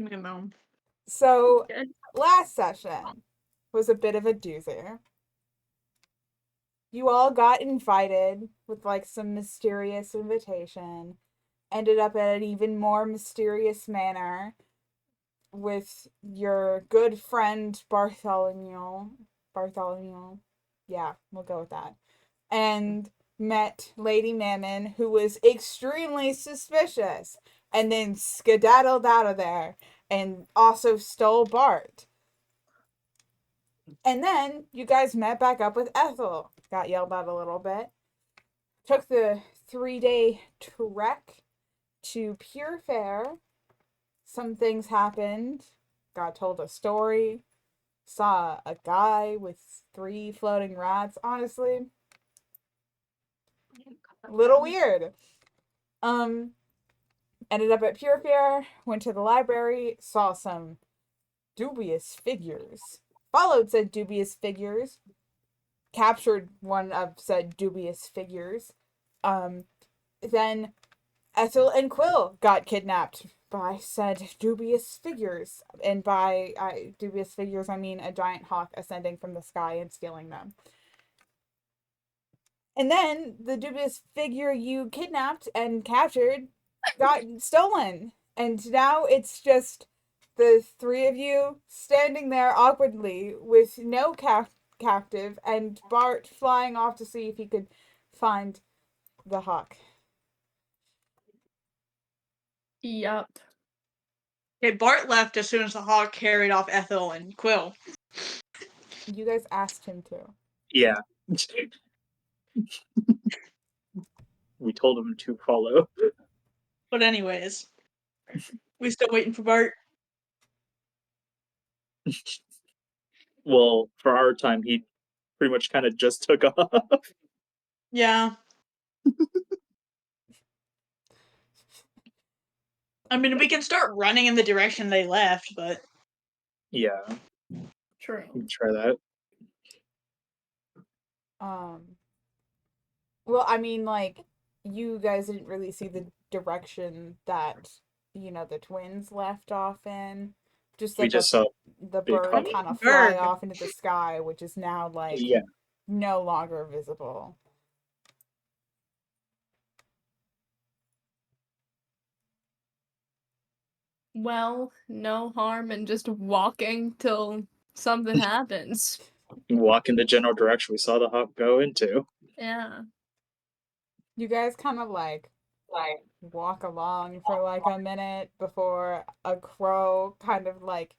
know. So, last session was a bit of a doozy. You all got invited with like some mysterious invitation. Ended up at an even more mysterious manner with your good friend Bartholomew. Bartholomew. Yeah, we'll go with that. And met Lady Mammon, who was extremely suspicious, and then skedaddled out of there and also stole Bart. And then you guys met back up with Ethel. Got yelled at a little bit. Took the 3-day trek to Pure Fair. Some things happened. Got told a story. Saw a guy with 3 floating rats. Honestly, a little weird. Ended up at Pure Fair. Went to the library. Saw some dubious figures. Followed said dubious figures. Captured one of said dubious figures. Then Ethel and Quill got kidnapped by said dubious figures. And by dubious figures, I mean a giant hawk ascending from the sky and stealing them. And then the dubious figure you kidnapped and captured got stolen. And now it's just the 3 of you standing there awkwardly with no captive and Bart flying off to see if he could find the hawk. Yup. Okay, Bart left as soon as the hawk carried off Ethel and Quill. You guys asked him to. Yeah. We told him to follow. But anyways, we still waiting for Bart. Well, for our time, he pretty much kind of just took off. Yeah. I mean, we can start running in the direction they left, but... Yeah. True. We can try that. Well, I mean, like, you guys didn't really see the direction that, you know, the twins left off in. Just We like just saw the big bird hawk. kind of fly Bird. off into the sky, which is now, like, Yeah. no longer visible. Well, no harm in just walking till something happens. Walk in the general direction we saw the hawk go into. Yeah. You guys kind of, like walk along for, like, a minute before a crow kind of, like,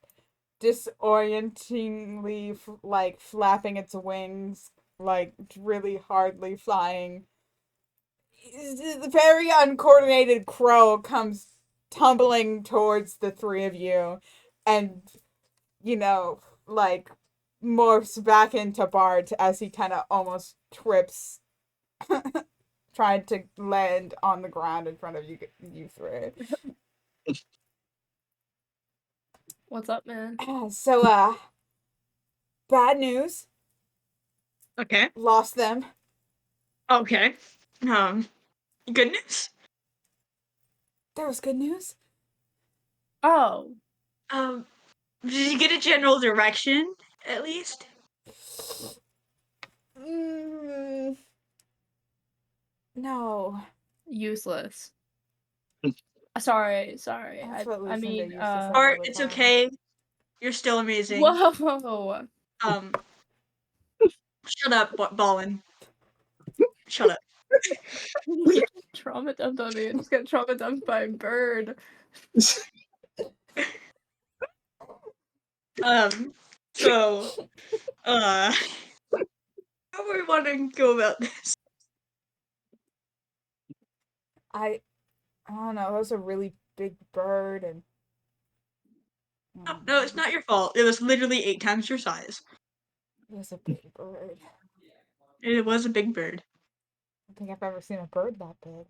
disorientingly, like, flapping its wings, like, really hardly flying. The very uncoordinated crow comes tumbling towards the 3 of you and, you know, like, morphs back into Bart as he kind of almost trips trying to land on the ground in front of you 3. What's up, man? So, bad news. Okay. Lost them. Okay. Good news? There was good news. Oh. Did you get a general direction, at least? No. Useless. Sorry. That's what I Lucinda mean, used to say. Bart, it's okay. You're still amazing. Whoa. Shut up, Ballin. Shut up. Trauma dumped on me. I just got trauma dumped by a bird. So, how are we wanting to go about this? I don't know. It was a really big bird, and No, it's not your fault. It was literally 8 times your size. it was a big bird. It was a big bird. I don't think I've ever seen a bird that big.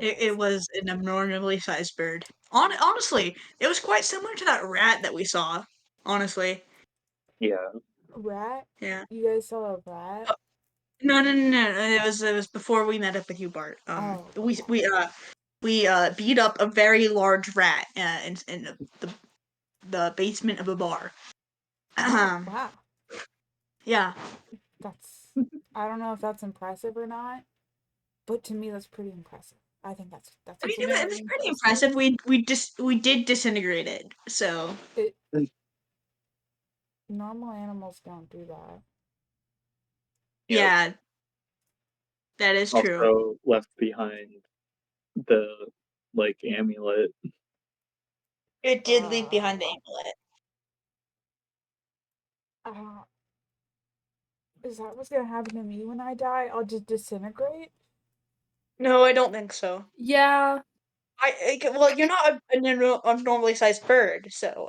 It was an abnormally sized bird. Honestly, it was quite similar to that rat that we saw. Honestly. Yeah. Rat? Yeah. You guys saw a rat? No. It was before we met up with you, Bart. We we beat up a very large rat in the basement of a bar. Wow. Yeah. That's, I don't know if that's impressive or not, but to me that's pretty impressive. I think that's I mean, Very it was pretty impressive. impressive. We did disintegrate it, so normal animals don't do that. Yep. yeah, that is true. Also left behind the like amulet. It did leave behind the amulet. Is that what's gonna happen to me when I die? I'll just disintegrate? No, I don't think so. Yeah. Well, you're not a normally sized bird, so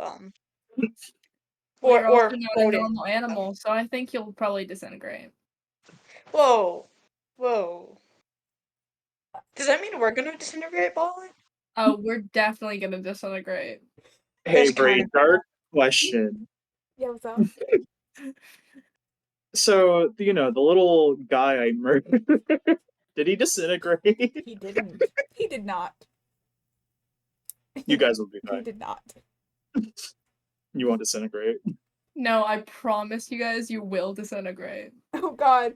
Well, you're also not a rodent. normal animal, so I think you'll probably disintegrate. Whoa. Does that mean we're gonna disintegrate, Ballin? Oh, we're definitely gonna disintegrate. Hey, That's Bray, kind of dark question. Yeah, what's up? So, the little guy I murdered, did he disintegrate? He didn't. He did not. You guys will be He fine. did not. You won't disintegrate. No, I promise you guys, you will disintegrate. Oh god.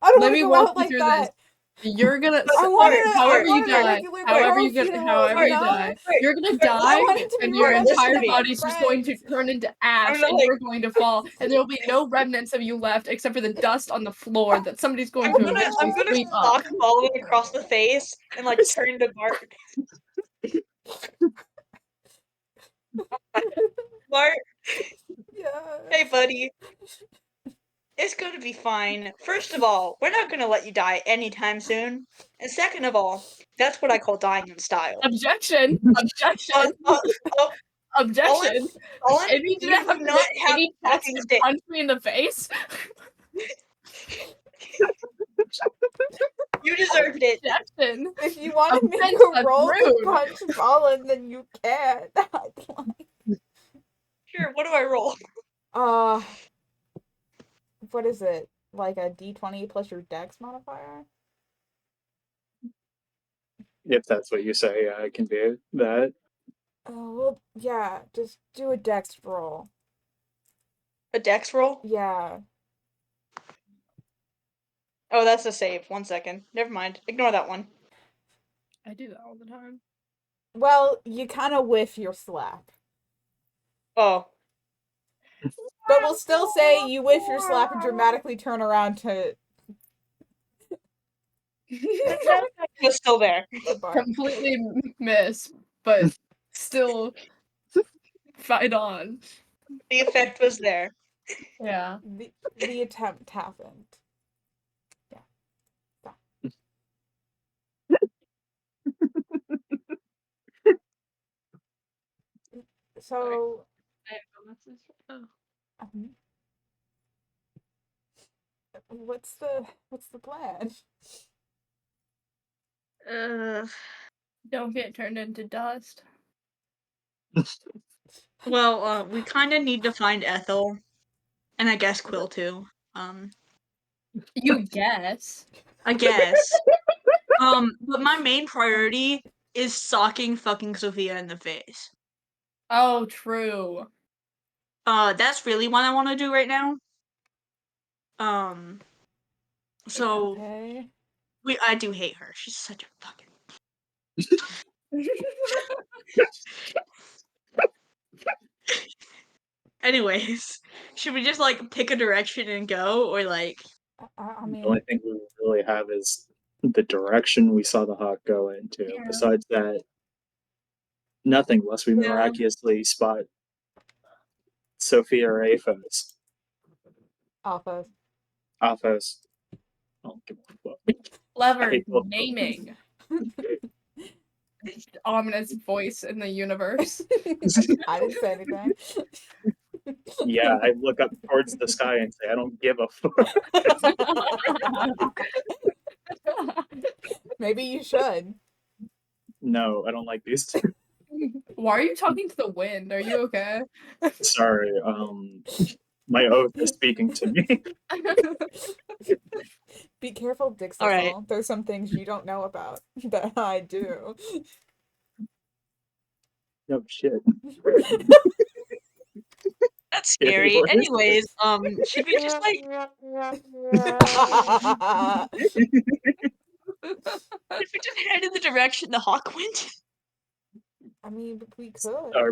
I don't Let want to me go walk out you like through that. this. You're gonna I wanted however you a die, regular however girl you get, funeral, however you you know? die, you're gonna I die, wanted to be and your remembered entire by my body's just going to friends. turn into ash, gonna, and like- you're going to fall, and there will be no remnants of you left except for the dust on the floor that somebody's going to I'm eventually gonna sweep up. sock Ballin across the face and like turn to Bart. Bart, Yeah. hey buddy. It's gonna be fine. First of all, we're not gonna let you die anytime soon. And second of all, that's what I call dying in style. Objection! Objection! Objection! Ballin, If you you didn't have do not have any a chance fucking to stick. punch me in the face, You deserved it. objection! If you want to make Offense, a that's roll to rude. punch Ballin, then you can. Sure, what do I roll? What is it? Like a d20 plus your dex modifier? If that's what you say, I can do that. Oh, well, yeah, just do a dex roll. A dex roll? Yeah. Oh, that's a save. 1 second. Never mind. Ignore that one. I do that all the time. Well, you kind of whiff your slap. Oh. But we'll still say you whiff your slap and dramatically turn around to It's still there. the bar. Completely miss, but still fight on. The effect was there. Yeah. The attempt happened. Yeah. So, I have a message. Oh. what's the plan? Don't get turned into dust. Well, we kind of need to find Ethel, and I guess Quill too. You guess. I guess. But my main priority is socking fucking Sophia in the face. Oh, true. That's really what I want to do right now. So Okay. I do hate her. She's such a fucking. Anyways, should we just like pick a direction and go, or like? I The mean, only thing we really have is the direction we saw the hawk go into. Yeah. Besides that, nothing unless we Yeah. miraculously spot Sophia or Aphos. Alphas. Aphos. I don't give a fuck. Clever hate both of them. naming. Ominous voice in the universe. I didn't say anything. Yeah, I look up towards the sky and say, I don't give a fuck. Maybe you should. No, I don't like these two. Why are you talking to the wind? Are you okay? Sorry, my oath is speaking to me. Be careful, Dickcissle. Alright. There's some things you don't know about that I do. No shit. That's Yeah, scary. what is Anyways, should we just like should we just head in the direction the hawk went? I mean, we It's could. our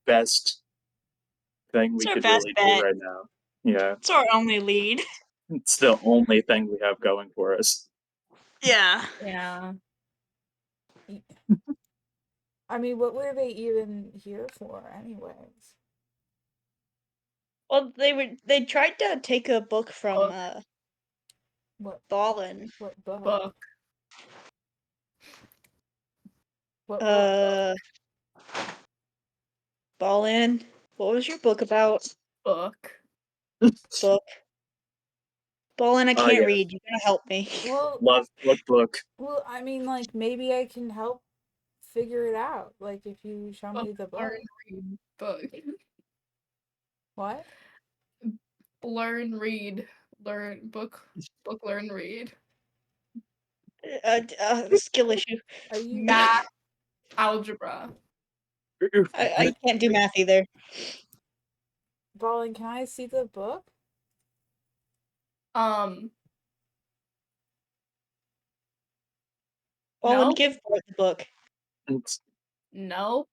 best thing we It's our could best really bet. do right now. Yeah, It's our only lead. it's the only thing we have going for us. Yeah. Yeah. I mean, what were they even here for, anyways? Well, they tried to take a book from What Ballin. what book? Book. What book? Ballin. What was your book about? Book. Book. Ballin, I Oh, can't yeah. read. You gotta help me. Well, Love what book? well, I mean, like, maybe I can help figure it out. Like, if you show me the book. Learn, read. Book. What? Learn, read. Learn, book, learn, read. Skill issue. Are you Math, algebra. I can't do math either. Ballin, can I see the book? Ballin, Nope. give Bart the book. Nope.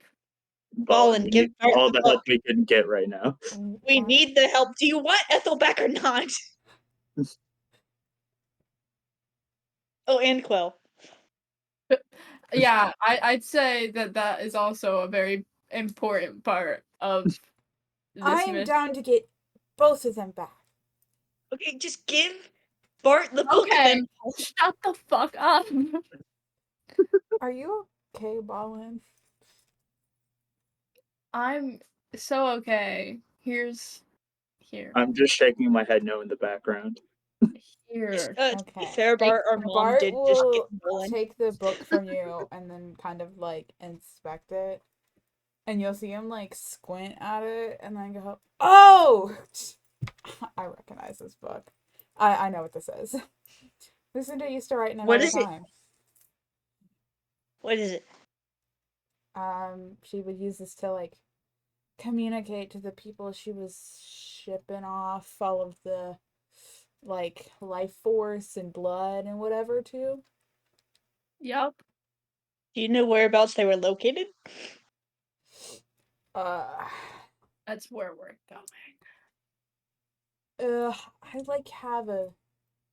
Ballin, we give need Bart all the the help book. we can get right now. We need the help. Do you want Ethel back or not? Oh, and Quill. Yeah, I'd say that is also a very important part of this I'm down to get both of them back. Okay, just give Bart the book Okay, then. shut the fuck up. Are you okay, Ballin? I'm so okay. Here. I'm just shaking my head no in the background. Here. To be Okay. fair, Bart, our mom Bart did just get will Ballin. take the book from you and then kind of like inspect it. And you'll see him like squint at it and then go, "Oh! I recognize this book. I know what this is." Lucinda used to write in it What all is the it? time. What is it? She would use this to like communicate to the people she was shipping off all of the like life force and blood and whatever to. Yup. Do you know whereabouts they were located? That's where we're going. I like have a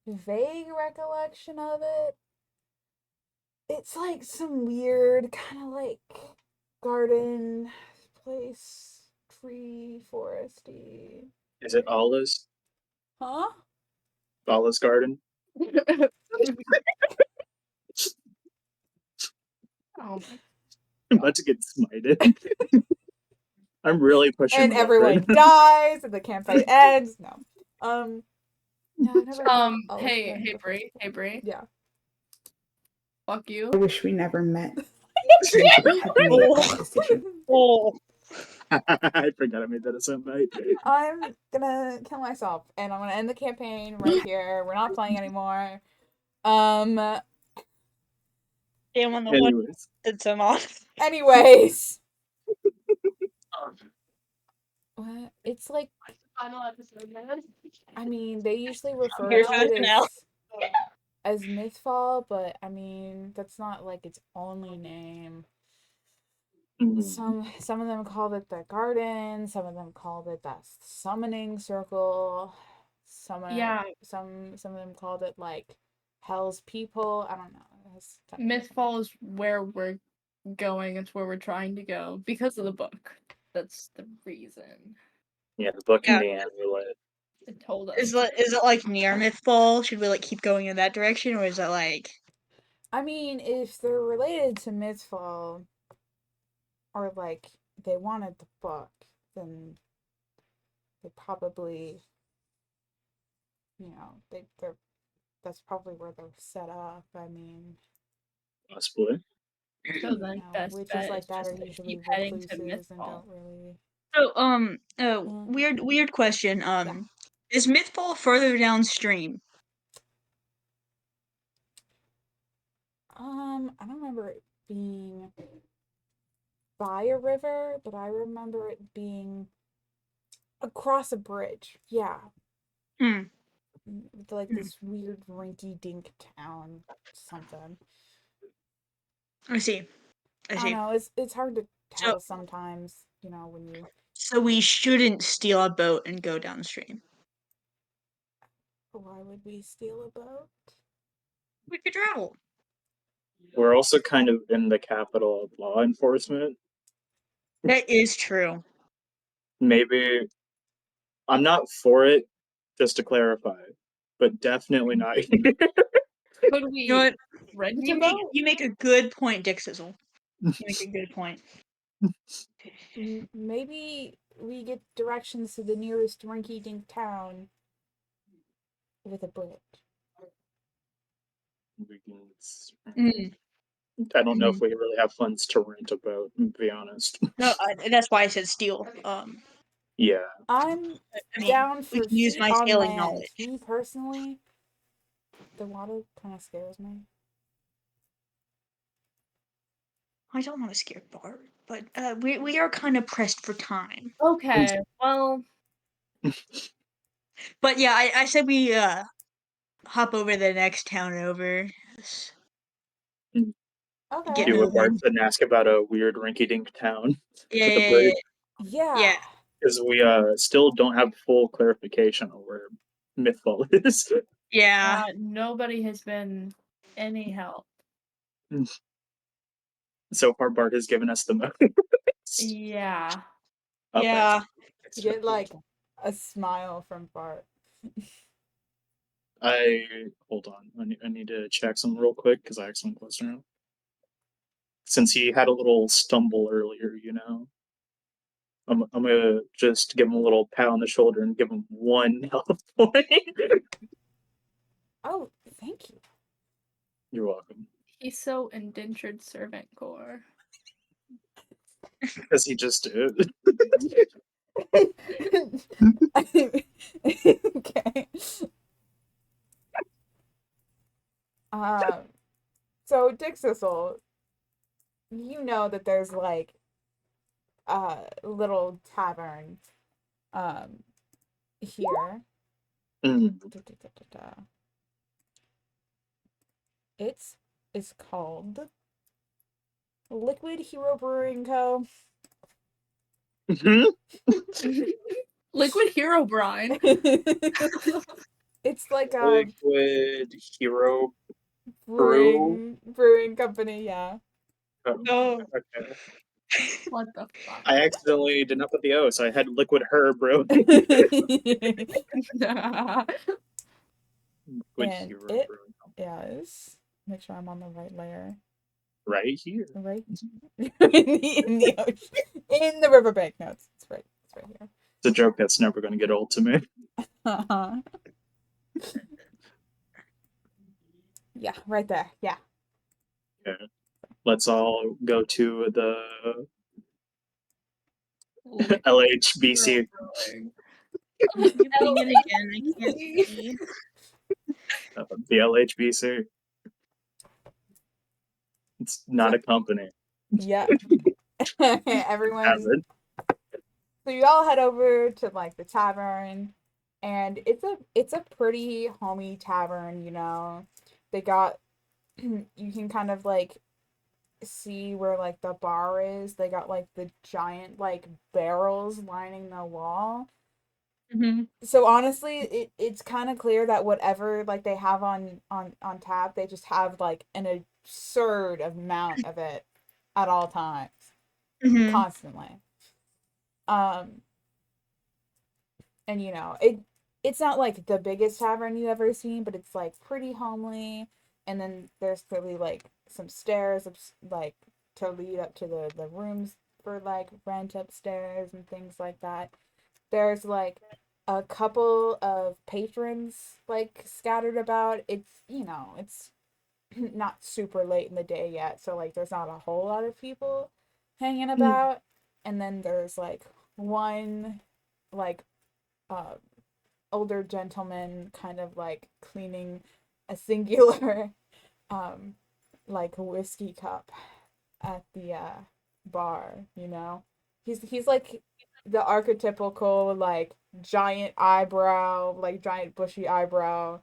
vague recollection of it. It's like some weird kind of like garden place, tree, foresty. Is it Allah's? Huh? Allah's garden? Oh Oh my I'm about to get smited. I'm really pushing and my everyone effort. dies and the campfire ends. No. No, I never met Olive hey Garden before. Bree. Hey Bree. Yeah. Fuck you. I wish we never met. We never had to make that decision. Oh, I forgot I made that a soundbite. I'm gonna kill myself and I'm gonna end the campaign right here. We're not playing anymore. damn on the one Anyways, did some off. Anyways. What? It's like, Final episode, man. I mean, they usually refer Here's to the it finale. as Mythfall, but I mean, that's not like its only name. Some of them called it the garden, some of them called it the summoning circle. Some of them called it like Hell's People. I don't know. Mythfall is where we're going. It's where we're trying to go because of the book. That's the reason. yeah, the book and Yeah. the amulet. It told us. Is it like near Mythfall? Should we like keep going in that direction, or is it like? I mean, if they're related to Mythfall, or like they wanted the book, then they probably, they're that's probably where they're set up. I mean, Possibly. So then, best witches bet like is that just are to usually keep heading to recluses and Mythfall. don't really. So weird question. Is Mythfall further downstream? I don't remember it being by a river, but I remember it being across a bridge. Yeah. Hmm. With like Hmm. this weird rinky dink town something. I see. I I don't see. know, it's hard to So, tell sometimes, when you so we shouldn't steal a boat and go downstream. why would we steal a boat? We could travel. We're also kind of in the capital of law enforcement. That is true. Maybe I'm not for it, just to clarify, but definitely not. Could we You know what? rent a You make boat? you make a good point, Dickcissle. You make a good point. Maybe we get directions to the nearest rinky dink town with a bridge. We can- Mm, I don't know if mhm. we really have funds to rent a boat, to be honest. No, that's why I said steal. Yeah. I'm I mean, down we for can use feet my on sailing land. knowledge. Me personally, the water kind of scares me. I don't want to scare Bart, but we are kind of pressed for time. Okay, well, But yeah, I said we hop over the next town over. Okay. Get Do a moving. Barts and ask about a weird rinky-dink town Yeah, with a yeah, bridge, yeah. Yeah. because we still don't have full clarification on where Mythfall is. Yeah. nobody has been any help. So far, Bart has given us the most. Yeah. Up Yeah. You get like a smile from Bart. hold on. I need to check something real quick because I accidentally closed around. Since he had a little stumble earlier, I'm gonna just give him a little pat on the shoulder and give him 1 health point. Oh, thank you. You're welcome. He's so indentured servant core. Because he just did. Okay. So Dickcissle, you know that there's like a little tavern here. Mm. It's called Liquid Hero Brewing Co. Mhm. Liquid Hero Brine. It's like a Liquid Hero Brew. brewing company, yeah. Oh. Okay. What the fuck? I accidentally did not put the O, so I had Liquid Her Brew. Liquid And Hero it Brew. is, make sure I'm on the right layer. Right here. Right in the ocean, in the riverbank. No, it's right here. It's a joke that's never going to get old to me. Uh-huh. Yeah, right there. Yeah. Okay. Let's all go to the Liquid LHBC. Brewing. Can you ping it again? I can't see. The LHBC. It's not a company. Yeah. Have Everyone's it. so you all head over to like the tavern, and it's a pretty homey tavern, They got you can kind of like see where like the bar is. They got like the giant like barrels lining the wall. Mm-hmm. So honestly, it's kind of clear that whatever like they have on tap, they just have like an absurd amount of it at all times, Mm-hmm. constantly. Um, and it's not like the biggest tavern you ever seen, but it's like pretty homely. And then there's clearly like some stairs like to lead up to the rooms for like rent upstairs and things like that. There's like a couple of patrons like scattered about. It's not super late in the day yet, so like there's not a whole lot of people hanging about. And then there's like one like uh older gentleman kind of like cleaning a singular um like a whiskey cup at the bar, you know? He's like the archetypical like giant eyebrow, like giant bushy eyebrow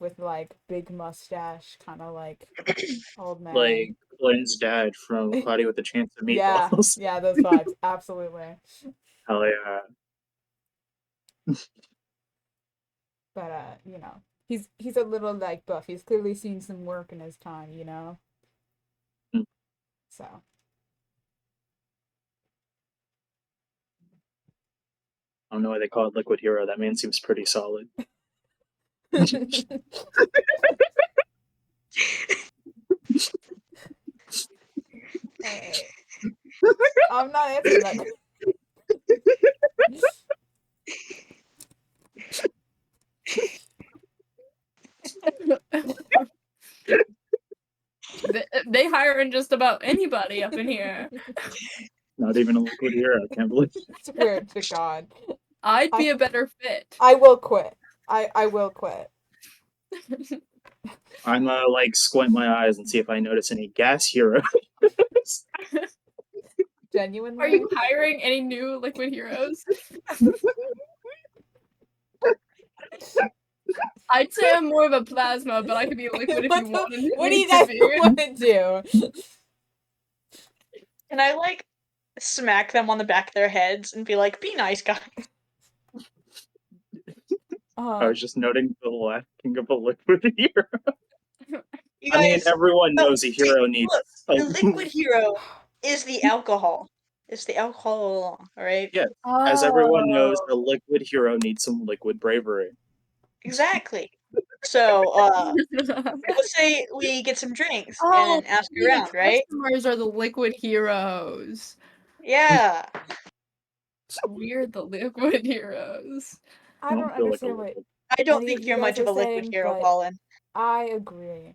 with like big mustache, kind of like old man. Like Glenn's dad from Cloudy with a Chance of Yeah, Meatballs. yeah, those vibes, absolutely. Hell yeah. But you know, he's a little like buff. He's clearly seen some work in his time, you know. Hmm. So I don't know why they call it Liquid Hero. That man seems pretty solid. Hey, I'm not answering that. They hiring just about anybody up in here. Not even a Liquid Hero. I can't believe it. Swear to God, I'd be a better fit. I will quit. I will quit. I'm like squint my eyes and see if I notice any gas heroes. Genuinely. Are you hiring any new Liquid Heroes? I'd say I'm more of a plasma, but I could be a liquid if you wanted. What do me you guys to be. want to do? Can I like smack them on the back of their heads and be like, "Be nice, guys." I was just noting the lacking of a Liquid Hero. You I mean, guys, everyone no, knows a hero needs. look, the liquid hero is the alcohol. It's the alcohol, all right? Yeah, as everyone knows, Oh. a liquid hero needs some liquid bravery. Exactly. So, let's say we get some drinks Oh, and ask maybe around, the right? customers are the Liquid Heroes. Yeah. We're the Liquid Heroes. I don't feel like a understand what liquid. I don't any of think you you're guys much of are a liquid saying, hero, but Ballin. I agree.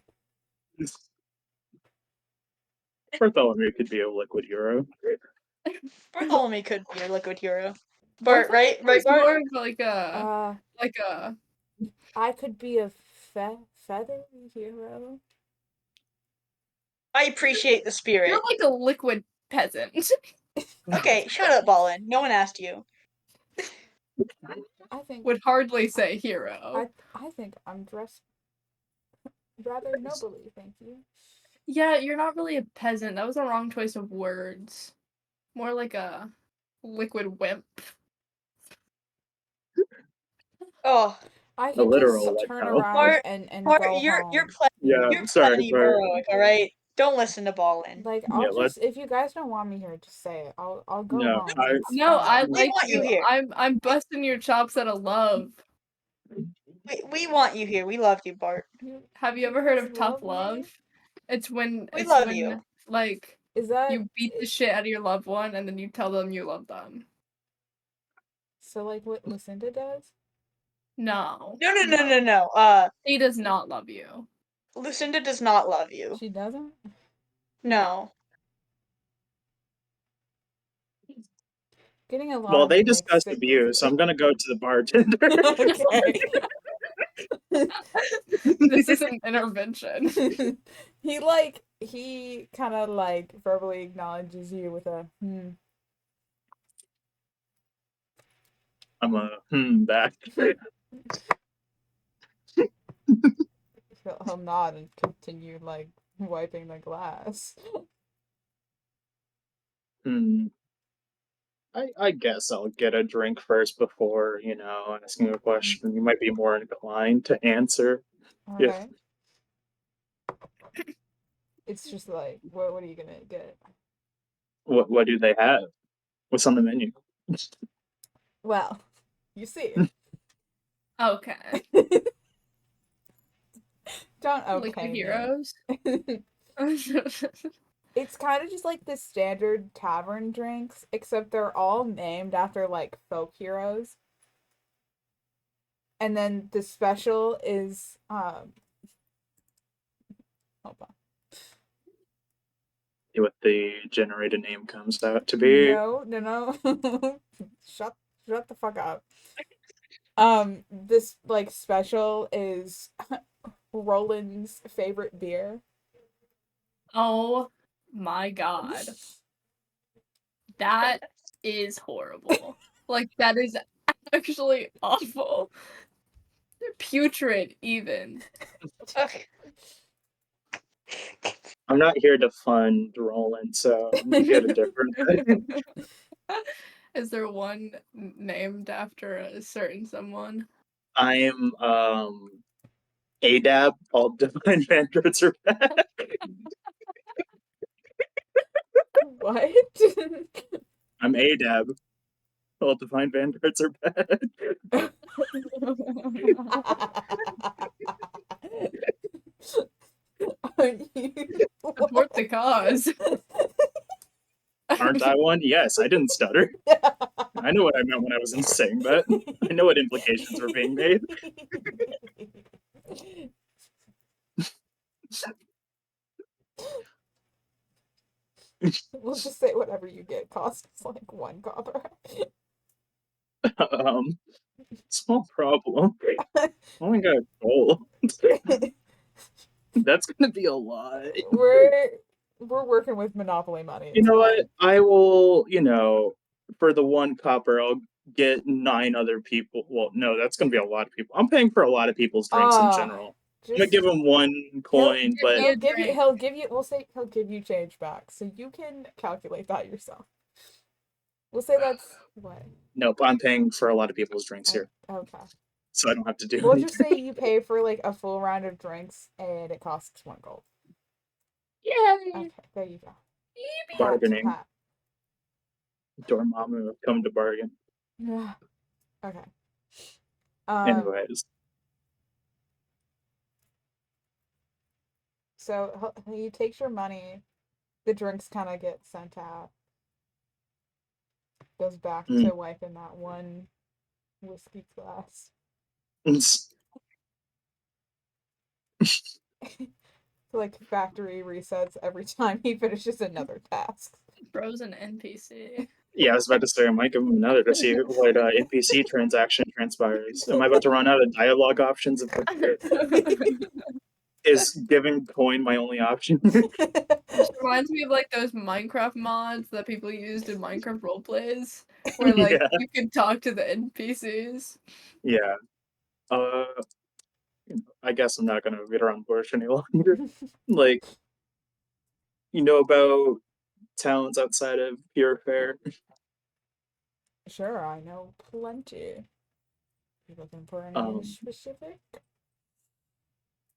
Bartholomew could be a liquid hero. Bartholomew could be a liquid hero. Bart, Bartholomew right? Right, is Bart? more of like a I could be a feather hero. I appreciate the spirit. you're like a liquid peasant. Okay, shut up, Ballin. No one asked you. I think Would hardly say hero. I think I'm dressed rather nobly, thank you. Yeah, you're not really a peasant. That was a wrong choice of words. More like a liquid wimp. Oh, I A can literal just like turn hell. around Bart, and Bart, go you're home. Yeah, you're sorry, plenty Bart. heroic, all right? Don't listen to Ballin. Like Yeah, I'll just if you guys don't want me here, just say it. I'll go No, home. I- It's No, I fine. We like want you you. here. I'm busting your chops out of love. We want you here. We love you, Bart. Have you ever heard of Just tough love me? love? It's when We love you. like Is that you beat the shit out of your loved one and then you tell them you love them. so like what Lucinda does? No. No. He does not love you. Lucinda does not love you. She doesn't? No. Getting a lot Well, of they mixed discussed signals. abuse, so I'm gonna go to the bartender. Okay. This is an intervention. he kind of like verbally acknowledges you with a I'm a back. He'll nod and continue like wiping the glass. I guess I'll get a drink first before, asking a question. You might be more inclined to answer. Okay. It's just like, what are you gonna get? What do they have? What's on the menu? Well, you see. Okay. Don't okay Liquid me. heroes. It's kind of just like the standard tavern drinks, except they're all named after like folk heroes. And then the special is hold on. What the generated name comes out to be. No. Shut the fuck up. This like special is Roland's favorite beer. Oh my god. That is horrible. Like, that is actually awful. Putrid, even. Okay. I'm not here to fund Roland, so I'm here to differ. Is there one named after a certain someone? I'm ADAB, all divine vandroids are back. What? I'm ADAB, all divine vandroids are back. Support the cause. Aren't I one? Yes, I didn't stutter. I know what I meant when I was saying that. I know what implications were being made. We'll just say whatever you get costs like 1 copper. Small problem. Only got gold. That's gonna be a lot. We're working with Monopoly money. You It's know fine. what? I will, for the 1 copper, I'll get 9 other people. Well, no, that's gonna be a lot of people. I'm paying for a lot of people's drinks in general. I'm gonna give them 1 coin, but me a he'll drink. give you. We'll say he'll give you change back, so you can calculate that yourself. We'll say that's what. nope, I'm paying for a lot of people's drinks here, Okay. so I don't have to do We'll anything. just say you pay for like a full round of drinks and it costs 1 gold. Yay! Okay, there you go. Bargaining. Pat. Dormammu have come to bargain. Okay. Anyways, So he takes your money. The drinks kind of get sent out. Goes back to wiping that 1 whiskey glass. Like factory resets every time he finishes another task. Frozen NPC. yeah, I was about to say I might give him another to see what NPC transaction transpires. Am I about to run out of dialogue options? Is giving coin my only option? Reminds me of like those Minecraft mods that people used in Minecraft roleplays, where like Yeah. you could talk to the NPCs. Yeah. I guess I'm not gonna get around bush any longer. Like, you know about towns outside of Pure Fair? Sure, I know plenty. You looking for any specific?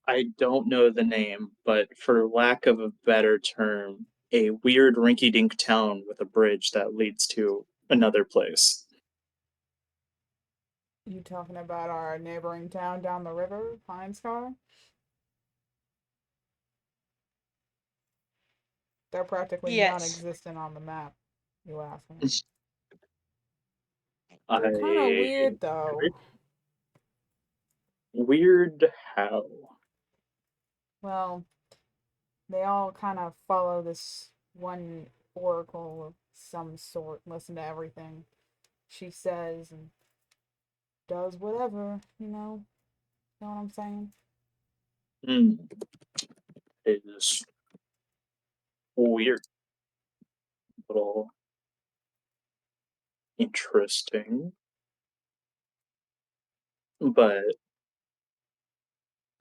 I don't know the name, but for lack of a better term, a weird rinky-dink town with a bridge that leads to another place. You talking about our neighboring town down the river, Pinescar? They're practically Yes. non-existent on the map. You ask me. They're kind of I weird though. weird how? Well, they all kind of follow this one oracle of some sort. Listen to everything she says and does whatever. Know what I'm saying? It is weird, little interesting, but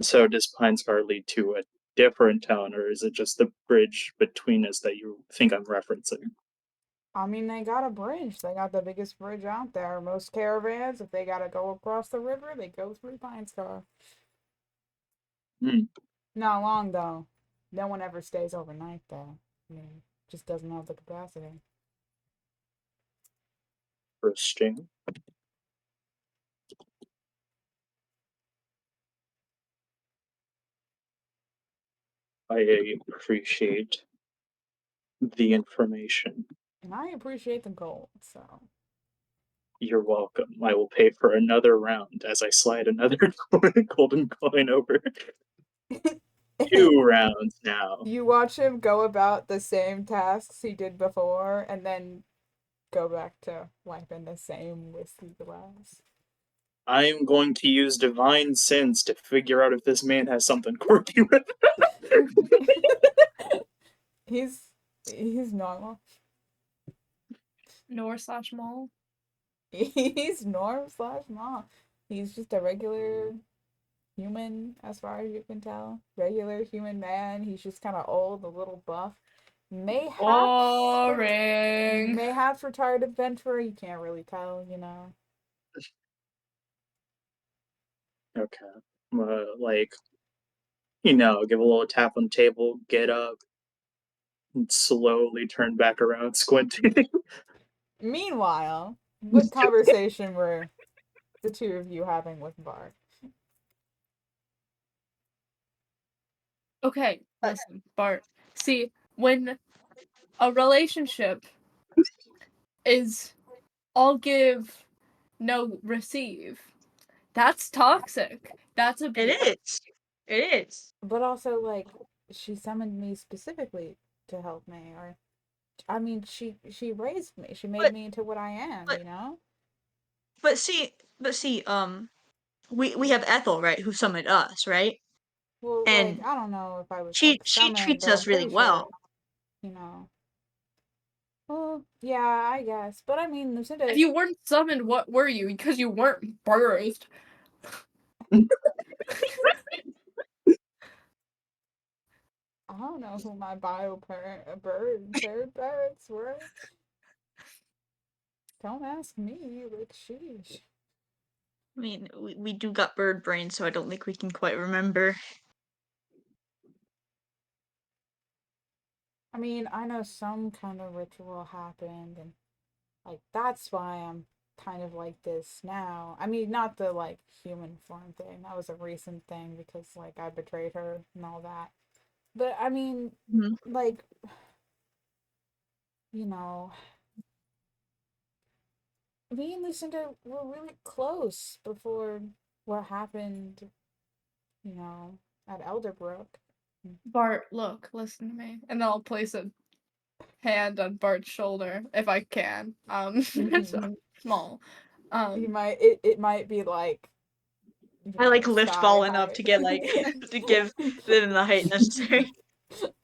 so does Pine Scar lead to a different town, or is it just the bridge between us that you think I'm referencing? I mean, they got a bridge. They got the biggest bridge out there. Most caravans, if they gotta go across the river, they go through Pinescar. Not long though. No one ever stays overnight though. I mean, just doesn't have the capacity. Interesting. I appreciate the information. And I appreciate the gold, so. You're welcome. I will pay for another round as I slide another golden coin over. 2 rounds now. You watch him go about the same tasks he did before and then go back to wiping the same whiskey glass. I'm going to use divine sense to figure out if this man has something quirky with him. He's normal. Nor/mall. He's norm/mom. He's just a regular human, as far as you can tell. Regular human man. He's just kind of old, a little buff. Mayhaps Boring. retired adventurer. You can't really tell, you know. Okay. I'm gonna, like, give a little tap on the table, get up, and slowly turn back around, squinting. Meanwhile, what conversation were the two of you having with Bart? Okay, listen, Bart. See, when a relationship is all give, no receive, that's toxic. That's abuse. It is. It is. But also, like, she summoned me specifically to help me, or I mean, she raised me. She made But me into what I am, but you know? but see, we have Ethel, right, who summoned us, right? Well, like, And I don't know if I was she like she summoned, treats but I'm us really pretty sure, well. you know. Well, yeah, I guess. But I mean, If Lucinda, you weren't summoned, what were you? Because you weren't birthed. I don't know who my bird parents were. Don't ask me, like, sheesh. I mean, we do got bird brain, so I don't think we can quite remember. I mean, I know some kind of ritual happened, and like that's why I'm kind of like this now. I mean, not the like human form thing. That was a recent thing because like I betrayed her and all that. But I mean, Mhm. like, you know, me and Lucinda were really close before what happened, you know, at Elderbrook. Bart, look, listen to me. And I'll place a hand on Bart's shoulder if I can. It's small. It might be like, you I like know, lift sky Ballin up high. to get like to give them the height necessary.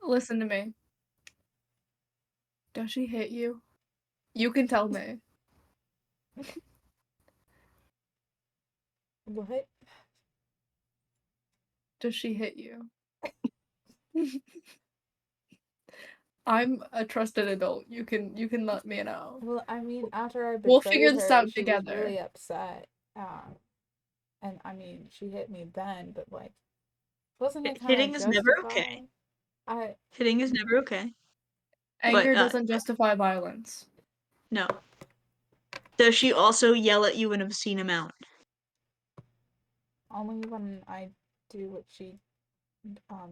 Listen to me. Does she hit you? You can tell me. What? Does she hit you? I'm a trusted adult. You can let me know. Well, I mean, after I We'll figure betrayed this her, out she was together. really upset. And I mean, she hit me then, but like, wasn't it kind of Hitting is never okay. justified? I Hitting is never okay. But Anger doesn't justify violence. no. Does she also yell at you an obscene amount? only when I do what she um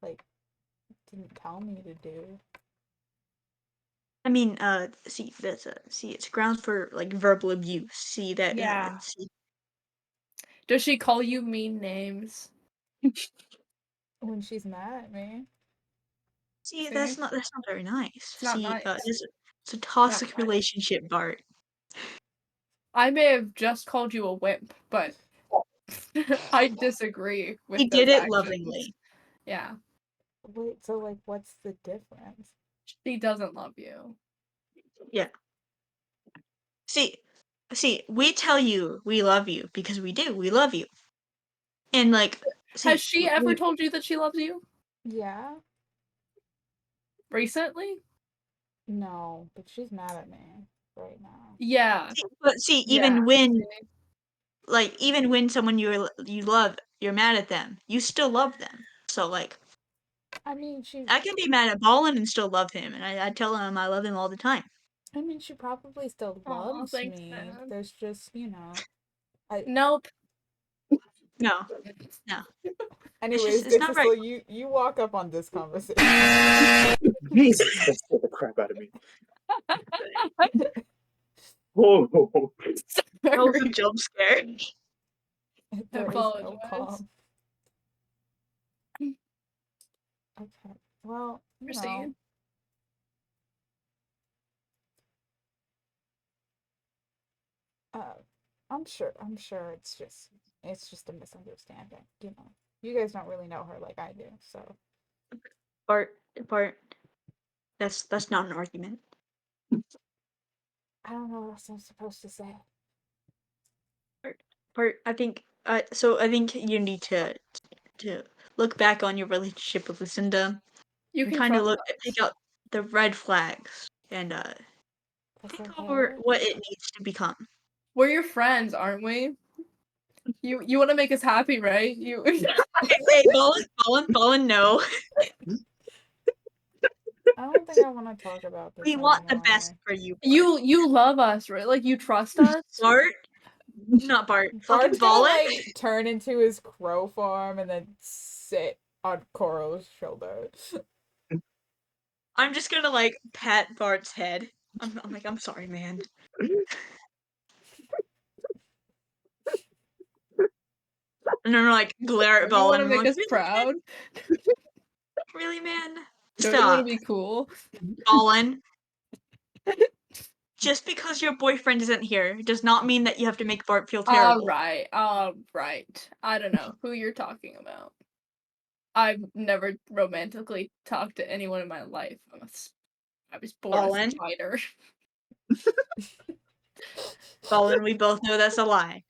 like didn't tell me to do. I mean, see, it's grounds for like verbal abuse. See that? Yeah. See, Does she call you mean names? When she's mad at me. see, See? that's not very nice. It's not See, nice. it's a Not toxic nice. relationship, Bart. I may have just called you a wimp, but I disagree with He those did it actions. lovingly. Yeah. Wait, so like, what's the difference? She doesn't love you. Yeah. See, we tell you we love you because we do. We love you. And like, see, Has she ever told you that she loves you? Yeah. Recently? No, but she's mad at me right now. Yeah. but see, Yeah. even when someone you love, you're mad at them, you still love them. So like, I mean, I can be mad at Ballin and still love him, and I tell him I love him all the time. she probably still Aw, loves thanks, me. man. There's just, you know, I. Nope. No, no. Anyways, It's not right. Dickcissle, you walk up on this conversation. Jesus, that scared the crap out of me. Whoa. That was a Sorry. jump scare. There is no apologize. calm. Okay. Well, you know, Proceed. I'm sure it's just a misunderstanding. You know, you guys don't really know her like I do, so. Bart, That's not an argument. I don't know what else I'm supposed to say. Bart, I think so I think you need to look back on your relationship with Lucinda You and can kind of trust pick us. out the red flags and That's think okay. over what it needs to become. We're your friends, aren't we? You want to make us happy, right? You. Hey, Ballin, no. I don't think I want to talk about this We want the anymore. best for you. You love us, right? Like you trust us. Bart, not Bart. Fucking Bart's gonna Ballin. like turn into his crow form and then sit on Koro's shoulder. I'm just gonna like pat Bart's head. I'm like, I'm sorry, man. And then like glare at You want Ballin. to I'm make like, us proud? really, man? Don't you want to Stop, be cool? Ballin. Just because your boyfriend isn't here does not mean that you have to make Bart feel terrible. All right. I don't know who you're talking about. I've never romantically talked to anyone in my life. I was born Ballin. a spider. Ballin, we both know that's a lie.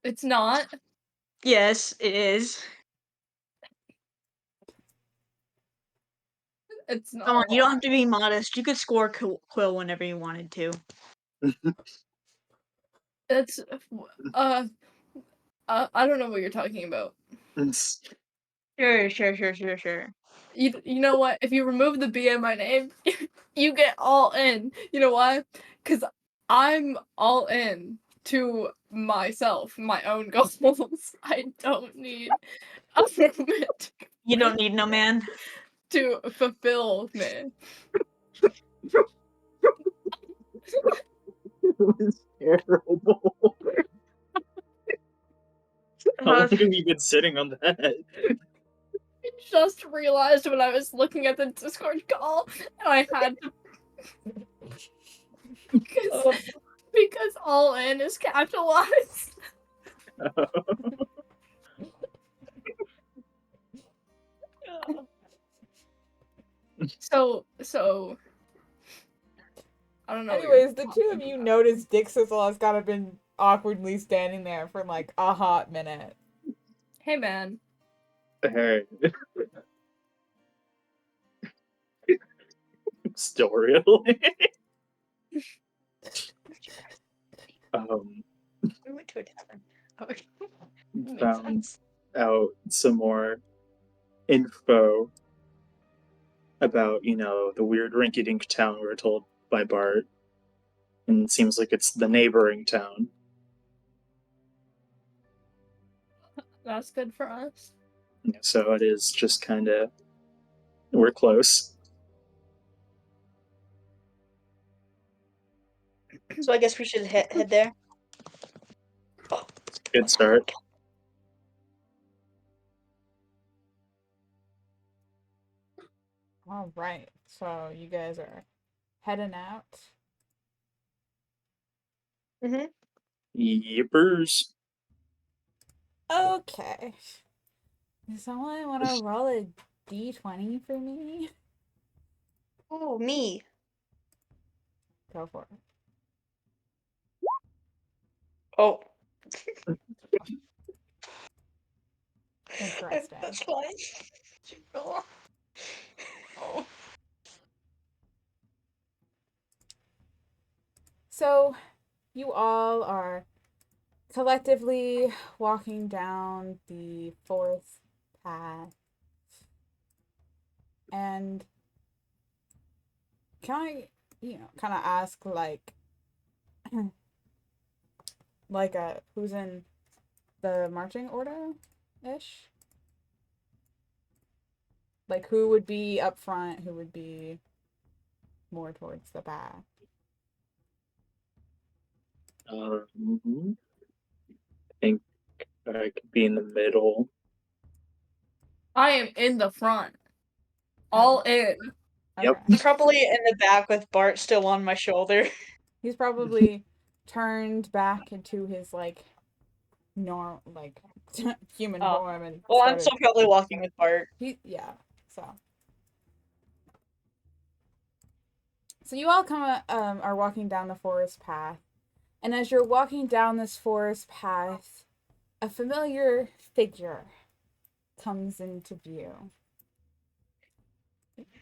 It's not. Yes, it is. It's not. Come on, you don't have to be modest. You could score Quill whenever you wanted to. It's I don't know what you're talking about. Sure. You know what? If you remove the B in my name, you get all in. You know why? Because I'm all in to myself, my own goals. I don't need a romantic You don't need no man. to fulfill me. It was terrible. How long have you been sitting on that? I just realized when I was looking at the Discord call, and I had to because all in is capitalized. So I don't know. Anyways, the two of you notice Dickcissle has kind of been awkwardly standing there for like a hot minute. Hey man. Hey. Still really? We went to a tavern. Okay. Makes Found sense. out some more info about, the weird rinky-dink town we were told by Bart. And it seems like it's the neighboring town. That's good for us. So it is just kind of... We're close. So I guess we should head there. Good start. All right, so you guys are heading out. Mm-hmm. Yippers. Okay. Does someone want to roll a d20 for me? Oh, me. Go for it. Oh. Interesting. That's fine. Oh. So, you all are collectively walking down the fourth path. And can I, kind of ask, like, who's in the marching order-ish? Like, who would be up front, who would be more towards the back? I think I could be in the middle. I am in the front. All in. Yep. Okay. I'm probably in the back with Bart still on my shoulder. He's probably turned back into his, like, human Oh. form and Well, I'm started... still probably walking with Bart. Yeah, so. So you all are walking down the forest path, and as you're walking down this forest path, a familiar figure comes into view.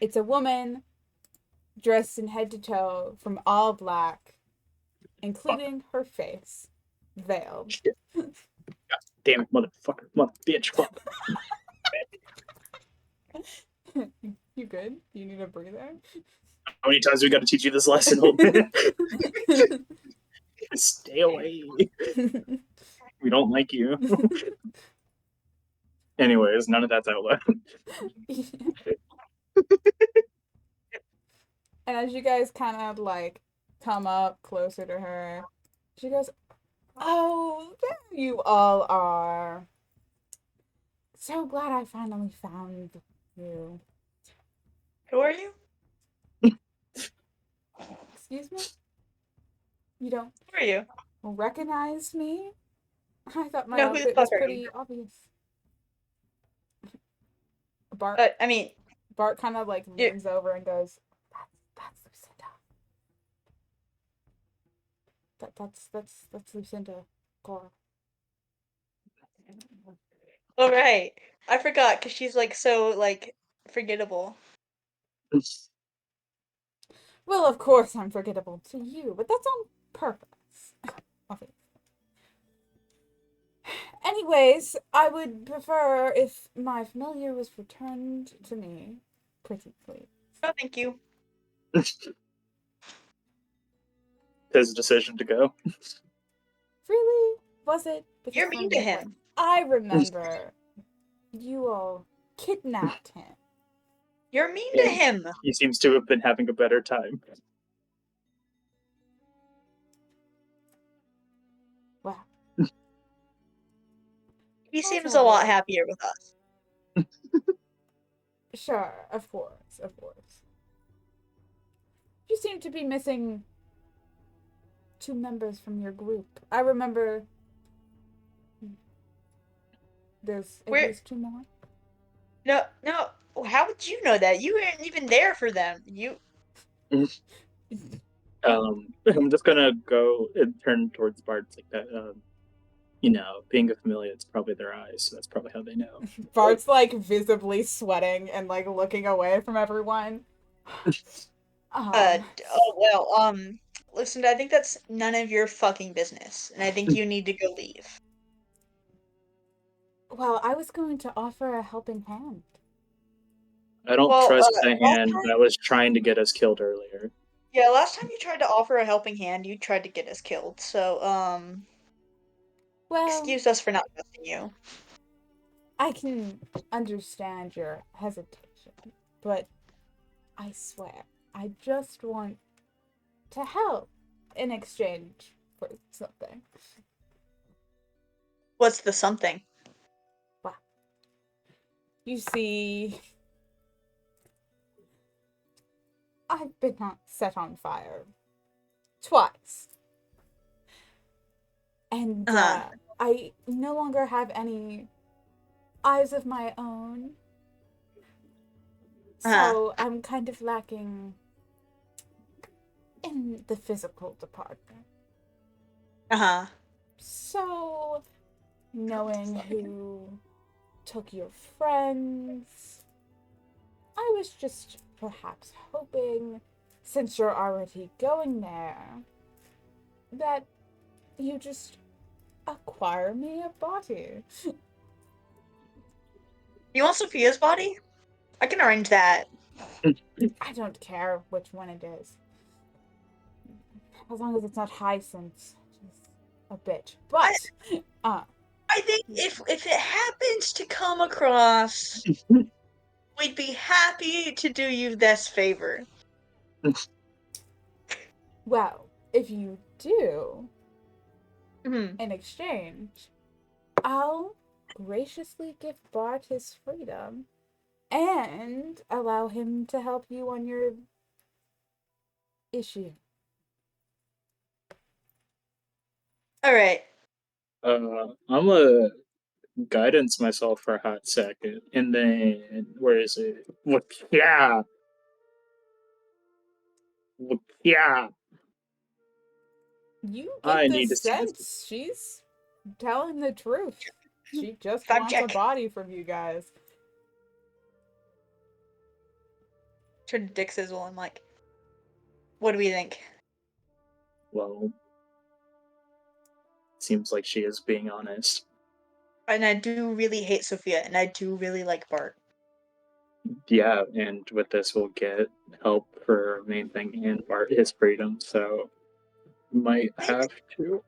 It's a woman dressed in head to toe from all black, including her face, veiled. Damn it, motherfucker, mother bitch, fuck. You good? You need a breather? How many times we got to teach you this lesson, old man? Stay away. We don't like you. Anyways, none of that's out loud. And as you guys kind of like come up closer to her, she goes, "Oh, there you all are. So glad I finally found you." Who are you? Excuse me? You don't Who are you? recognize me? I thought my No, who the outfit was fuck are pretty you? obvious. Bart I mean, kind of like you- leans over and goes, "That's Lucinda. That's Lucinda Cora." all right. I forgot because she's like so like forgettable. Well, of course I'm forgettable to you, but that's on purpose. Obviously. Anyways, I would prefer if my familiar was returned to me. Pretty please. No, thank you. His decision to go. Really? Was it? Because You're mean to what him. I remember, you all kidnapped him. You're mean to him. He seems to have been having a better time. Wow. He That's seems a lot alright. happier with us. Sure, of course, of course. You seem to be missing 2 members from your group. I remember there's at Where? least 2 more. No, no. How would you know that? You weren't even there for them. You. I'm just gonna go and turn towards Bart like that. You know, being a familiar, it's probably their eyes, so that's probably how they know. Bart's like visibly sweating and like looking away from everyone. Oh well. Listen, I think that's none of your fucking business, and I think you need to go leave. Well, I was going to offer a helping hand. I don't Well, trust the last hand time, that was trying to get us killed earlier. yeah, last time you tried to offer a helping hand, you tried to get us killed. So, Well, excuse us for not trusting you. I can understand your hesitation, but I swear, I just want to help in exchange for something. What's the something? Wow. You see, I've been set on fire twice. And I no longer have any eyes of my own. So I'm kind of lacking in the physical department. So, knowing who took your friends, I was just perhaps hoping, since you're already going there, that you just acquire me a body. You want Sophia's body? I can arrange that. I don't care which one it is. As long as it's not Hyacinth. She's a bitch. But, I think if it happens to come across, we'd be happy to do you this favor. well, if you do, Mhm. in exchange, I'll graciously give Bart his freedom and allow him to help you on your issue. All right. I'm gonna guidance myself for a hot second, and then where is it? What? Yeah. Yeah, You I get the need to see this. sense she's telling the truth. She just Fact wants a check. body from you guys. Turn to Dickcissle and like, what do we think? Well, seems like she is being honest. And I do really hate Sophia, and I do really like Bart. Yeah, and with this we'll get help for our main thing and Bart his freedom, so might have to.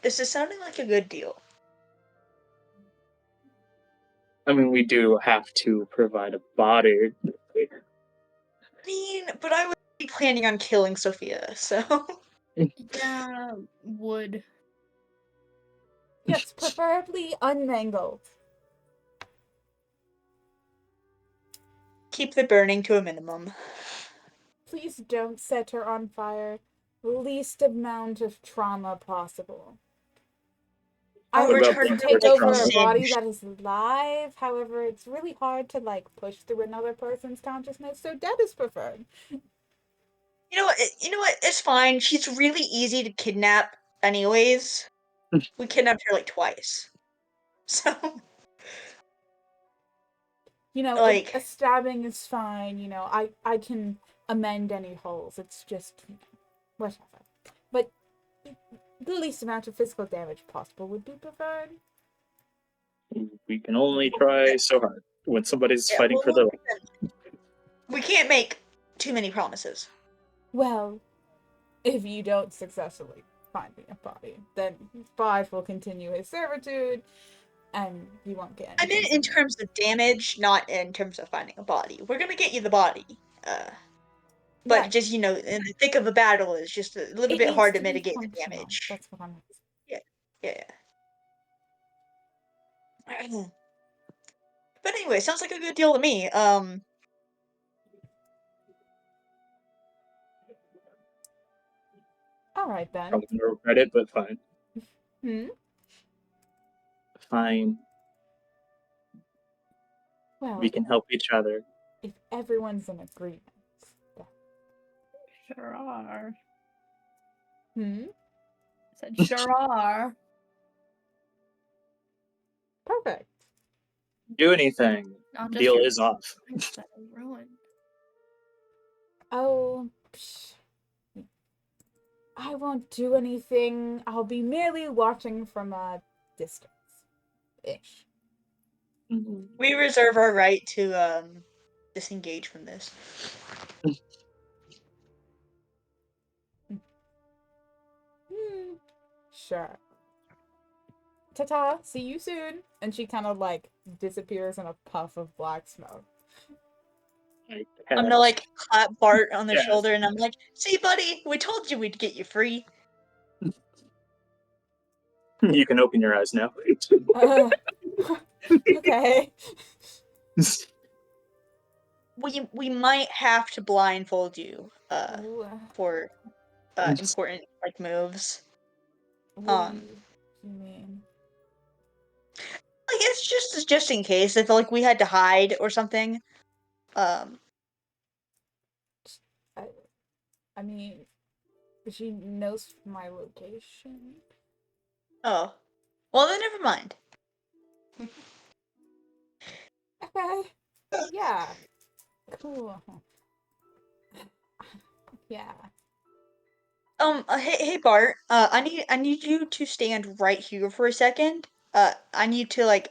This is sounding like a good deal. I mean, we do have to provide a body. I mean, but I would be planning on killing Sophia, so Yeah, would. Yes, preferably unmangled. keep the burning to a minimum. Please don't set her on fire. Least amount of trauma possible. I I'll would about like return to her take like over a singed. body that is alive. However, it's really hard to like push through another person's consciousness, so dead is preferred. You know what? You know what? It's fine. She's really easy to kidnap, anyways. We kidnapped her like twice, so You know, like a stabbing is fine. You know, I can amend any holes. It's just whatever. But the least amount of physical damage possible would be preferred. We can only try so hard when somebody's yeah, fighting well, for their life. listen, we can't make too many promises. Well, if you don't successfully find me a body, then Five will continue his servitude, and you won't get I anything. meant in terms of damage, not in terms of finding a body. We're gonna get you the body, but Yeah, just in the thick of a battle is just a little it bit needs hard to to be mitigate the functional. damage. That's what I'm. Yeah. But anyway, sounds like a good deal to me. All right then. Probably gonna regret it, but fine. Fine. Well, We can help each other. if everyone's in agreement. Sure are. Hmm. Said sure are. Perfect. Do anything. Not just Deal your is off. that is ruined. Oh, I won't do anything. I'll be merely watching from a distance. Ish. We reserve our right to disengage from this. Sure. Ta-ta, see you soon. And she kind of like disappears in a puff of black smoke. I'm gonna like clap Bart on the Yes. shoulder and I'm like, "See, buddy, we told you we'd get you free." You can open your eyes now. Okay. We might have to blindfold you Ooh, for important like moves. what do you mean? Like it's just in case if like we had to hide or something. I mean, she knows my location. Oh. Well then never mind. Okay. Yeah. Cool. Yeah. Hey Bart, I need you to stand right here for a second. I need to like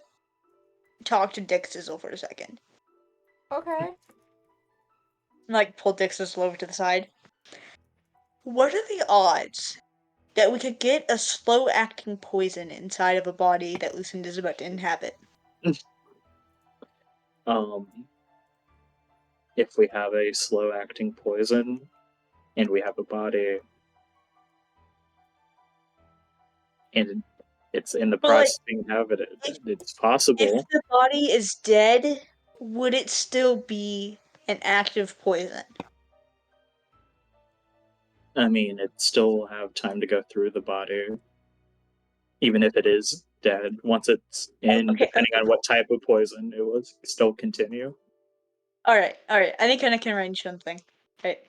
talk to Dickcissle for a second. Okay. Like pull Dickcissle over to the side. What are the odds that we could get a slow-acting poison inside of a body that Lucinda is about to inhabit? If we have a slow acting poison and we have a body and it's in the But, like, process of being inhabited, it's possible. If the body is dead, would it still be an active poison? I mean, it still will have time to go through the body, even if it is dead. Once it's in, Okay, depending on what type of poison, it will still continue. Alright. I think I can arrange something. Right.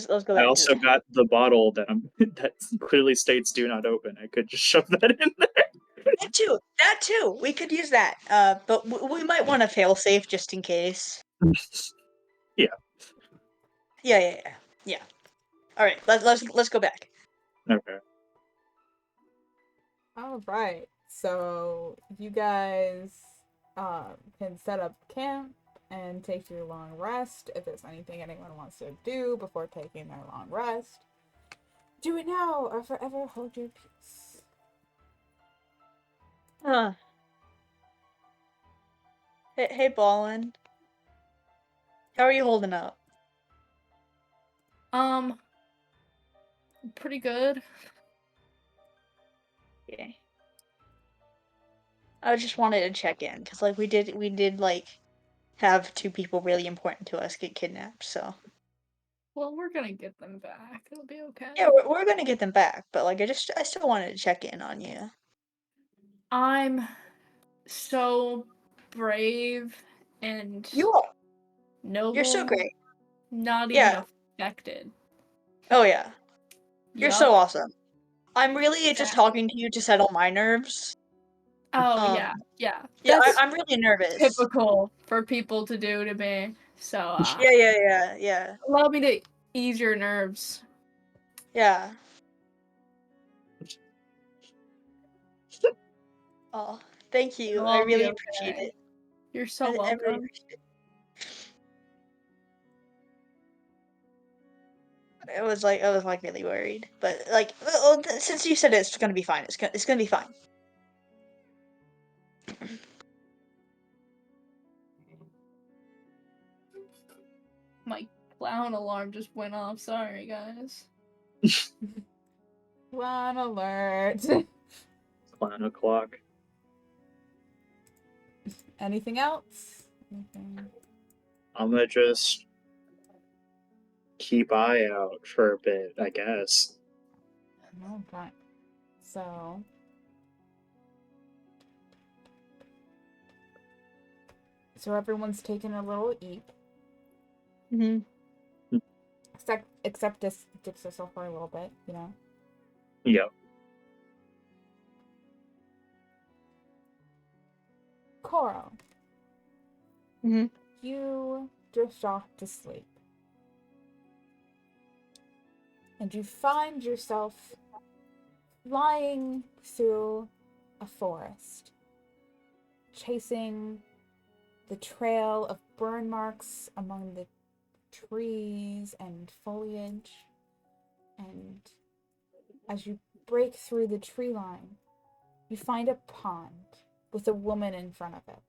Let's go I back also to got the bottle that that clearly states "Do not open." I could just shove that in there. that too. That too. We could use that. But we might want to fail safe just in case. Yeah. Yeah. All right. Let's go back. Okay. All right. So you guys can set up camp and take your long rest. If there's anything anyone wants to do before taking their long rest, do it now or forever hold your peace. Huh. Hey, Ballin. How are you holding up? Pretty good. Yeah. I just wanted to check in because like we did like have two people really important to us get kidnapped. So Well, we're gonna get them back. It'll be okay. yeah, we're gonna get them back. But like I still wanted to check in on you. I'm so brave and You are. noble. You're so great. Not even Yeah. affected. Oh yeah. You're so Yup. awesome. I'm really just Yeah. talking to you to settle my nerves. Oh Um, yeah. Yeah, That's I'm really nervous. typical for people to do to me. So Yeah. allow me to ease your nerves. Yeah. Oh, thank you. It'll I all be really appreciate okay. it. You're so I really welcome. appreciate it. I was like really worried, but like since you said it, it's gonna be fine. It's gonna be fine. My clown alarm just went off. Sorry, guys. Run alert. Clown o'clock. Anything else? Anything? I'm gonna just keep eye out for a bit, I guess. Okay. So everyone's taking a little eat. Mm-hmm. Except Dickcissle for a little bit, you know. Yep. Coral, Mm-hmm. you drift off to sleep. And you find yourself flying through a forest, chasing the trail of burn marks among the trees and foliage. And as you break through the tree line, you find a pond with a woman in front of it.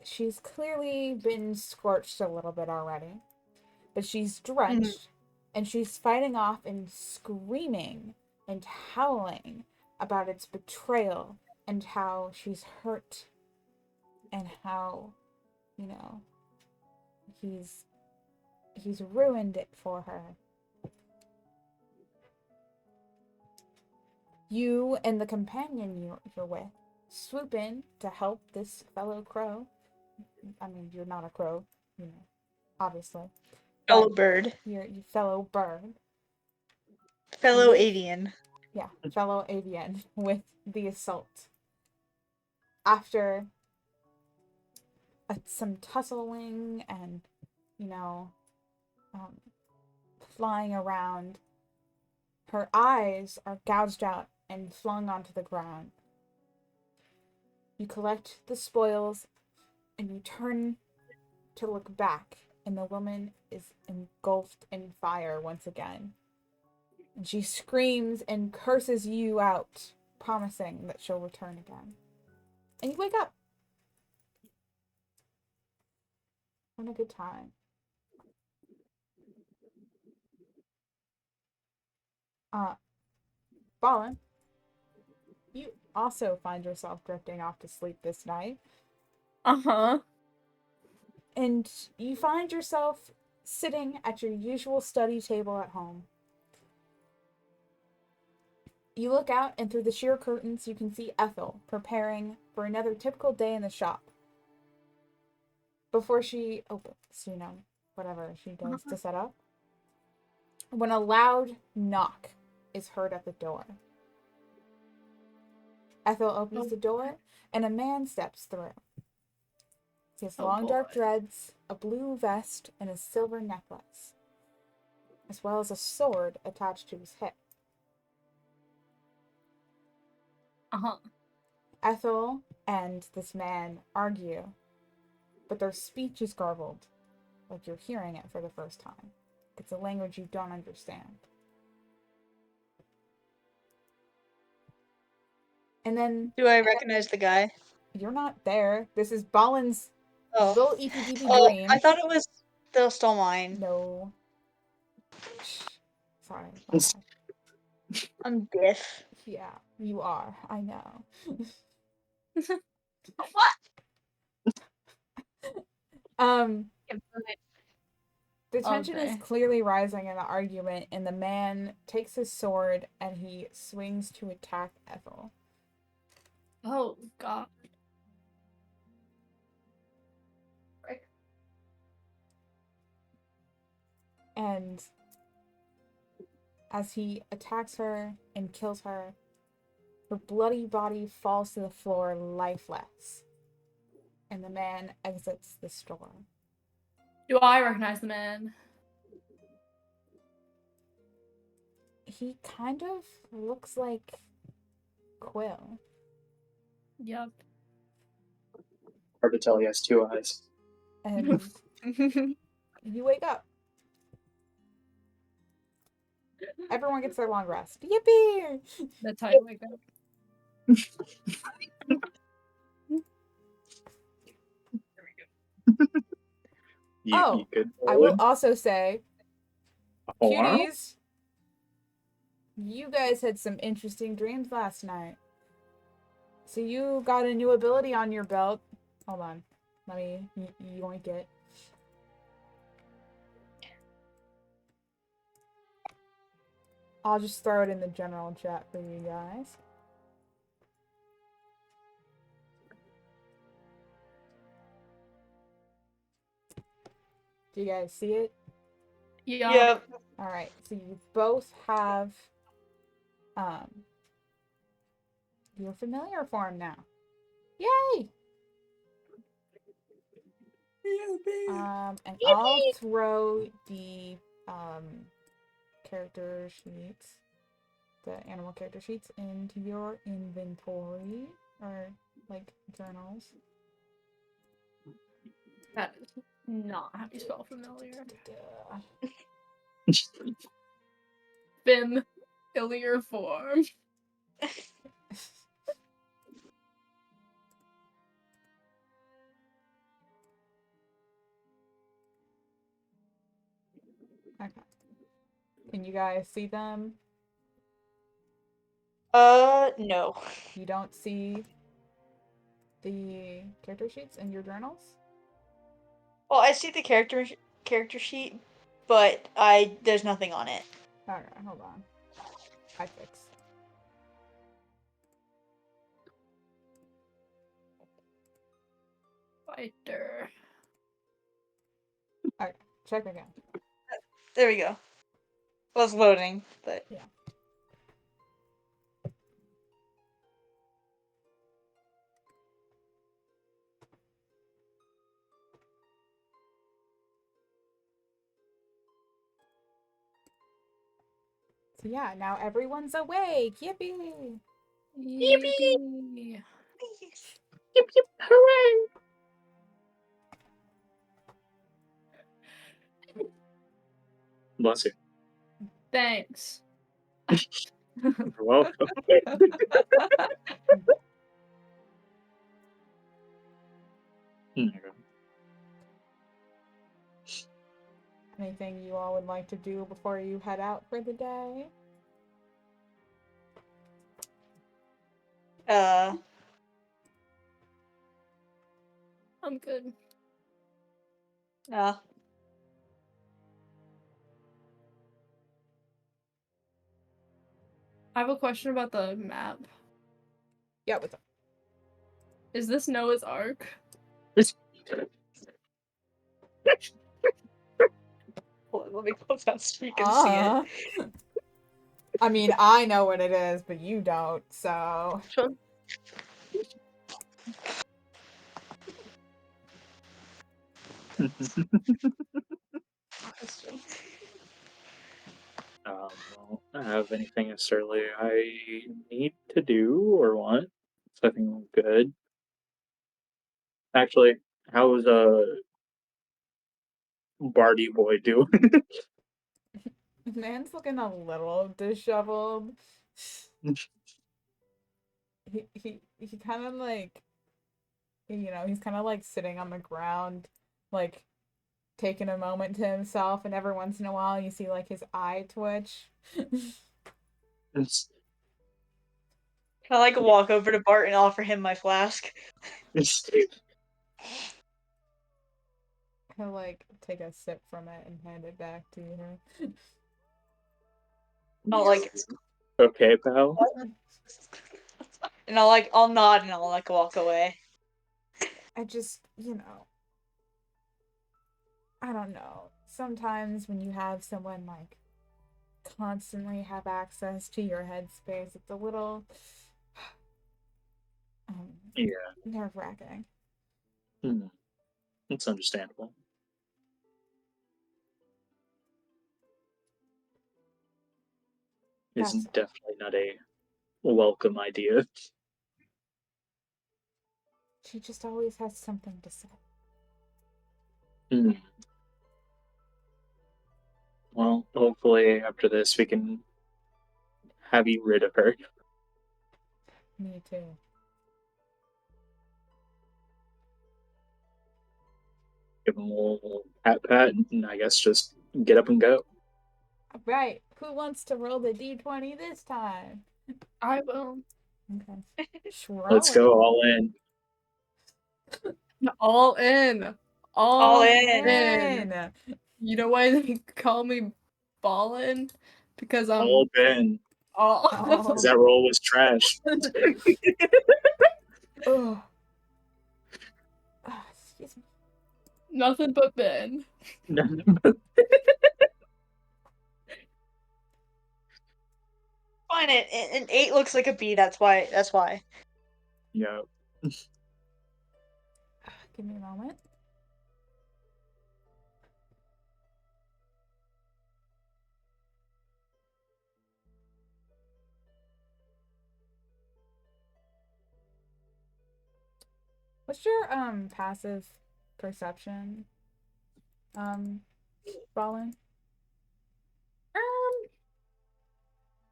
She's clearly been scorched a little bit already, but she's drenched, and she's fighting off and screaming and howling about its betrayal and how she's hurt and how, you know, he's ruined it for her. You and the companion you're with swoop in to help this fellow crow. I mean, you're not a crow, you know, obviously. Fellow But bird. your fellow bird. Fellow With- avian. Yeah, fellow avian with the assault. After some tussling and, you know, flying around, her eyes are gouged out and flung onto the ground. You collect the spoils and you turn to look back, and the woman is engulfed in fire once again. And she screams and curses you out, promising that she'll return again. And you wake up. Having a good time. Ballin, you also find yourself drifting off to sleep this night. Uh-huh. And you find yourself sitting at your usual study table at home. You look out, and through the sheer curtains, you can see Ethel preparing for another typical day in the shop. Before she opens, you know, whatever she does to set up, when a loud knock is heard at the door. Ethel opens the door, and a man steps through. He has long dark dreads, a blue vest, and a silver necklace, as well as a sword attached to his hip. Ethel and this man argue, but their speech is garbled, like you're hearing it for the first time. It's a language you don't understand. And then... Do I recognize the guy? You're not there. This is Ballin's Oh. little EPDP Oh, dream. I thought it was still mine. No. Sorry. My bad. I'm deaf. Yeah, you are. I know. What? The tension is clearly rising in the argument, and the man takes his sword and he swings to attack Ethel. Oh, God. And as he attacks her and kills her, her bloody body falls to the floor lifeless. And the man exits the store. Do I recognize the man? He kind of looks like Quill. Yep. Hard to tell. He has 2 eyes. And you wake up. Everyone gets their long rest. Yippee! That's how you wake up. You could I will also say, Oh, wow. cuties, you guys had some interesting dreams last night. So you got a new ability on your belt. Hold on. Let me yoink it. I'll just throw it in the general chat for you guys. Do you guys see it? Yeah. Yep. Alright, so you both have your familiar form now. Yay! And I'll throw the character sheets, the animal character sheets, into your inventory, or like journals. That is not how you spell familiar. Familiar form. Okay. Can you guys see them? No. You don't see the character sheets in your journals? Well, I see the character sheet, but there's nothing on it. Okay, hold on. I fixed. Fighter. Okay, check again. There we go. Well, it's loading, but Yeah. So yeah, now everyone's awake. Yippee! Yippee! Yip yip hooray! Bless you. Thanks. You're welcome. There you go. Anything you all would like to do before you head out for the day? I'm good. I have a question about the map. Yeah, what's up? Is this Noah's Ark? Let me close that so you can see it. I mean, I know what it is, but you don't, so... Sure. Well, I don't have anything necessarily I need to do or want, so I think I'm good. Actually, how's Barty boy doing? Man's looking a little disheveled. He kind of like, you know, he's kind of like sitting on the ground, like taking a moment to himself, and every once in a while you see like his eye twitch. It's, I like walk over to Bart and offer him my flask. it's, He'll like take a sip from it and hand it back to you. I'll like, okay, pal. and I'll nod and I'll like walk away. I just, you know, I don't know. Sometimes when you have someone like constantly have access to your headspace, it's a little Yeah, nerve-wracking. it's understandable. It's That's definitely not a welcome idea. She just always has something to say. Hmm. Well, hopefully after this we can have you rid of her. Me too. Give him a little pat, and I guess just get up and go. Right. Who wants to roll the d20 this time? I will. Okay. Let's go all in. All in. All All in. in. You know why they call me Ballin? Because I'm All in. all. Oh. That roll was trash. Ugh. Excuse me. Nothing but Ben. Fine, an 8 looks like a B, that's why. Yeah. Give me a moment. What's your passive perception? Ballin?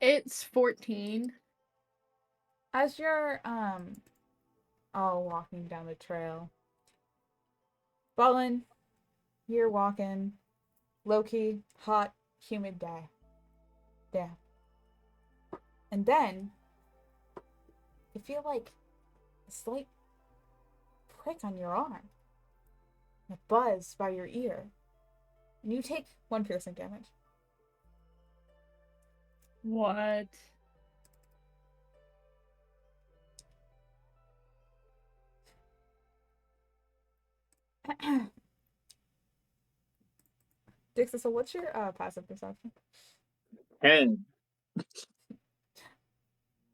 It's 14. As you're all walking down the trail, Ballin, you're walking low-key, hot, humid day. Yeah. And then you feel like a slight prick on your arm, a buzz by your ear, and you take 1 piercing damage. What? Dickcissle, what's your passive perception? 10.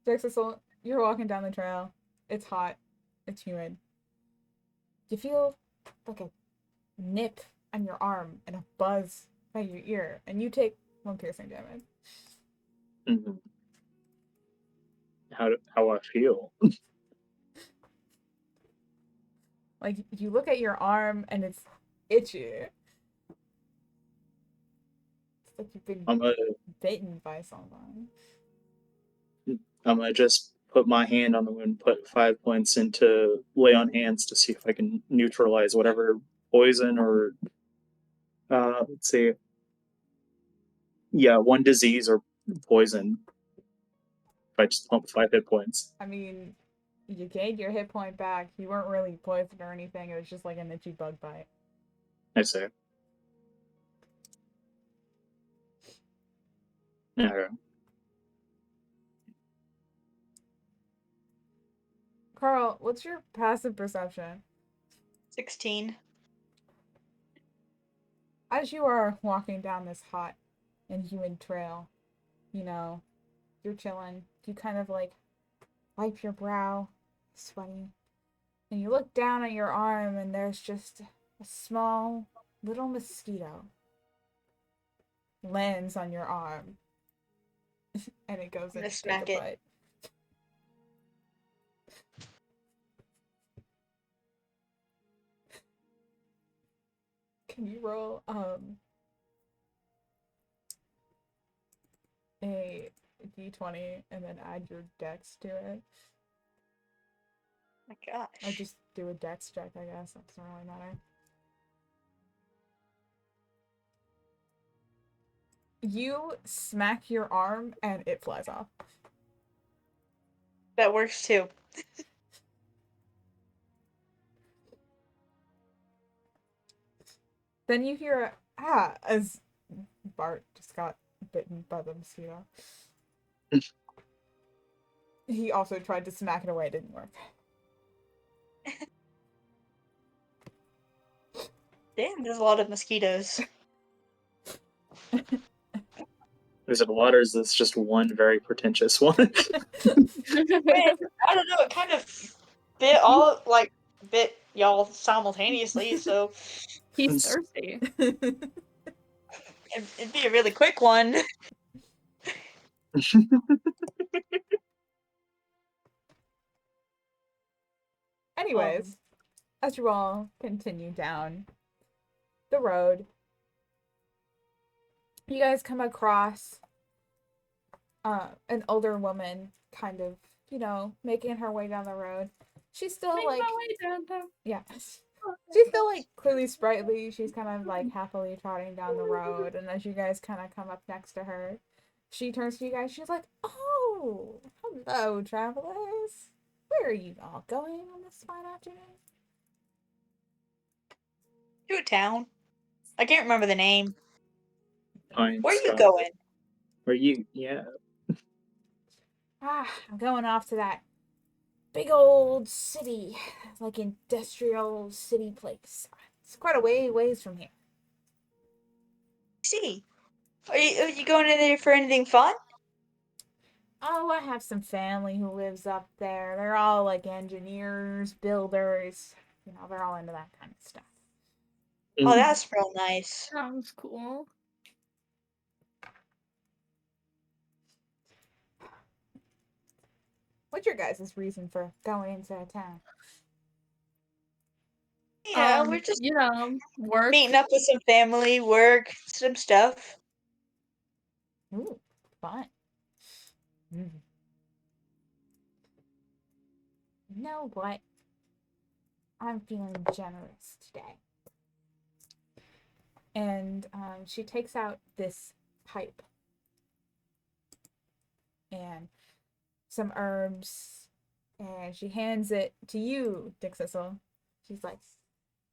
Dickcissle, you're walking down the trail. It's hot. It's humid. You feel like a nip on your arm and a buzz by your ear, and you take 1 piercing damage. Mm-hmm. How I feel. Like, you look at your arm and it's itchy. It's like you've been I'm gonna bitten by something. just put my hand on the wound, put 5 points into lay on hands to see if I can neutralize whatever poison or let's see. Yeah, one disease or poison. If I just pump 5 hit points. I mean, you gained your hit point back. You weren't really poisoned or anything. It was just like an itchy bug bite. I say. Okay. Carl, what's your passive perception? 16. as you are walking down this hot and humid trail, you're chilling. You kind of like wipe your brow, sweaty, and you look down at your arm, and there's just a small little mosquito lands on your arm, and it goes I'm in gonna to take smack a it. bite. Can you roll a d20 and then add your dex to it? My Or gosh. just do a dex check, I guess. That doesn't really matter. You smack your arm and it flies off. That works too. Then you hear as Bart just got bitten by the mosquito. He also tried to smack it away, it didn't work. Damn, there's a lot of mosquitoes. Is it a lot, or is this just one very pretentious one? Man, I don't know. It kind of bit y'all simultaneously, so He's thirsty. it'd be a really quick one. Anyways, as you all continue down the road, you guys come across an older woman kind of, making her way down the road. She's still Make like, my way downtown. yeah. She's still like clearly sprightly. She's kind of like happily trotting down the road, and as you guys kind of come up next to her, she turns to you guys. She's like, "Oh, hello, travelers. Where are you all going on this fine afternoon?" To a town. I can't remember the name. Pine Where are you Sky. going? Where you? Yeah. I'm going off to that big old city, like industrial city place. It's quite a ways from here. See. Are you going in there for anything fun? Oh, I have some family who lives up there. They're all like engineers, builders. They're all into that kind of stuff. Oh, that's real nice. Sounds cool. What's your guys' reason for going into a town? Yeah, we're just work. meeting up with some family, work, some stuff. Ooh, fun. You know what? I'm feeling generous today. And she takes out this pipe and some herbs, and she hands it to you, Dickcissle. She's like,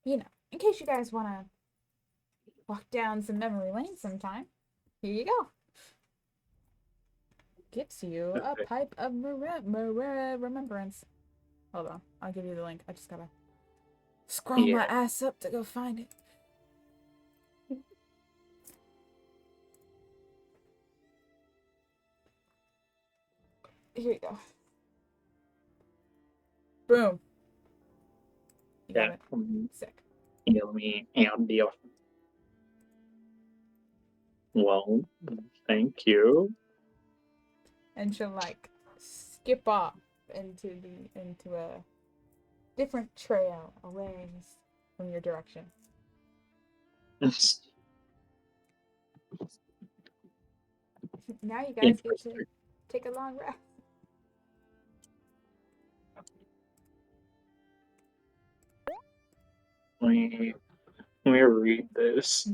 in case you guys want to walk down some memory lane sometime, here you go. Gives you a pipe of remembrance. Hold on, I'll give you the link. I just gotta scroll my ass up to go find it. Here you go. Boom. You got it. Sick. Let me add the. Well, thank you. And she'll like skip off into a different trail away from your direction. Now you guys get to take a long rest. Let me read this.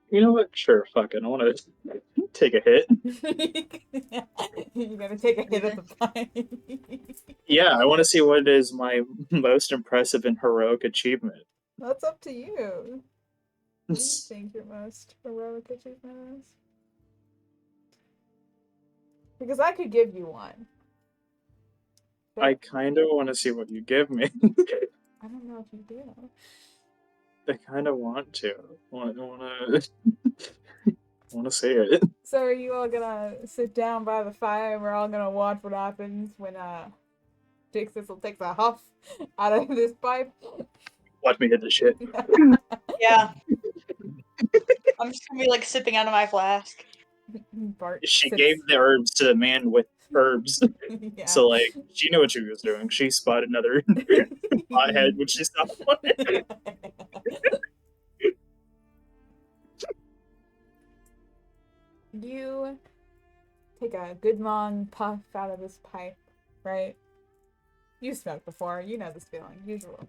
You know what? Sure, fuck it. I want to take a hit. You gotta take a hit of the pine. Yeah, I want to see what is my most impressive and heroic achievement. That's up to you. What do you think your most heroic achievement is? Because I could give you one. I kind of want to see what you give me. I don't know if you do. I kind of want to. Want to see it. So are you all gonna sit down by the fire and we're all gonna watch what happens when Dickcissle takes a huff out of this pipe? Watch me hit the shit. Yeah. I'm just gonna be like sipping out of my flask. Bart She sits- gave the herbs to the man with herbs. yeah. So, like, she knew what she was doing. She spotted another pothead when she saw one. You take a good long puff out of this pipe, right? You smoked before, you know this feeling, usual.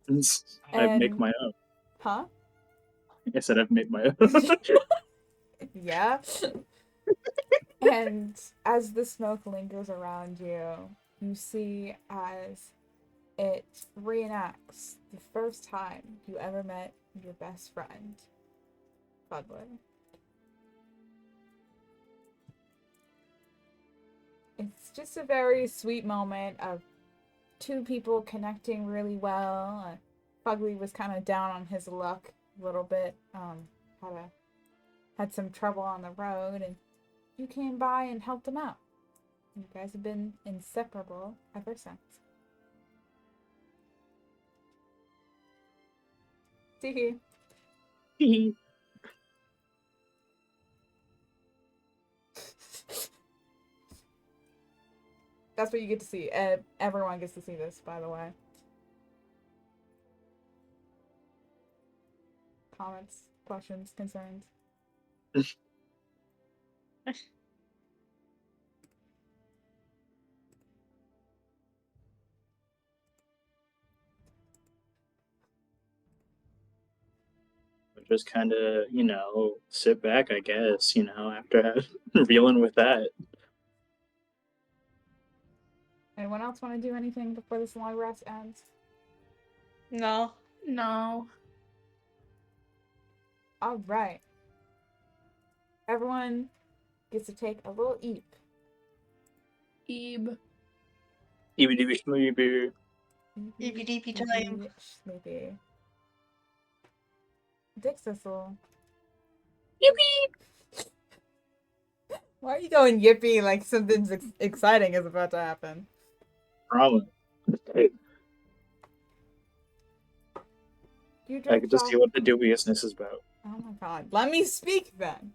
I make And- my own. Huh? I said I've made my own. Yeah. And as the smoke lingers around you, you see as it reenacts the first time you ever met your best friend, Ballin. It's just a very sweet moment of two people connecting really well. Fugly was kind of down on his luck a little bit. Had some trouble on the road, and you came by and helped him out. You guys have been inseparable ever since. Tee. That's what you get to see. Everyone gets to see this, by the way. Comments, questions, concerns? Just kind of, sit back, I guess, after dealing with that. Anyone else want to do anything before this long rest ends? No. No. All right. Everyone gets to take a little eep. Ebe. Eeby Eepy-deepy time. Sleepy. Dickcissle. Yippee! Why are you going yippee like something's exciting is about to happen? Promise. You I drift get to off. see what the dubiousness is about. Oh my god. Let me speak then.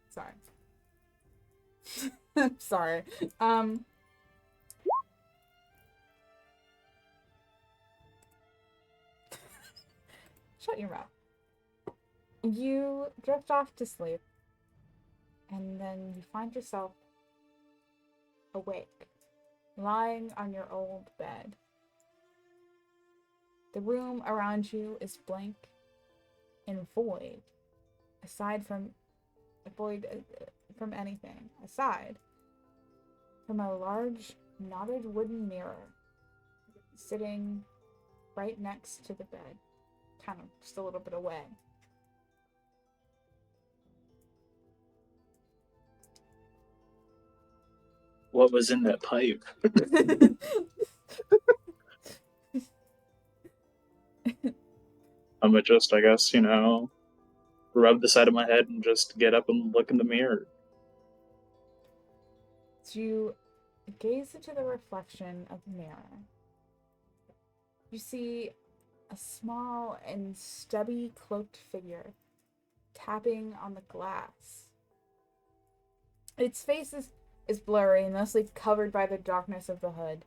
Sorry. I'm sorry. Shut your mouth. You drift off to sleep, and then you find yourself awake, lying on your old bed. The room around you is blank and void, from anything, aside from a large knotted wooden mirror sitting right next to the bed, kind of just a little bit away. What was in that pipe? I'm gonna just, I guess, rub the side of my head and just get up and look in the mirror. As you gaze into the reflection of the mirror, you see a small and stubby cloaked figure tapping on the glass. Its face is blurry and mostly covered by the darkness of the hood.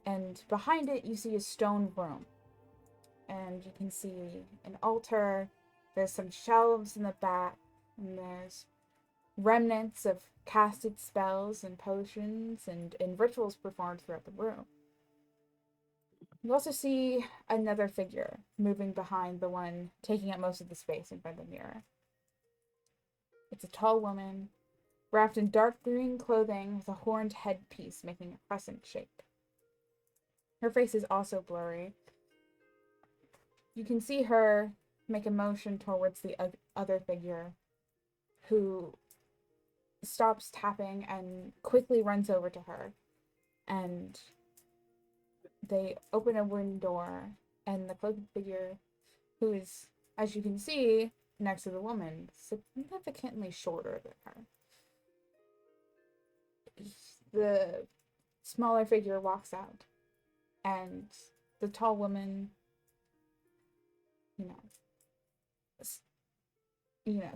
And behind it, you see a stone room. And you can see an altar. There's some shelves in the back. And there's remnants of casted spells and potions and rituals performed throughout the room. You also see another figure moving behind the one taking up most of the space in front of the mirror. It's a tall woman, wrapped in dark green clothing with a horned headpiece making a crescent shape. Her face is also blurry, You can see her make a motion towards the other figure, who stops tapping and quickly runs over to her. And they open a wooden door, and the cloaked figure, who is, as you can see, next to the woman, significantly shorter than her. The smaller figure walks out, and the tall woman,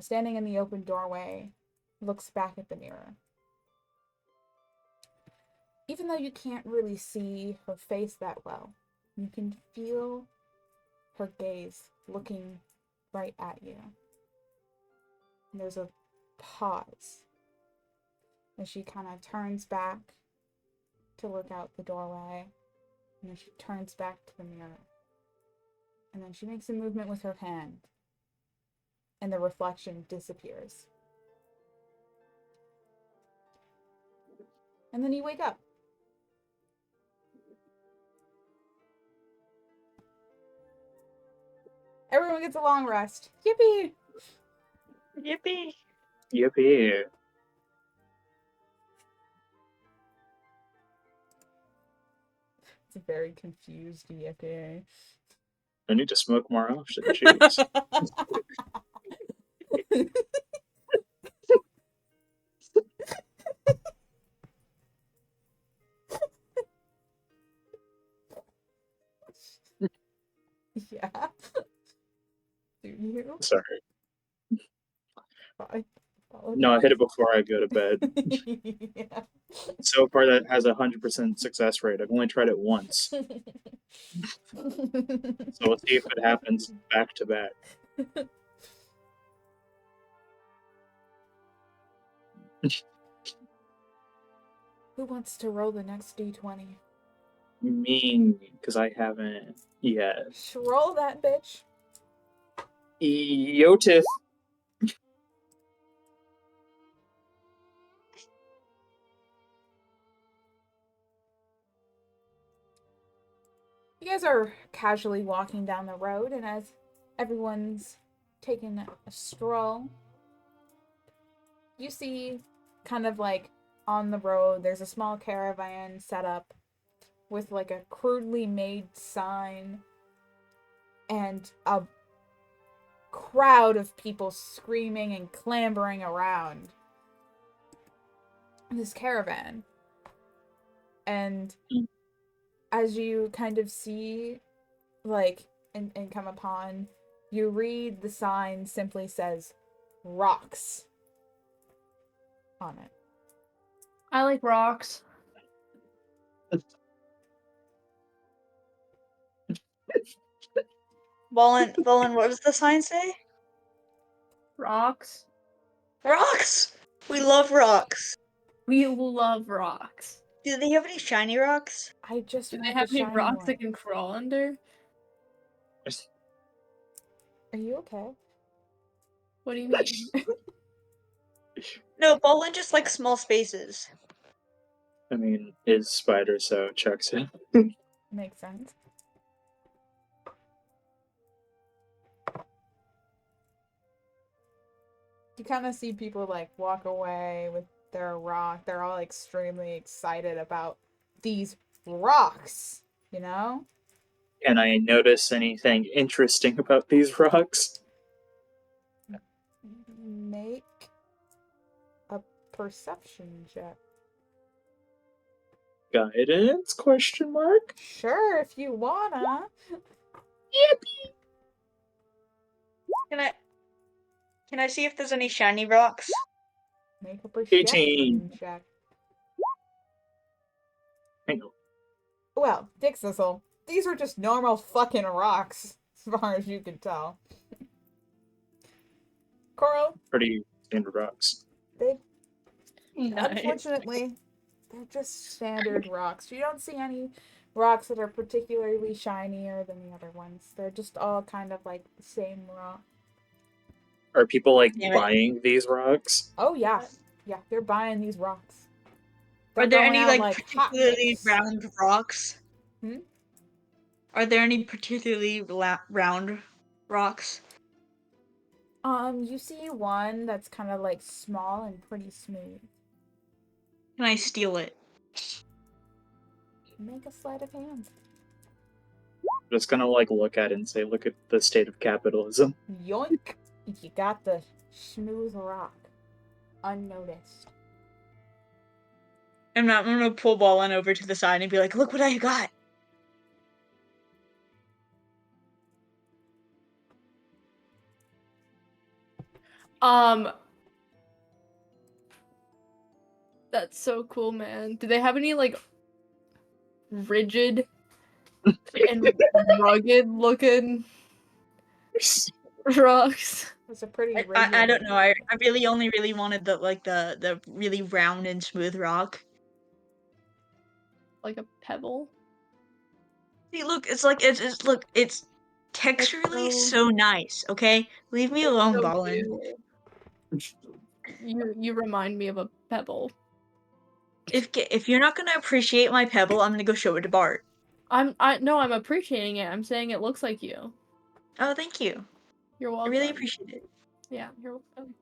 standing in the open doorway, looks back at the mirror. Even though you can't really see her face that well, you can feel her gaze looking right at you. And there's a pause as she kind of turns back to look out the doorway, and then she turns back to the mirror. And then she makes a movement with her hand, and the reflection disappears. And then you wake up. Everyone gets a long rest. Yippee! Yippee! Yippee. It's a very confused yippee. I need to smoke more often, jeez. Yeah. Do you? Sorry. Bye. No, I hit it before I go to bed. Yeah. So far, that has 100% success rate. I've only tried it once. So let's see if it happens back to back. Who wants to roll the next d20? Me, because I haven't yet. Roll that bitch. Yotif. You guys are casually walking down the road, and as everyone's taking a stroll, you see kind of like on the road, there's a small caravan set up with like a crudely made sign and a crowd of people screaming and clambering around this caravan. And as you kind of see, like, and come upon, you read the sign simply says, rocks on it. I like rocks. Ballin, what does the sign say? Rocks. Rocks! We love rocks. We love rocks. Do they have any shiny rocks? I just Do they want have the any shiny rocks one. that can crawl under? Are you okay? What do you mean? No, Ballin just likes small spaces. I mean, is spider, so checks it. Makes sense. You kind of see people like walk away with their rock. They're all extremely excited about these rocks, you know? Can I notice anything interesting about these rocks? Make a perception check. Guidance? Question mark? Sure, if you wanna. Can I see if there's any shiny rocks? Make a perception 18. check. Hang on. Well, Dickcissle, these are just normal fucking rocks, as far as you can tell. Coral, Pretty standard rocks. they Nice. unfortunately, they're just standard rocks. You don't see any rocks that are particularly shinier than the other ones. They're just all kind of like the same rock. Are people like Damn it. buying these rocks? Oh yeah, yeah, they're buying these rocks. Are They're there going any out like hotcakes. particularly round rocks? Hmm? Are there any particularly round rocks? You see one that's kind of like small and pretty smooth. Can I steal it? Make a sleight of hand. Just gonna like look at it and say, look at the state of capitalism. Yoink! You got the smooth rock. Unnoticed. I'm gonna pull Ballin over to the side and be like, look what I got! That's so cool, man. Do they have any like rigid and rugged looking rocks? That's a pretty I regular. don't know. I really only really wanted the really round and smooth rock. Like a pebble? See, look, it's texturally so nice. Okay, leave me alone, So Ballin. cute. You remind me of a pebble. If you're not gonna appreciate my pebble, I'm gonna go show it to Bart. I'm appreciating it. I'm saying it looks like you. Oh, thank you. You're I welcome. really appreciate it. Yeah, you're welcome.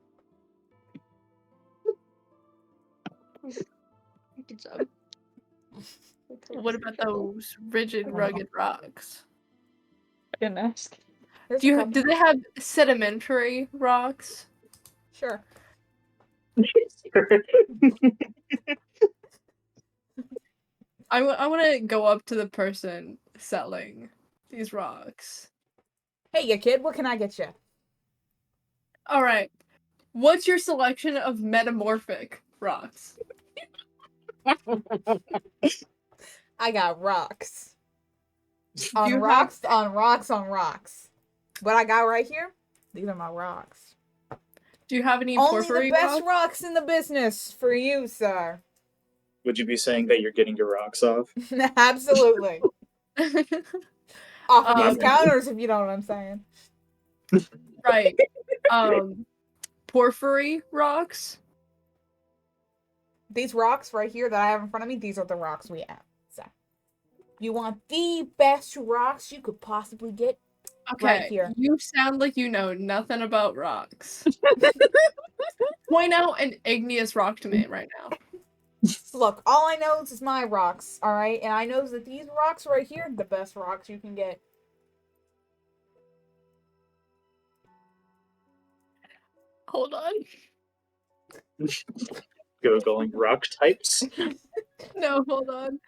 Good job. What about those rigid, rugged rocks? Didn't ask. There's a couple. Do they have sedimentary rocks? Sure. I want to go up to the person selling these rocks. Hey, you kid, what can I get you? All right. What's your selection of metamorphic rocks? I got rocks. Do On you rocks, on rocks, on rocks. What I got right here, these are my rocks. Do you have any Only porphyry the best rocks? rocks in the business for you, sir. Would you be saying that you're getting your rocks off? Absolutely. Off of these Um, counters, if you know what I'm saying. Right. Porphyry rocks? These rocks right here that I have in front of me, these are the rocks we have. So, you want the best rocks you could possibly get? Okay, Right here. you sound like you know nothing about rocks. Point out an igneous rock to me right now. Look, all I know is my rocks, alright? And I know that these rocks right here are the best rocks you can get. Hold on. Googling rock types. No, hold on.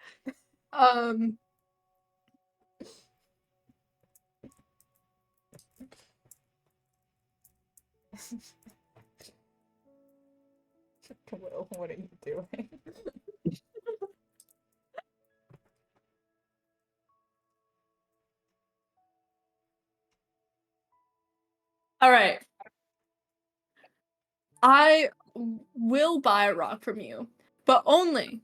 Will, what are you doing? All right. I will buy a rock from you, but only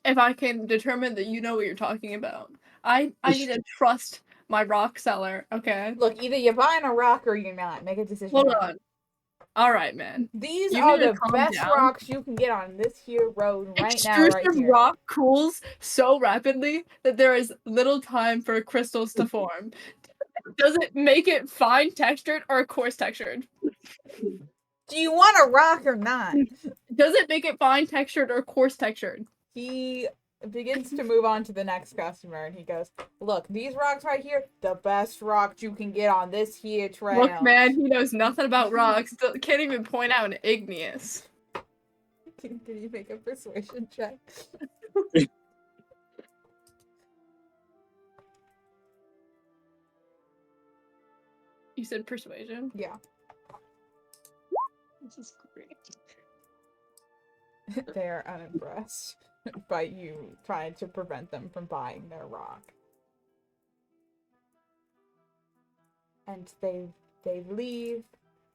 if I can determine that you know what you're talking about. I need to trust my rock seller, okay? Look, either you're buying a rock or you're not. Make a decision. Hold now. on. All right, man. These You are need to the calm best down. rocks you can get on this here road right now, right Extrusive here. rock cools so rapidly that there is little time for crystals to form. Does it make it fine textured or coarse textured? Do you want a rock or not? Does it make it fine textured or coarse textured? He begins to move on to the next customer, and he goes, "Look, these rocks right here, the best rocks you can get on this here trail." Look, man, he knows nothing about rocks. Can't even point out an igneous. Can you make a persuasion check? You said persuasion? Yeah. This is great. They are unimpressed by you trying to prevent them from buying their rock. And they leave.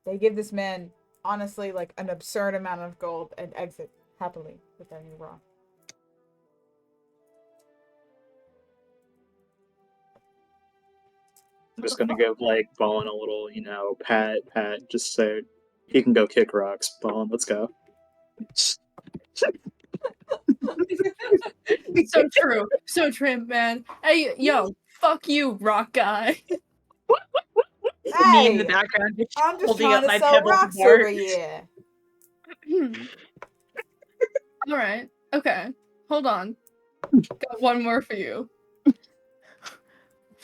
They give this man, honestly, like an absurd amount of gold and exit happily with their new rock. I'm just gonna give like Ballin a little, pat, just so he can go kick rocks. Ballin, let's go. So true. So true, man. Hey, yo, fuck you, rock guy. Me in the Hey, background just I'm just holding trying up to my sell pebble rocks bar. over here. Alright. Okay. Hold on. Got one more for you.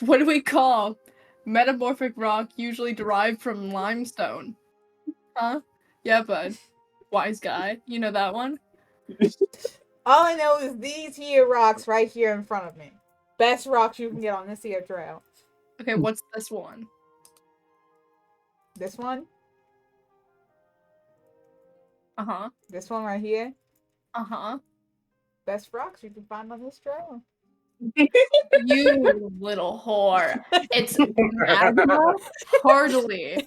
What do we call metamorphic rock usually derived from limestone? Huh? Yeah, bud. Wise guy. You know that one? All I know is these here rocks right here in front of me. Best rocks you can get on this here trail. Okay, what's this one? This one, Uh-huh. this one right here. Uh-huh. Best rocks you can find on this trail. You little whore. It's magma? Hardly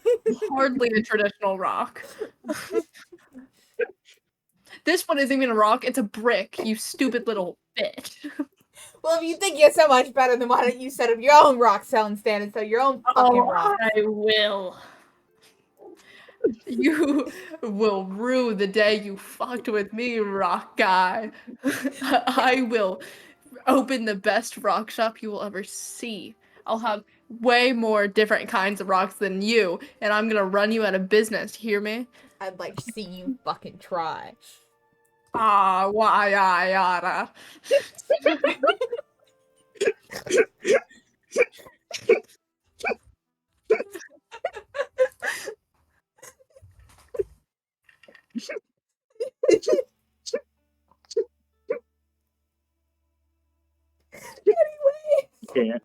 a traditional rock. This one isn't even a rock, it's a brick, you stupid little bitch. Well, if you think you're so much better, then why don't you set up your own rock selling stand and sell your own fucking rock? I will. You will rue the day you fucked with me, rock guy. I will open the best rock shop you will ever see. I'll have way more different kinds of rocks than you, and I'm gonna run you out of business, hear me? I'd like to see you fucking try. Ah, why I oughta. Can't.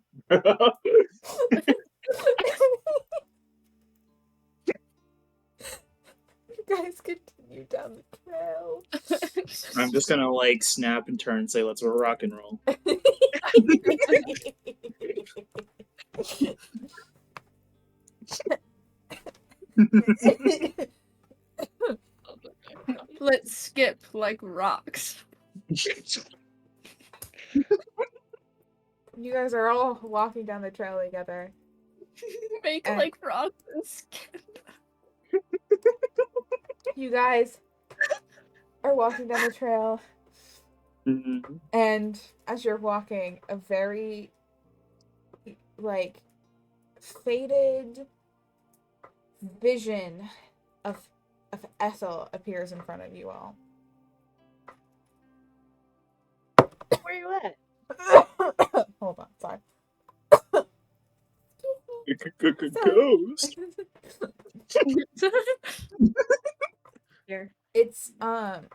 You guys continue down the trail. I'm just gonna like snap and turn and say, let's rock and roll. Let's skip like rocks. You guys are all walking down the trail together. Make And- like rocks and skip. You guys are walking down the trail, Mhm. and as you're walking, a very, like, faded vision of Ethel appears in front of you all. Where you at? Hold on, sorry. Ghost. Here. It's her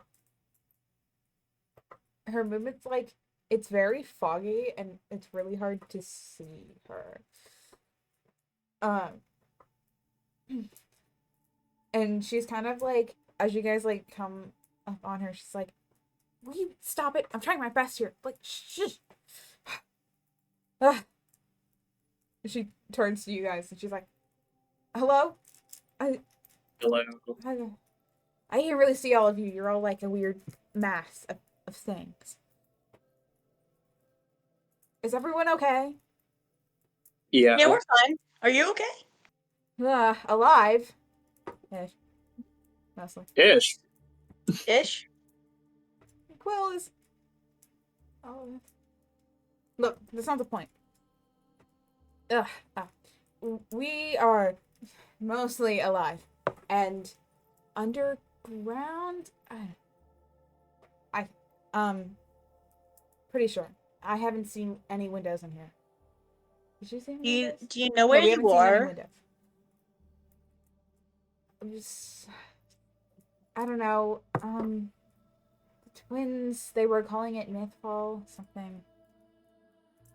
movement's like it's very foggy and it's really hard to see her. And she's kind of like, as you guys like come up on her, she's like, "Will you stop it? I'm trying my best here. Like, shh." She turns to you guys and she's like, "Hello? Hello. I can't really see all of you. You're all like a weird mass of things. Is everyone okay? Yeah. Yeah, we're fine. Are you okay? Alive? Ish. Mostly. Ish. Ish? Quill is... Oh. Look, that's not the point. We are mostly alive. And underground? Pretty sure. I haven't seen any windows in here. Did you see any windows? Do you know No, where we you haven't seen any are? windows. I'm just... I don't know. The twins, they were calling it Mythfall, something.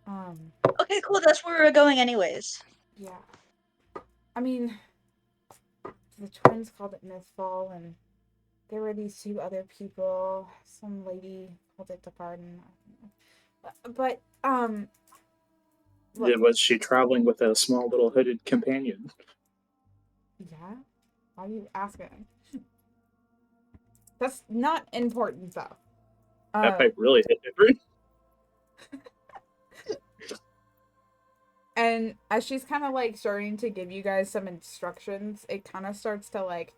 Okay, cool. That's where we're going anyways. Yeah. I mean, the twins called it Mythfall, and there were these two other people. Some lady called it the garden. But, look, Was she traveling with a small little hooded companion? yeah? Why are you asking? That's not important, though. That pipe really hit different. And as she's kind of like starting to give you guys some instructions, it kind of starts to like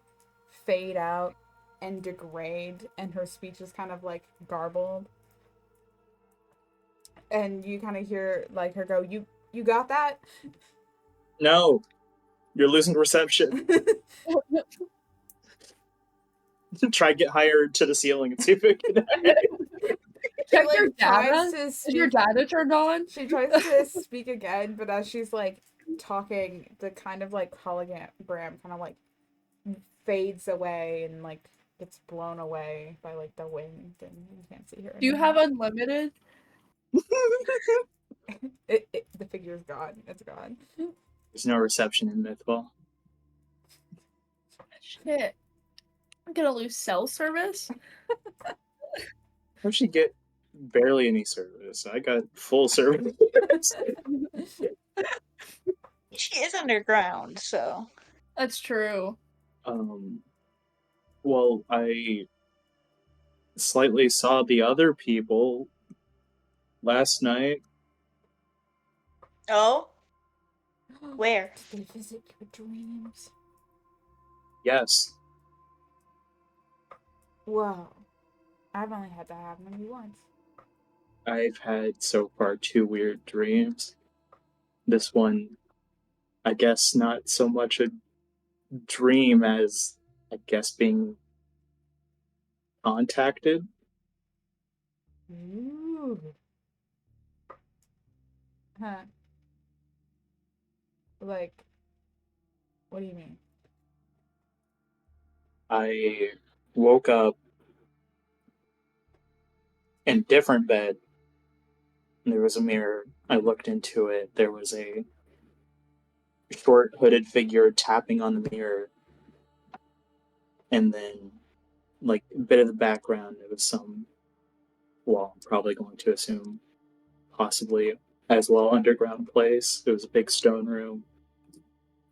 fade out and degrade, and her speech is kind of like garbled. And you kind of hear like her go, "You got that?" No, you're losing reception. Try to get higher to the ceiling and see if it can. Check She, your like, tries data. to Is your speak. data turned on? She tries to speak again, but as she's like talking, the kind of like hologram kind of like fades away and like gets blown away by like the wind, and you can't see her Do you anymore. have unlimited? The figure's gone. It's gone. There's no reception in Mythball. Shit. I'm gonna lose cell service. How'd she get barely any service? I got full service. She is underground, so. That's true. Well, I slightly saw the other people last night. Oh? Where? Did they visit your dreams? Yes. Whoa. I've only had that happen to me once. I've had so far 2 weird dreams. This one, I guess, not so much a dream as, I guess, being contacted. Ooh. Huh. Like, what do you mean? I woke up in a different bed. There was a mirror. I looked into it. There was a short hooded figure tapping on the mirror. And then, like, a bit of the background, it was some, well, I'm probably going to assume, possibly as well, underground place. It was a big stone room,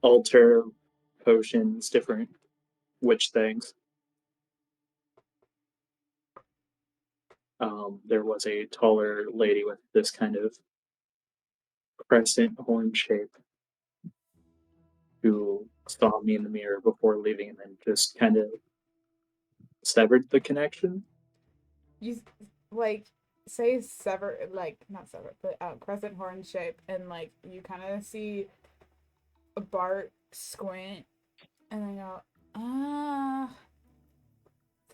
altar, potions, different witch things. There was a taller lady with this kind of crescent horn shape who saw me in the mirror before leaving and then just kind of severed the connection. You, like, say sever, like, not sever, but crescent horn shape, and, like, you kind of see a Bart squint, and then go,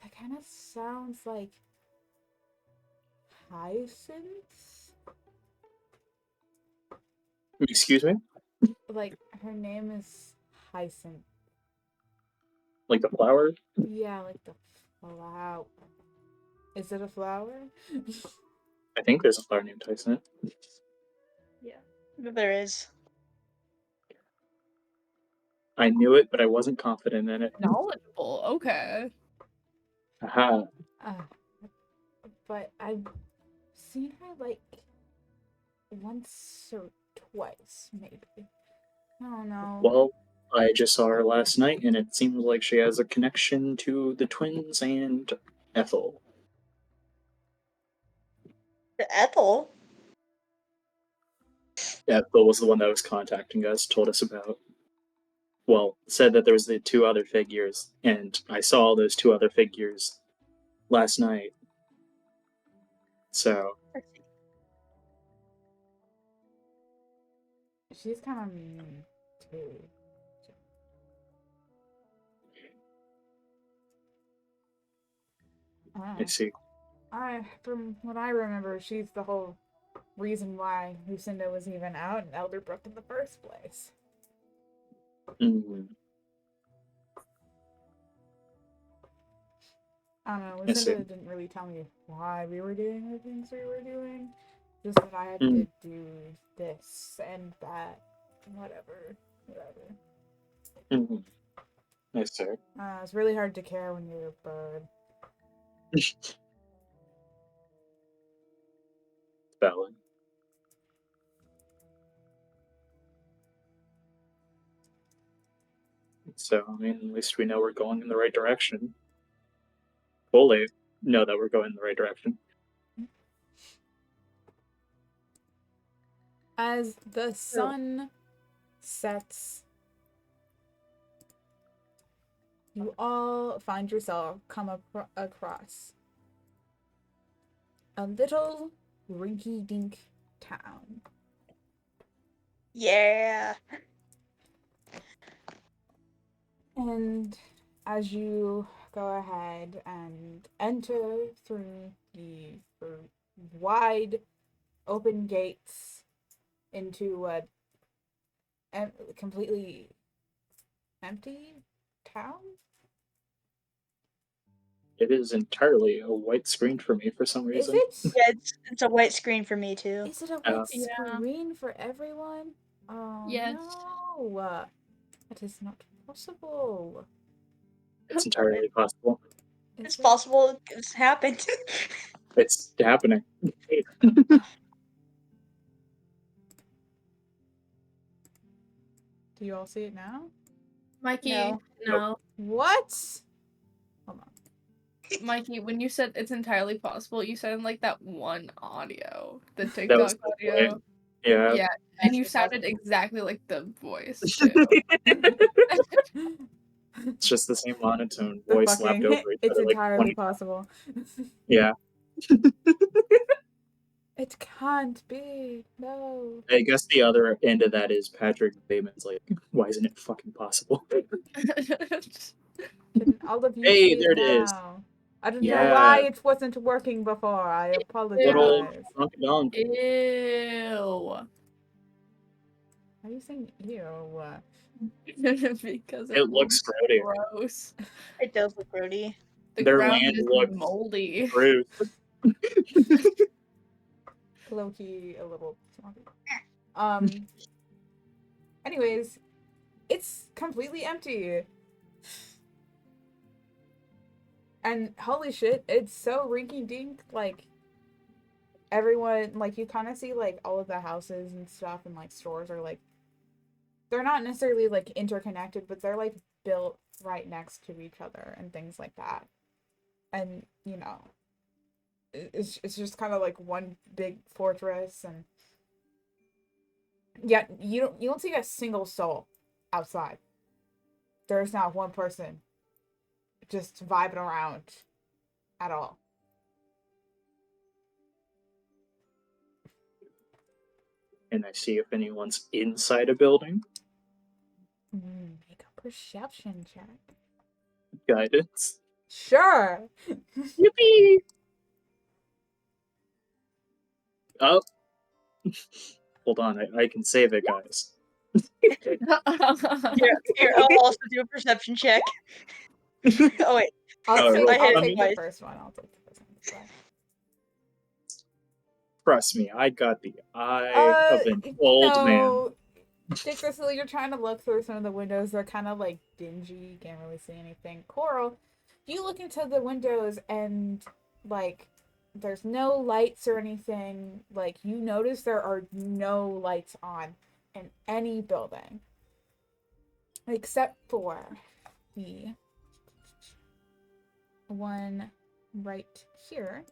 that kind of sounds like Hyacinth? Excuse me? Like, her name is Hyacinth. Like the flower? Yeah, like the flower. Is it a flower? I think there's a flower named Tyson. Yeah. There is. I knew it, but I wasn't confident in it. Knowledgeable. Okay. Aha. But I've seen her like once or twice, maybe. I don't know. Well, I just saw her last night, and it seems like she has a connection to the twins and Ethel. Ethel? Ethel was the one that was contacting us, told us about. Well, said that there was the 2 other figures, and I saw those 2 other figures last night. So, She's kind of mean too. I see. From what I remember, she's the whole reason why Lucinda was even out in Elderbrook in the first place. Mm, I don't know. I see. Lucinda didn't really tell me why we were doing the things we were doing. Just that I had to Mm. do this and that, whatever. Mm. I see. It's really hard to care when you're a bird. Ballin. So, I mean, at least we know we're going in the right direction. Fully know that we're going in the right direction. As the sun sets you all find yourself come across a little rinky-dink town. Yeah. And as you go ahead and enter through the wide open gates into a completely empty town. It is entirely a white screen for me for some Is reason. it? Yeah, it's a white screen for me too. Is it a Yeah. white screen for everyone? Oh Yes. no! That is not possible. It's entirely possible. It's Is it? possible it's happened. It's happening. Do you all see it now? Mikey, No. no. What? Hold on. Mikey, when you said it's entirely possible, you sounded like that one audio, the That was TikTok the audio. point. Yeah. Yeah, and you Actually sounded exactly like the voice too. It's just the same monotone voice slapped over each It's other like entirely 20 times. possible. Yeah. It can't be. No. I guess the other end of that is Patrick Bateman's like, why isn't it fucking possible? Can all of you Hey, see there it it is. now? I don't know Yeah. why it wasn't working before. I Good old apologize. Drunk Dunk. Ew. Why are you saying ew? Because It looks grody. gross. It does look grody. The Their ground land is looks moldy. Bruce. Low-key a little swampy. Anyways, it's completely empty. And holy shit, it's so rinky-dink. Like, everyone, like, you kind of see, like, all of the houses and stuff and, like, stores are, like, they're not necessarily, like, interconnected, but they're, like, built right next to each other and things like that. And, you know, it's just kind of like one big fortress, and yet you don't see a single soul outside. There's not one person just vibing around at all. And I see if anyone's inside a building. Make a perception check. Guidance. Sure. Yippee! Oh. Hold on, I can save it, guys. Here, I'll also do a perception check. Oh wait. I'll roll take for the me. first one. I'll take the first one. Trust me, I got the eye of an old man. Dickcissle, you're trying to look through some of the windows. They're kind of like dingy. You can't really see anything. Coral, you look into the windows and like there's no lights or anything. Like you notice there are no lights on in any building except for the one right here.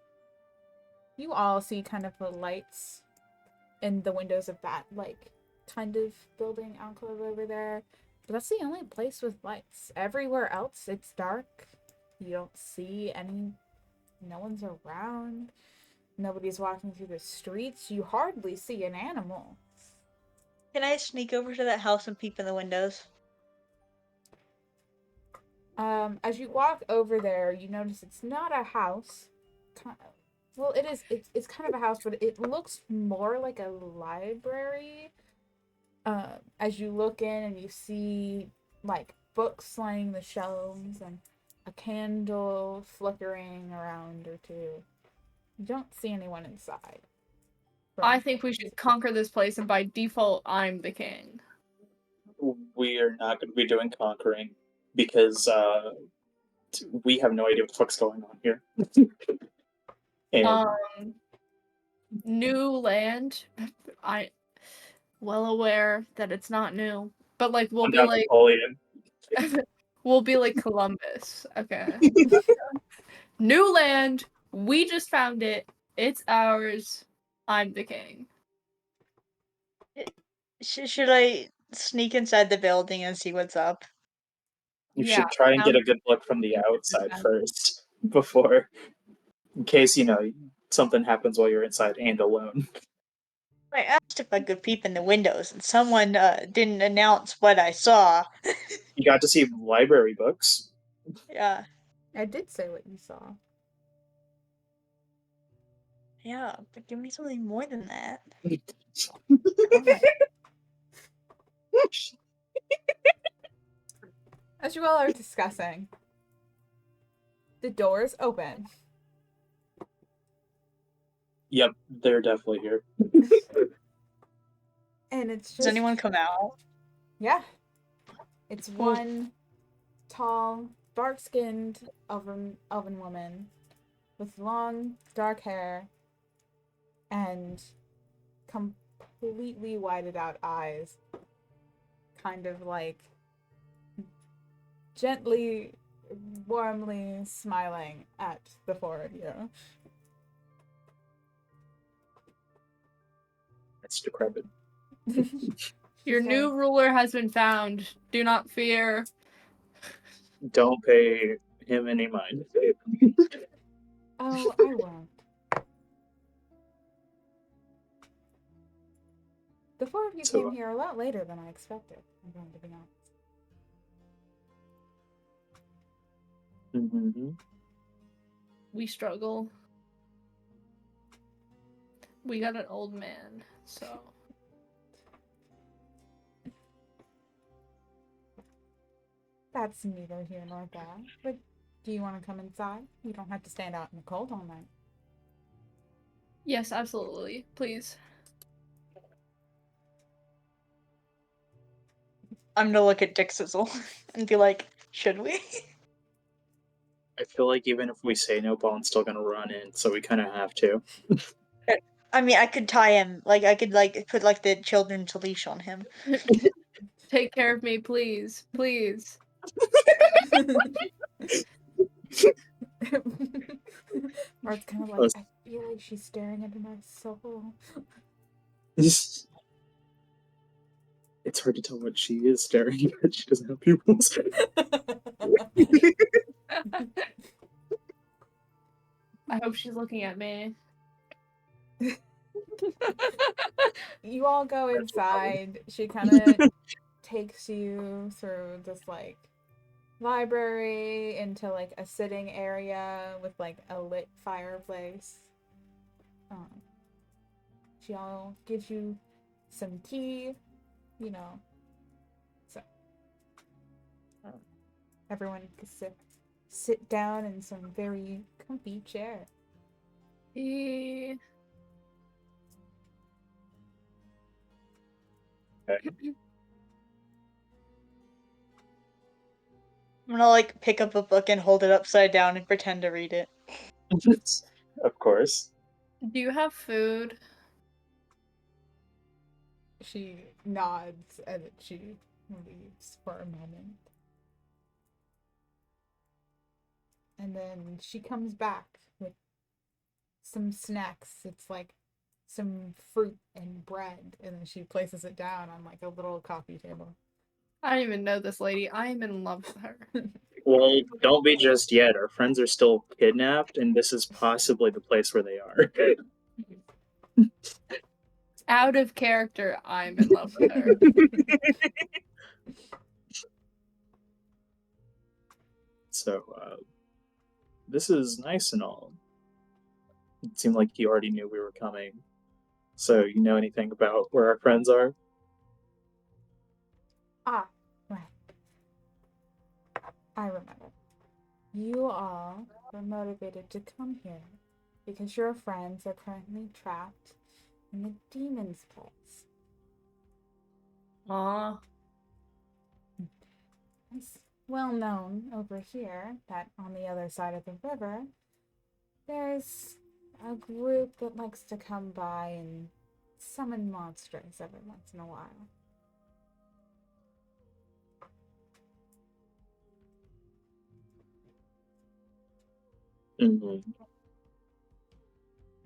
You all see kind of the lights in the windows of that like kind of building alcove over there. But that's the only place with lights. Everywhere else, it's dark. You don't see any. No one's around. Nobody's walking through the streets. You hardly see an animal. Can I sneak over to that house and peep in the windows? As you walk over there, you notice it's not a house. Well, it is. It's kind of a house, but it looks more like a library. As you look in and you see like books lining the shelves and a candle flickering around or two. You don't see anyone inside. I think we should conquer this place, and by default, I'm the king. We are not going to be doing conquering because we have no idea what the fuck's going on here. And New land. I well aware that it's not new, but like we'll I'm be not like Napoleon. we'll be like Columbus. Okay. New land. We just found it. It's ours. I'm the king. Should I sneak inside the building and see what's up? You Yeah, should try and get a sounds good look from the outside bad. first before, in case something happens while you're inside and alone. I asked if I could peep in the windows, and someone didn't announce what I saw. You got to see library books. Yeah, I did say what you saw. yeah, but give me something more than that. Alright. As you all are discussing, the doors open. Yep, they're definitely here. And it's just Does anyone come out? Yeah. It's one tall, dark-skinned oven woman with long, dark hair and completely whited out eyes. Kind of like gently, warmly smiling at the four of you. It's decrepit. Your new ruler has been found. Do not fear. Don't pay him any mind. Oh, I won't. The four of you So, came here a lot later than I expected, I'm going to be honest. mm-hmm. We struggle. We got an old man, so. That's neither here nor there. But do you want to come inside? You don't have to stand out in the cold all night. Yes, absolutely. Please. I'm gonna look at Dickcissle and be like, should we? I feel like even if we say no, Ballin's still gonna run in, so we kind of have to. I mean, I could tie him. Like, I could put the children's leash on him. Take care of me, please. Please. Mart's kind of like, I feel like she's staring into my soul. It's hard to tell what she is staring at. She doesn't have pupils. I hope she's looking at me. You all go inside. She kind of takes you through this like library into like a sitting area with like a lit fireplace. She all gives you some tea, you know. So everyone can sit down in some very comfy chair. Eh. Okay. I'm gonna pick up a book and hold it upside down and pretend to read it. Of course. Do you have food? She nods and she leaves for a moment. And then she comes back with some snacks. It's like some fruit and bread. And then she places it down on like a little coffee table. I don't even know this lady. I am in love with her. Well, don't be just yet. Our friends are still kidnapped, and this is possibly the place where they are. Out of character, I'm in love with her. So, this is nice and all. It seemed like you already knew we were coming. So, you know anything about where our friends are? Ah, right. I remember. You all were motivated to come here because your friends are currently trapped in the demon's place. Aw. It's well known over here that on the other side of the river, there's a group that likes to come by and summon monsters every once in a while. Mm-hmm.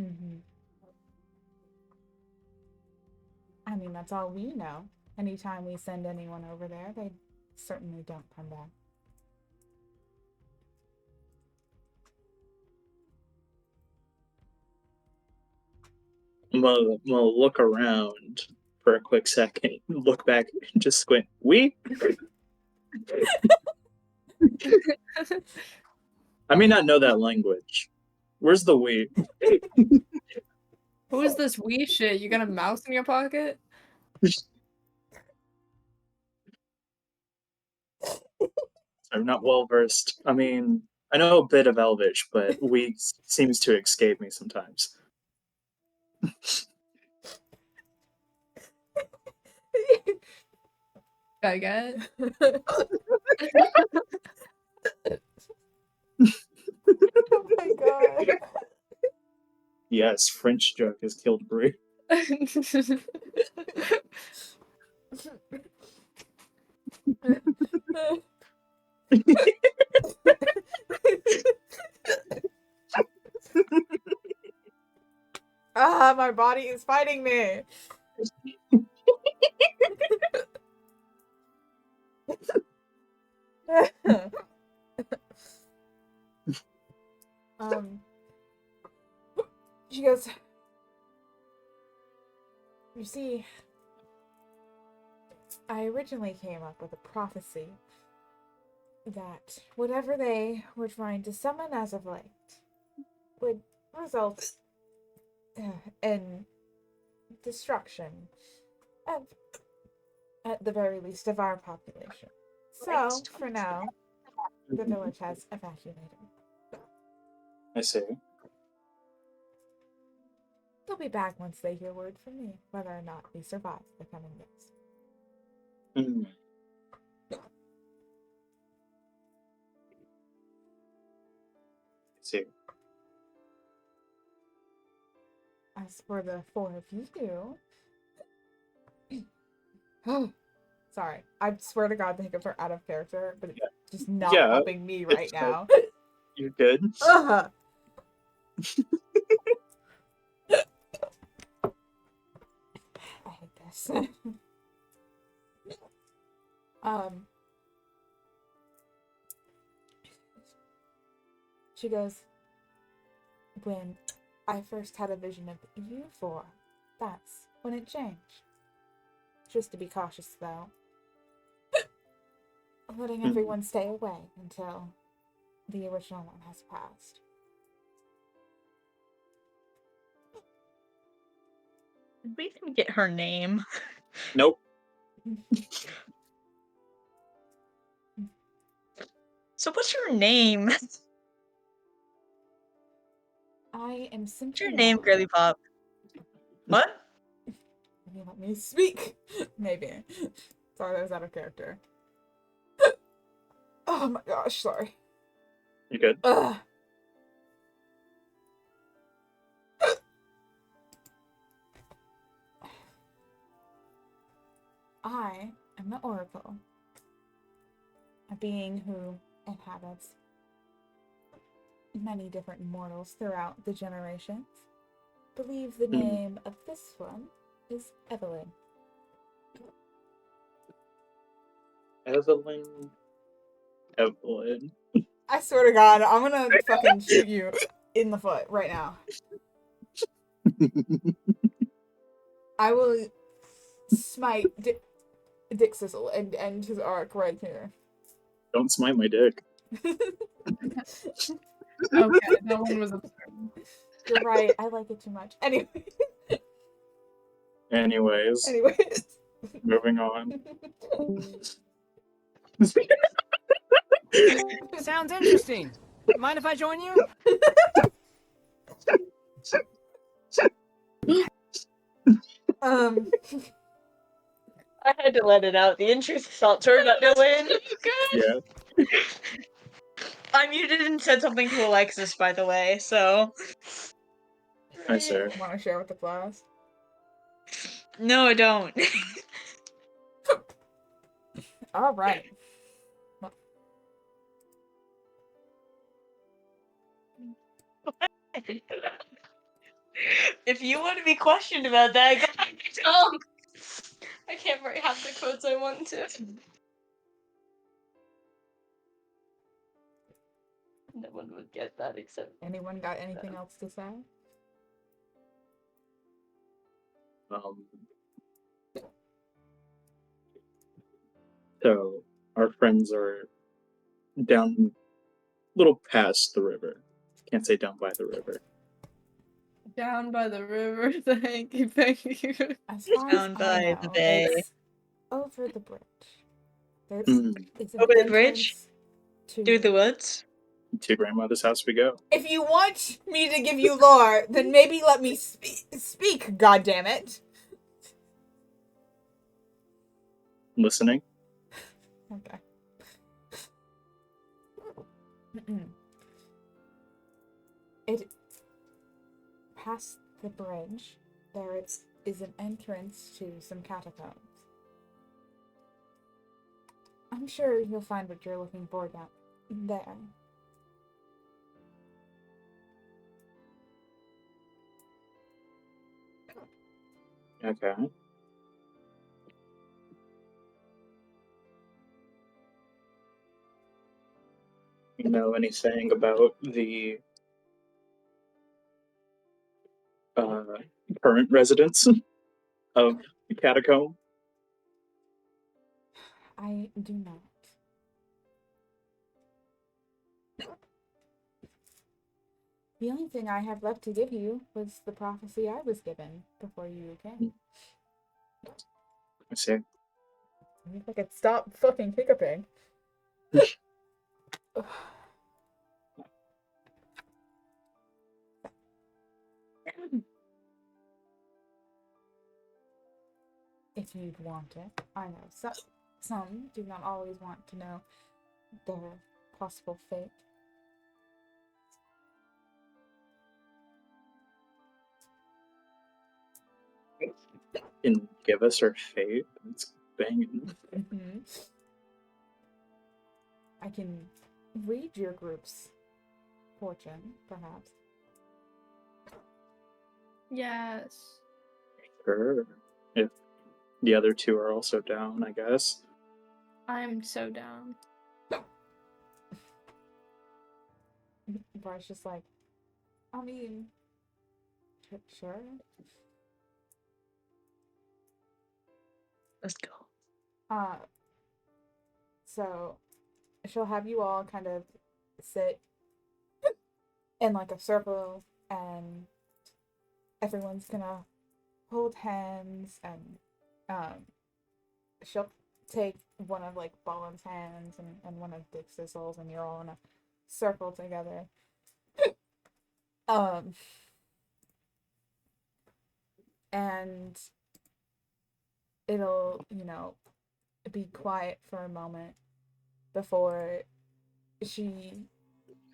Mm-hmm. I mean, that's all we know. Anytime we send anyone over there, they certainly don't come back. I'm gonna look around for a quick second, look back, and just squint. We? I may not know that language. Where's the we? Who is this wee shit? You got a mouse in your pocket? I'm not well versed. I mean, I know a bit of Elvish, but we seems to escape me sometimes. I get Oh my god. Yes, French joke has killed Brie. it. Ah, my body is fighting me. She goes, you see, I originally came up with a prophecy that whatever they were trying to summon as of late would result in destruction of, at the very least, of our population. So, for now, the village has evacuated. I see. They'll be back once they hear word from me, whether or not we survive the coming days. Mm. I see. As for the four of you, oh, sorry, I swear to God, the hiccups are out of character, but it's just not Yeah, helping me right it's now. You're good. Ugh. I hate this. She goes, when I first had a vision of you four, that's when it changed. Just to be cautious, though. Letting everyone stay away until the original one has passed. Did we even get her name? Nope. So what's your name? I am simply What's your name, known. Girly Pop? What? Can you let me speak? Maybe. Sorry, that was out of character. Oh my gosh, sorry. You're good. Ugh. I am the Oracle, a being who inhabits many different mortals throughout the generations. Believe the name of this one is Evelyn. Evelyn. Evelyn. I swear to God, I'm gonna fucking shoot you in the foot right now. I will smite Dickcissle and end his arc right here. Don't smite my dick. Okay, that one was absurd. You're right, I like it too much. Anyways, moving on. Sounds interesting. Mind if I join you? I had to let it out. The intrusive thought turned out to win. Yeah. I muted and said something to Alexis, by the way, so. Hi, sir. Want to share with the class? No, I don't. All right. If you want to be questioned about that, go back to Tom. I can't write half the quotes I want to. No one would get that except. Anyone got anything else to say? Um, so our friends are down a little past the river. Can't say down by the river. Down by the river. Thank you, thank you. As far Down as by I the know, bay. it's over the bridge. There's Mm. it's an Over the bridge? entrance to Through the woods? To grandmother's house we go. If you want me to give you lore, then maybe let me speak, goddammit. Listening. Okay. It past the bridge, there is an entrance to some catacombs. I'm sure you'll find what you're looking for down there. Okay. You know anything about the uh, current residents of the catacomb? I do not. The only thing I have left to give you was the prophecy I was given before you came. I see. If I could stop fucking hiccuping. If you'd want it. I know some do not always want to know their possible fate. And give us her fate. It's banging. Mm-hmm. I can read your group's fortune, perhaps. Yes. Sure. If the other two are also down, I guess. I'm so down. Bry's just like, I mean, sure. Let's go. So she'll have you all kind of sit in like a circle, and everyone's gonna hold hands, and she'll take one of like Ballin's hands and one of Dickcissle's, and you're all in a circle together. And it'll, be quiet for a moment before she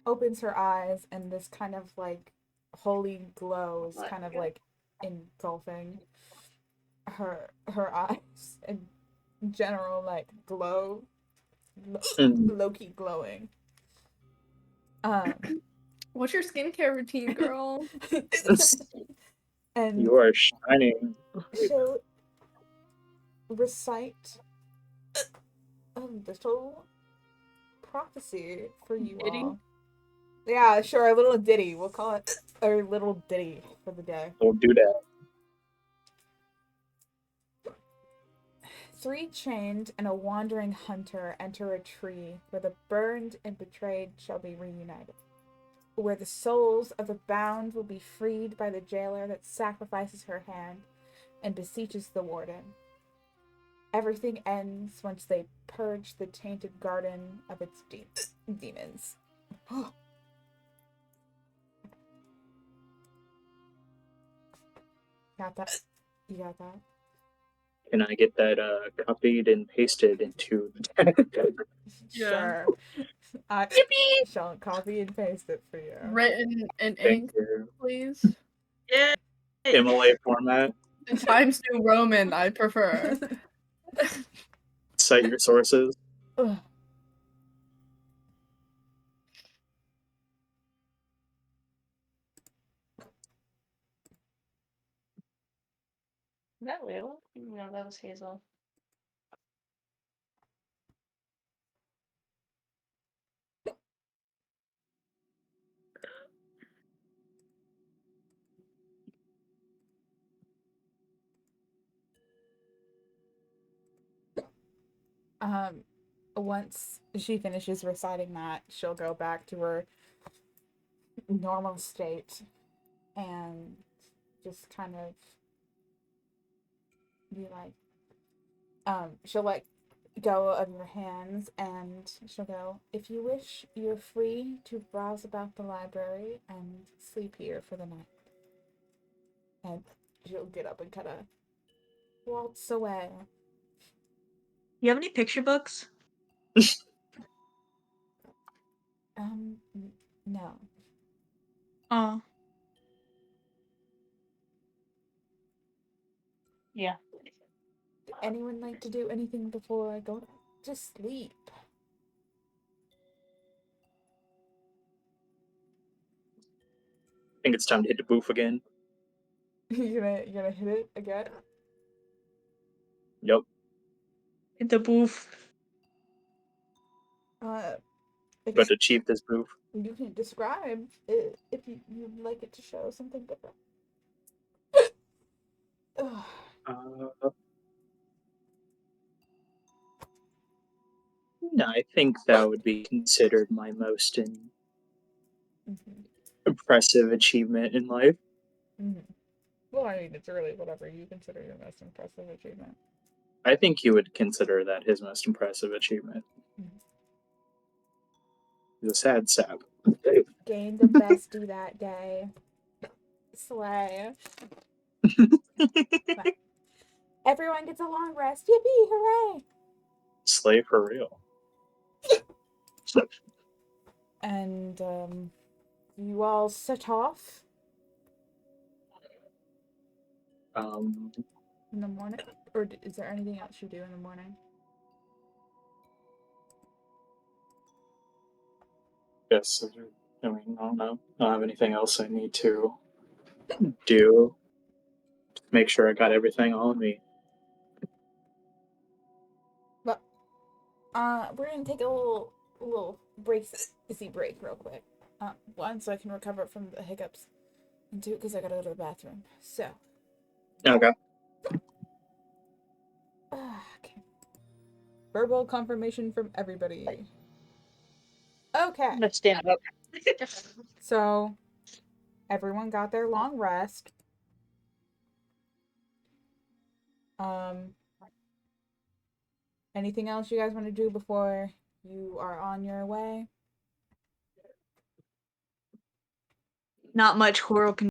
opens her eyes, and this kind of like holy glow is kind of like engulfing her eyes, and general like glow, low-key glowing. What's your skincare routine, girl? And You are shining. she'll recite a little prophecy for you Ditty? all. Yeah, sure, a little ditty. We'll call it a little ditty for the day. We'll do that. 3 chained and a wandering hunter enter a tree where the burned and betrayed shall be reunited, where the souls of the bound will be freed by the jailer that sacrifices her hand and beseeches the warden. Everything ends once they purge the tainted garden of its demons. Got that? You got that? Can I get that copied and pasted into the Sure. I shall copy and paste it for you. Written in Thank ink, you. please. Yeah. MLA format? The Times New Roman, I prefer. Cite your sources. Ugh. Is that Layla? No, that was Hazel. Once she finishes reciting that, she'll go back to her normal state and just kind of be like, she'll let go of your hands and she'll go, if you wish, you're free to browse about the library and sleep here for the night. And she'll get up and kind of waltz away. You have any picture books? No. Oh. Yeah. Would anyone like to do anything before I go to sleep? I think it's time to hit the booth again. you're gonna hit it again? Yep. In the booth. Got to achieve this booth. You can describe it if you'd like it to show something different. No, I think that would be considered my most impressive achievement in life. Well, I mean, it's really whatever you consider your most impressive achievement. I think he would consider that his most impressive achievement. He's a sad sap. Gained the bestie that day. Slay. Everyone gets a long rest. Yippee! Hooray! Slay for real. And you all set off in the morning, or is there anything else you do in the morning? Yes, I mean, I don't know. I don't have anything else I need to do to make sure I got everything on me. But we're gonna take a little break real quick. One, so I can recover from the hiccups, and two, because I gotta go to the bathroom. So. Okay. Okay. Verbal confirmation from everybody. Okay. Let's stand up. So, everyone got their long rest. Anything else you guys want to do before you are on your way? Not much Coral can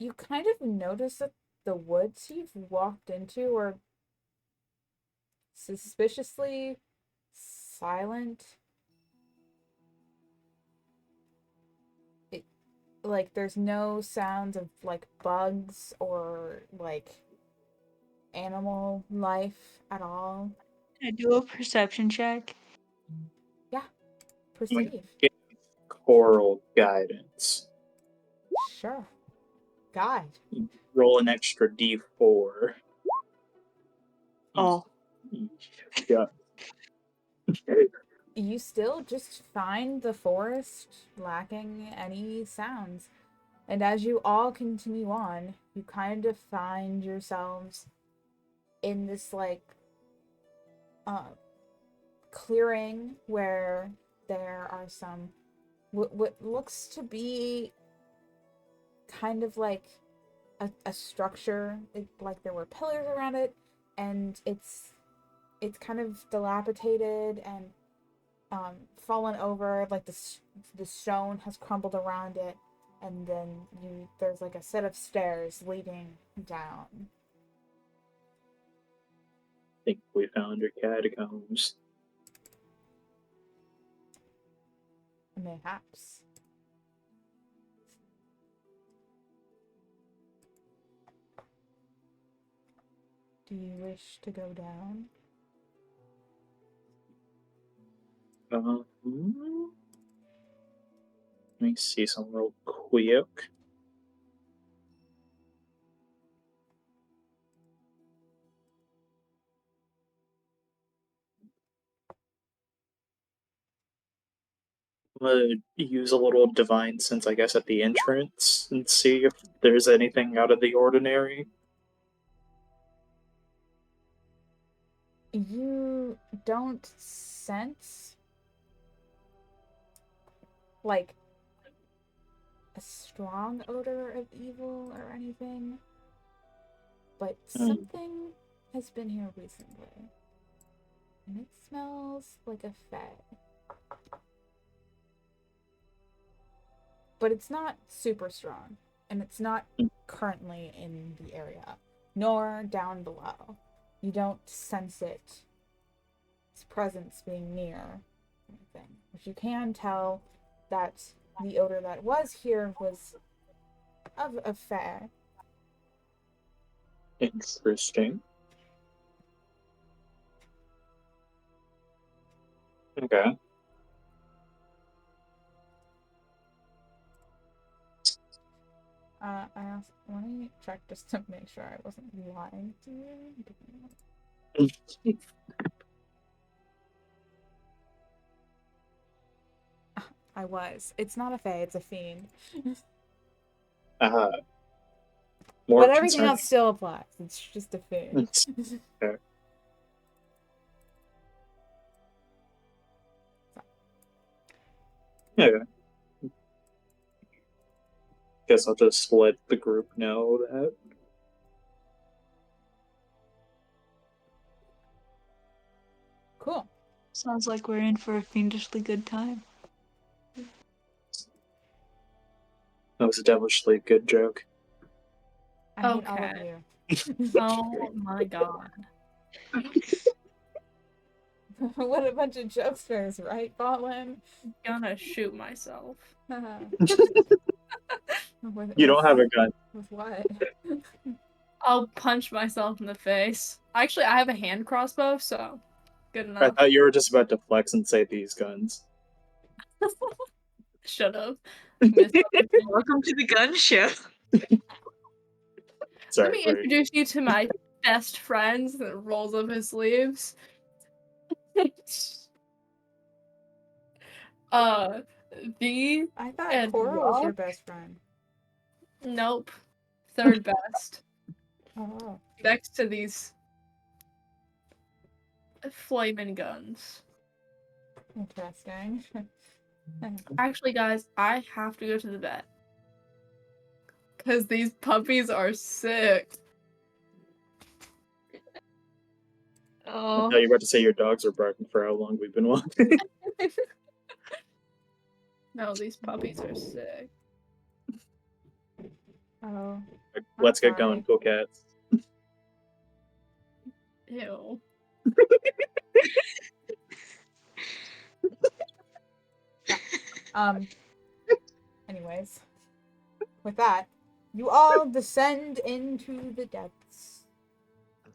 you kind of notice that the woods you've walked into are suspiciously silent. Like, there's no sounds of, like, bugs or, like, animal life at all. Can I do a perception check? Perceive. Get coral guidance. Sure. Guide. Roll an extra d4. Oh. Yeah. You still just find the forest lacking any sounds. And as you all continue on, you kind of find yourselves in this, like, clearing where there are some what looks to be kind of like a structure, like there were pillars around it, and it's kind of dilapidated and fallen over, like the stone has crumbled around it, and then there's like a set of stairs leading down. I think we found your catacombs. Mayhaps. Do you wish to go down? Let me see some real quick. I'm gonna use a little divine sense, I guess, at the entrance and see if there's anything out of the ordinary. You don't sense like a strong odor of evil or anything, but something has been here recently, and it smells like a fae. But it's not super strong, and it's not currently in the area, nor down below. You don't sense its presence being near anything. But you can tell that the odor that was here was of fae. Interesting. Okay. Let me check just to make sure I wasn't lying to you. I was. It's not a fae, it's a fiend. More But everything concerning. else still applies. It's just a fiend. Okay. Okay. Guess I'll just let the group know that. Cool. Sounds like we're in for a fiendishly good time. That was a devilishly good joke. I hate all of Okay. you. Oh my god. What a bunch of jokesters, right, Ballin? Gonna shoot myself. You don't have a gun. With what? I'll punch myself in the face. Actually, I have a hand crossbow, so good I enough. thought you were just about to flex and say these guns. Should have. Welcome to the gun show. Sorry, Let me Brady. introduce you to my best friends that rolls up his sleeves. The I thought and Cora was your Rock? best friend. Nope. Third best. Oh. Next to these flaming guns. Interesting. Actually, guys, I have to go to the vet. Because these puppies are sick. I Oh. thought you were about to say your dogs are barking for how long we've been walking. No, these puppies are sick. Oh, Let's get sorry. going, cool cats. Ew. Anyways, with that, you all descend into the depths,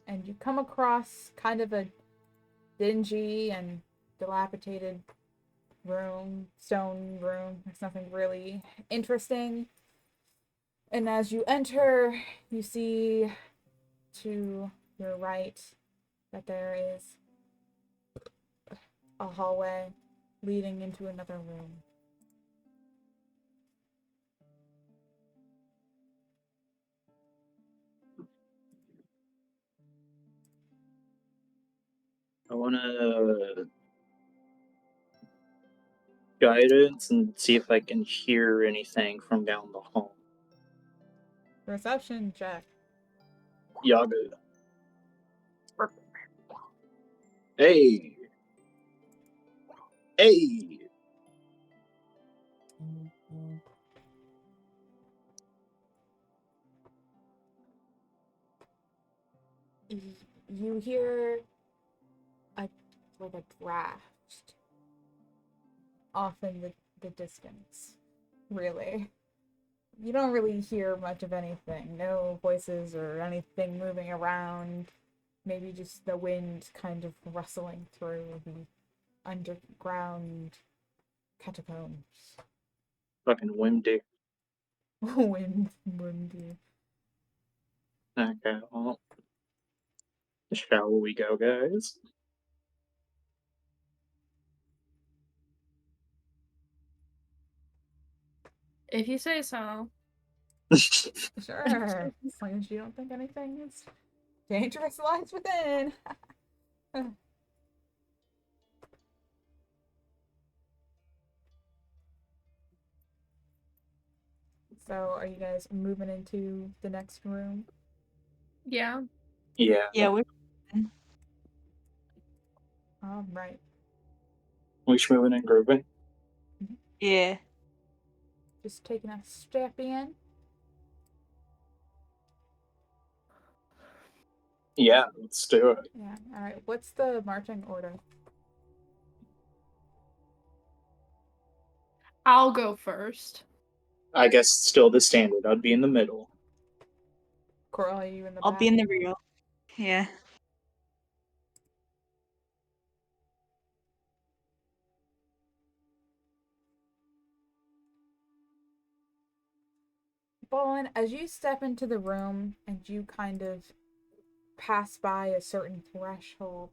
and you come across kind of a dingy and dilapidated room, stone room. There's nothing really interesting. And as you enter, you see to your right that there is a hallway leading into another room. I want to guidance and see if I can hear anything from down the hall. Reception check. Yaga. Hey. Hey. You hear a draft off in the distance. Really. You don't really hear much of anything. No voices or anything moving around. Maybe just the wind kind of rustling through the underground catacombs. Fucking windy. Windy. Okay, well, shall we go, guys? If you say so. Sure. As long as you don't think anything is dangerous lies within. So, are you guys moving into the next room? Yeah. Yeah. Yeah, we're All right. We should move in and grooving. yeah. Just taking a step in. Yeah, let's do it. Yeah. All right. What's the marching order? I'll go first. I guess still the standard. I'd be in the middle. Coral, are you in the I'll back? be in the real. Yeah. Ballin, as you step into the room and you kind of pass by a certain threshold,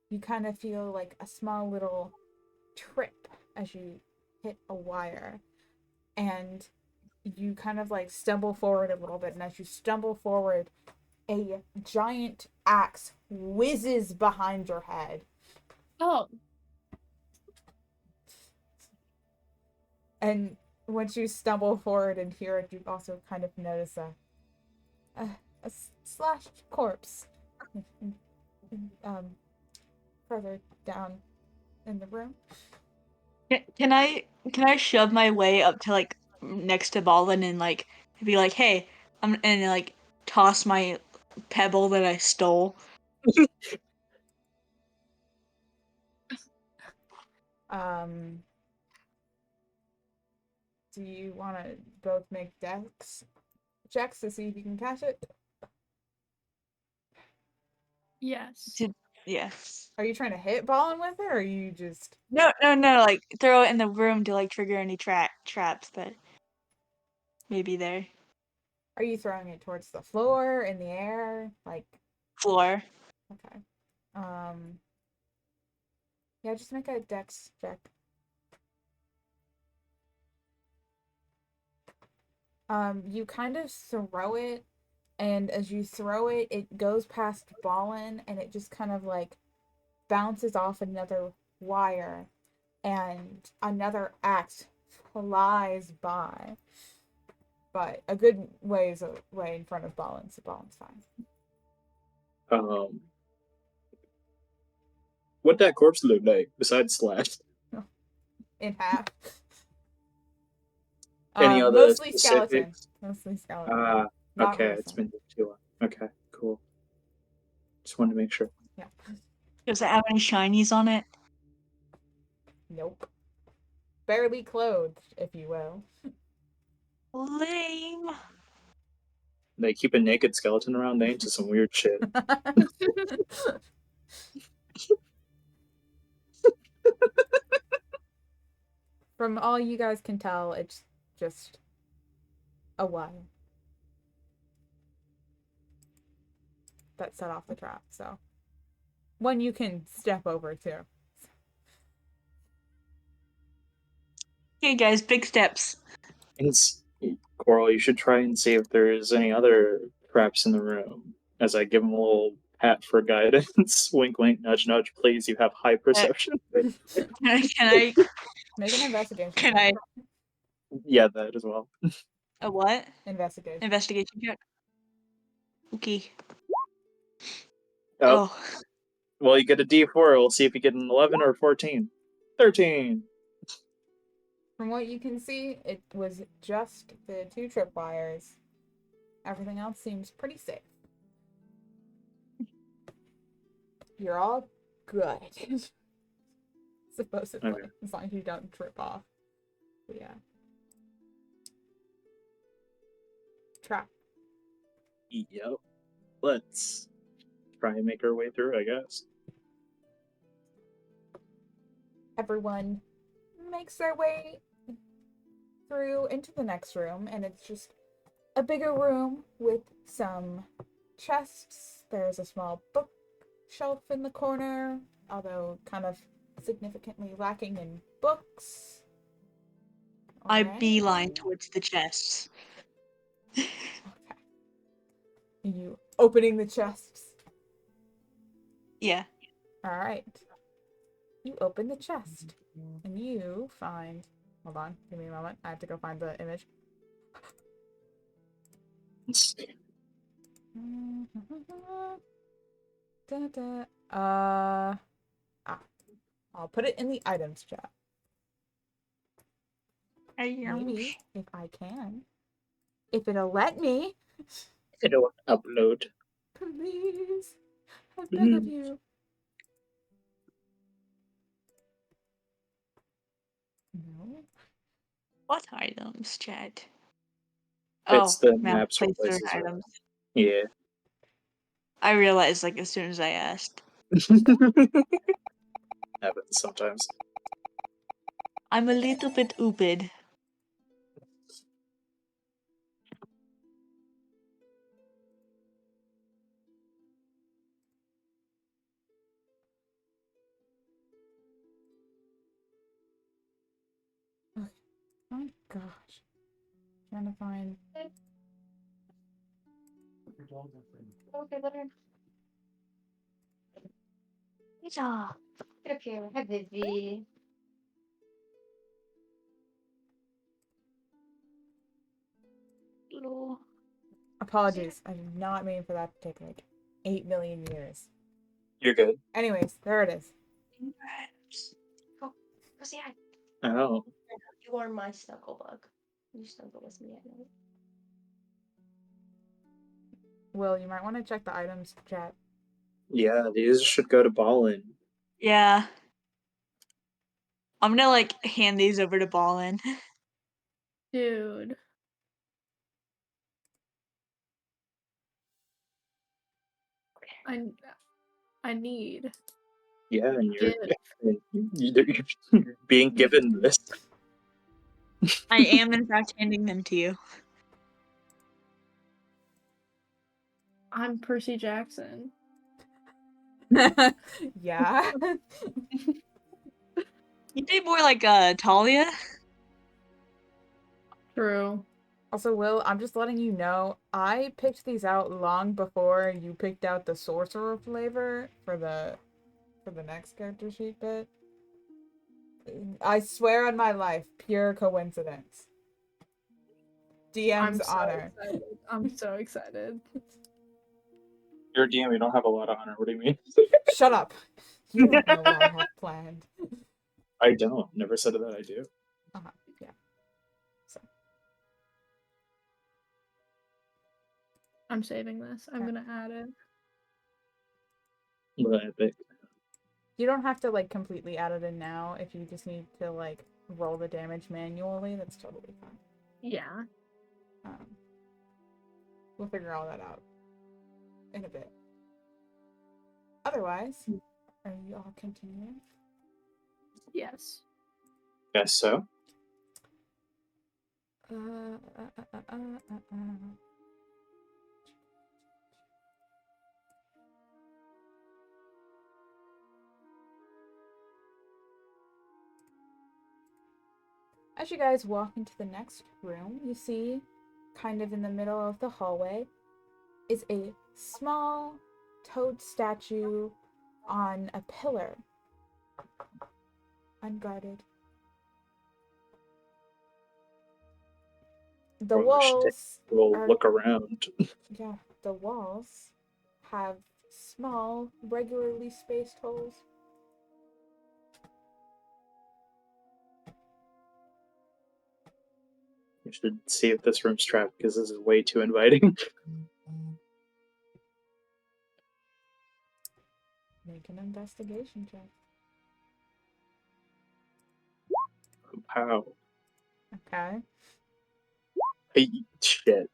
you kind of feel like a small little trip as you hit a wire. And you kind of like stumble forward a little bit. And as you stumble forward, a giant axe whizzes behind your head. Oh. And once you stumble forward and hear it, you also kind of notice a slashed corpse further down in the room. Can I shove my way up to like next to Ballin and like be like, hey, and like toss my pebble that I stole? Do you want to both make dex checks to see if you can catch it? Yes. Yeah. Are you trying to hit Ballin with it, or are you just... No, like throw it in the room to like trigger any traps that may be there. Are you throwing it towards the floor, in the air, like... Floor. Okay. Yeah, just make a dex check. You kind of throw it, and as you throw it, it goes past Ballin, and it just kind of like bounces off another wire, and another axe flies by. But a good ways away in front of Ballin, so Ballin's fine. What that corpse look like besides slashed? In half. Any other Mostly specifics? skeleton. Mostly skeleton. Ah, Not okay. It's recent. been too long. Okay, cool. Just wanted to make sure. Yeah. Does it have any shinies on it? Nope. Barely clothed, if you will. Lame. They keep a naked skeleton around, they into some weird shit. From all you guys can tell, it's just a wire that set off the trap. So one you can step over too. Okay, guys, big steps. It's Coral, you should try and see if there's any other traps in the room. As I give him a little pat for guidance. Wink, wink, nudge, nudge. Please, you have high perception. Can Make an investigation can check. I Yeah, that as well. a what? Investigation. Investigation check. Okay. Oh, Oh. well, you get a D4. We'll see if you get an 11 or 14. 13. From what you can see, it was just the 2 tripwires. Everything else seems pretty safe. You're all good. Supposedly. Okay. As long as you don't trip off. But yeah. Trap. Yep. Let's try and make our way through, I guess. Everyone makes their way through into the next room, and it's just a bigger room with some chests. There's a small bookshelf in the corner, although kind of significantly lacking in books. I Alright. beeline towards the chests. Okay. You opening the chests. Yeah. Alright. You open the chest. And you find... Hold on, give me a moment. I have to go find the image. I'll put it in the items chat. Maybe, if I can. If it'll let me. It'll upload. Please. I beg of you. No. What items, Chad? It's the map maps or placer places. Right? items. Yeah. I realized like as soon as I asked. Happens sometimes. I'm a little bit ooped. Oh gosh. Trying to find. Okay, let her. Yeah. Get up here. Hi, Vivi. Hello. Apologies. I did not mean for that to take like 8 million years. You're good. Anyways, there it is. Go say hi. Oh. You are my snuggle bug. You snuggle with me at night. Will, you might want to check the items chat. Yeah, these should go to Ballin. Yeah. I'm gonna like hand these over to Ballin. Dude. I need. Yeah, and you're, Give. you're being given this. I am in fact handing them to you. I'm Percy Jackson. Yeah. You did more like Talia. True. Also, Will, I'm just letting you know, I picked these out long before you picked out the sorcerer flavor for the next character sheet bit. I swear on my life, pure coincidence. DM's honor. Excited. I'm so excited. You're a DM, you don't have a lot of honor. What do you mean? Shut up. You don't know what I have planned. I don't. Never said that I do. Yeah. So. I'm saving this. I'm gonna add it. Well, epic. You don't have to like completely add it in now. If you just need to like roll the damage manually, that's totally fine. Yeah. We'll figure all that out in a bit. Otherwise, are you all continuing? Yes. Guess so. As you guys walk into the next room, you see, kind of in the middle of the hallway, is a small toad statue on a pillar, unguarded. The walls We'll are, look around. yeah, the walls have small, regularly spaced holes. We should see if this room's trapped because this is way too inviting. Make an investigation check. How? Okay. Hey, shit.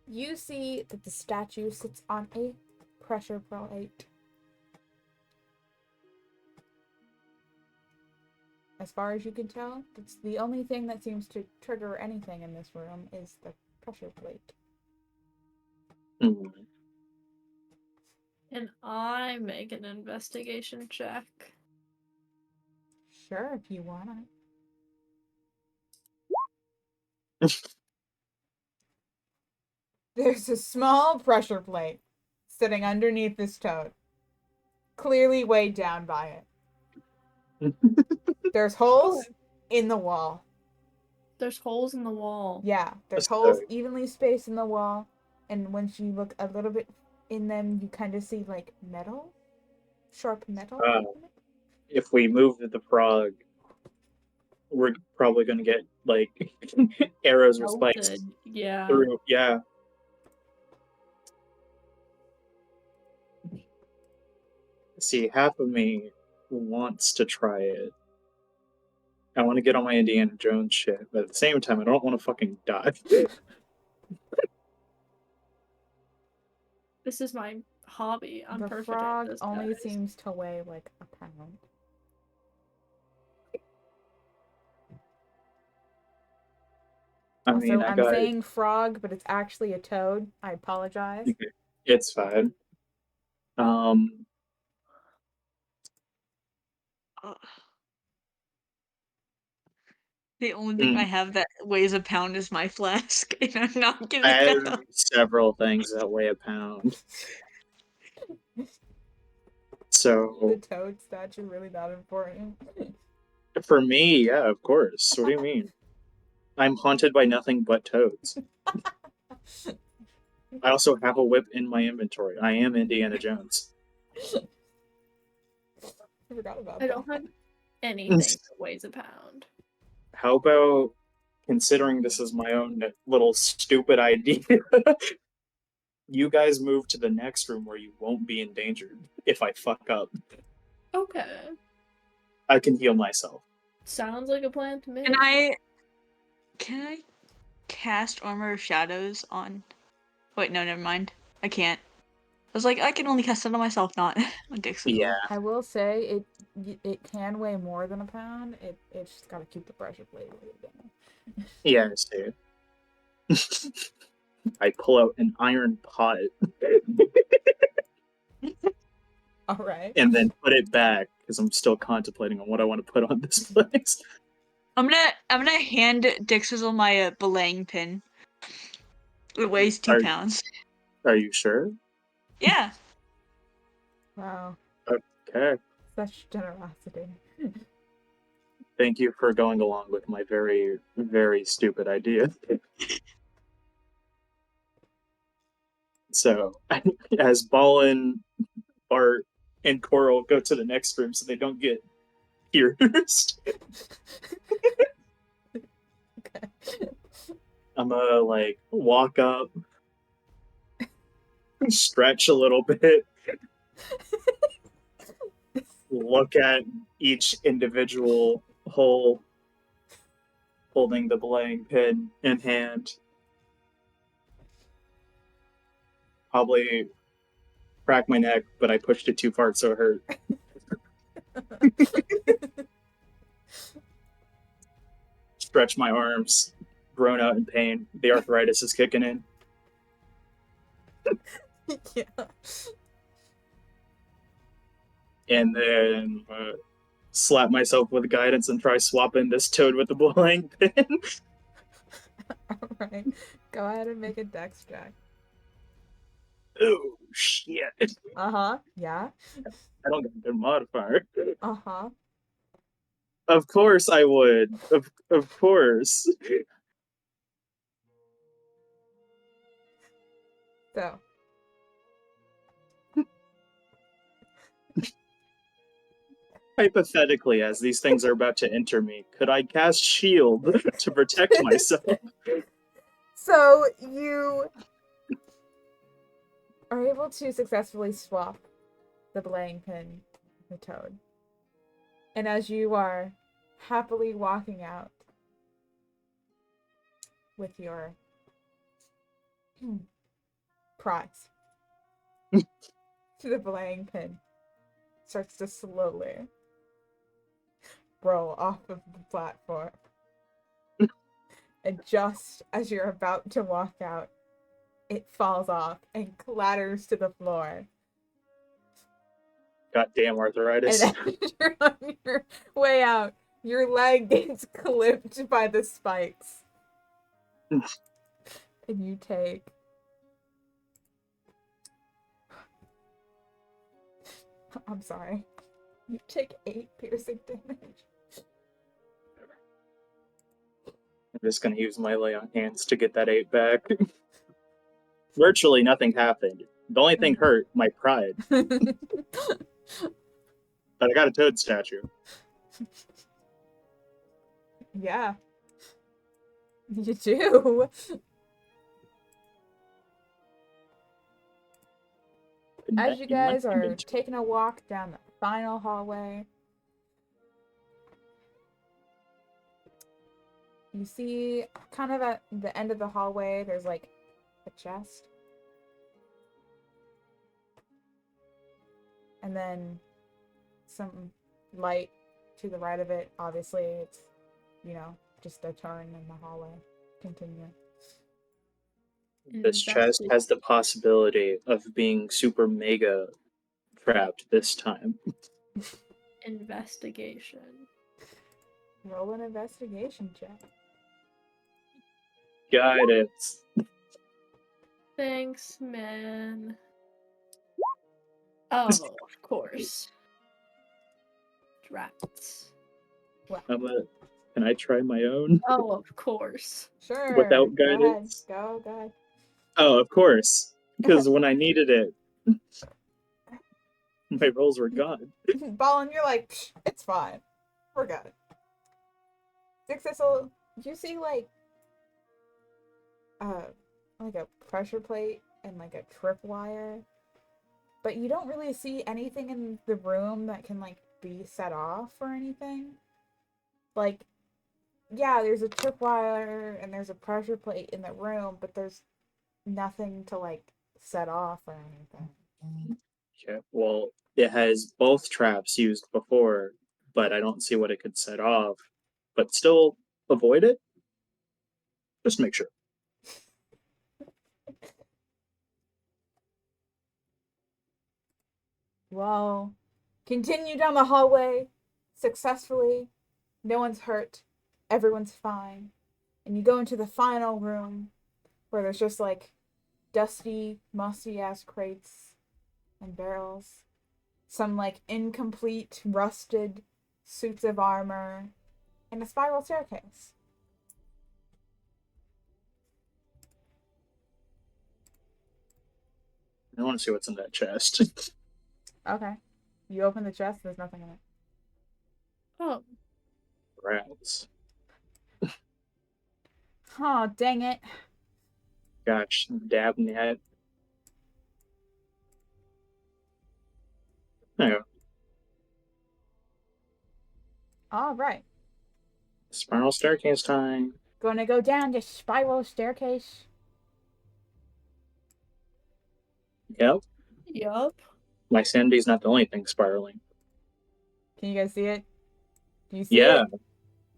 You see that the statue sits on a pressure plate. As far as you can tell, that's the only thing that seems to trigger anything in this room is the pressure plate. Hmm. Can I make an investigation check? Sure, if you wanna. There's a small pressure plate sitting underneath this toad, clearly weighed down by it. There's holes in the wall. There's holes in the wall. Yeah, there's So- holes evenly spaced in the wall, and once you look a little bit in them, you kind of see like metal, sharp metal. If we move the frog, we're probably gonna get like arrows or spikes Melted. Yeah. through. Yeah. See, half of me wants to try it. I want to get on my Indiana Jones shit, but at the same time, I don't want to fucking die. This is my hobby. I'm The perfect frog at this. only guys. seems to weigh like a pound. I mean, I'm saying frog, but it's actually a toad. I apologize. It's fine. The only thing I have that weighs a pound is my flask, and I'm not giving I that have up. several things that weigh a pound. So The toad statue really not important. for me, yeah, of course. What do you mean? I'm haunted by nothing but toads. I also have a whip in my inventory. I am Indiana Jones. I forgot about I that. don't have anything that weighs a pound. How about, considering this is my own little stupid idea, you guys move to the next room where you won't be endangered if I fuck up. Okay. I can heal myself. Sounds like a plan to me. Can I cast Armor of Shadows on? Wait, no, never mind. I can't. I was like, I can only cast it on myself, not on Dickcissle. Yeah. I will say it can weigh more than a pound. It's just got to keep the pressure plate weighted down. Yeah, I see. I pull out an iron pot All right. and then put it back because I'm still contemplating on what I want to put on this place. I'm gonna hand Dickcissle my belaying pin. It weighs 2 pounds. Are you sure? Yeah. Wow. Okay. Such generosity. Thank you for going along with my very, very stupid idea. So, as Ballin, Bart, and Coral go to the next room so they don't get pierced. Okay. I'm gonna like walk up, stretch a little bit, look at each individual hole, holding the belaying pin in hand. Probably crack my neck, but I pushed it too far, so it hurt. Stretch my arms, grown out in pain. The arthritis is kicking in. Yeah. And then slap myself with guidance and try swapping this toad with the belaying pin. Alright. Go ahead and make a dex check. Oh, shit. Uh-huh. Yeah. I don't get a good modifier. Uh-huh. Of course I would. Of course. So. Hypothetically, as these things are about to enter me, could I cast shield to protect myself? So you are able to successfully swap the belaying pin with the toad. And as you are happily walking out with your prize, the belaying pin starts to slowly roll off of the platform. And just as you're about to walk out, it falls off and clatters to the floor. Goddamn arthritis. And as you're on your way out, your leg gets clipped by the spikes. And you take... I'm sorry. You take 8 piercing damage. I'm just gonna use my lay on hands to get that 8 back. Virtually nothing happened. The only thing hurt, my pride. But I got a toad statue. Yeah. You do. As you guys are taking a walk down the final hallway, you see kind of at the end of the hallway, there's like a chest. And then some light to the right of it. Obviously, it's, you know, just a turn in the hallway. Continue. This chest has the possibility of being super mega trapped this time. Investigation. Roll an investigation check. Guidance. Thanks, man. Oh, of course. Drafts. Can I try my own? Oh, of course. Sure. Without guidance? Go ahead. Oh, of course. Because when I needed it, my rolls were gone. Ballin, you're like, it's fine. We're good. Dickcissle, you see like a pressure plate and like a tripwire, but you don't really see anything in the room that can like be set off or anything. Like, yeah, there's a tripwire and there's a pressure plate in the room, but there's nothing to like set off or anything. Okay, well, it has both traps used before, but I don't see what it could set off. But still avoid it? Just make sure. Well, continue down the hallway successfully. No one's hurt. Everyone's fine. And you go into the final room where there's just like dusty, musty ass crates and barrels. Some like incomplete, rusted suits of armor. And a spiral staircase. I want to see what's in that chest. Okay. You open the chest, there's nothing in it. Oh, Rats. Oh, dang it. Gosh, dab net. There you go. All right. Spiral staircase time. Gonna go down this spiral staircase. Yep. Yup. My sanity's not the only thing spiraling. Can you guys see it? Do you see Yeah, it?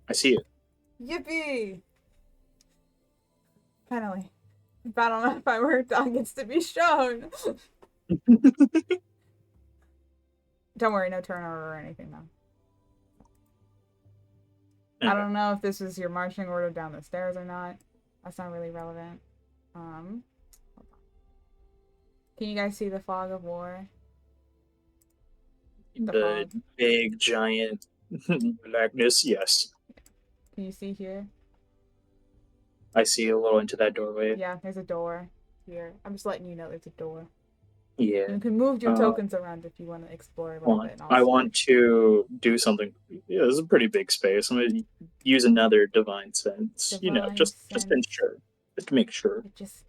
I see it. Yippee! Finally. Battle map I worked on gets to be shown. Don't worry, no turnover or anything though. I don't know if this is your marching order down the stairs or not. That's not really relevant. Hold on. Can you guys see the fog of war? The The fog. big giant blackness. Yes, Can you see here? I see a little into that doorway. Yeah, there's a door here. I'm just letting you know there's a door. Yeah. You can move your tokens around if you want to explore a little Well, bit. And I want to do something. Yeah, this is a pretty big space. I'm gonna use another divine sense. Divine just sense. ensure, just to make sure. I just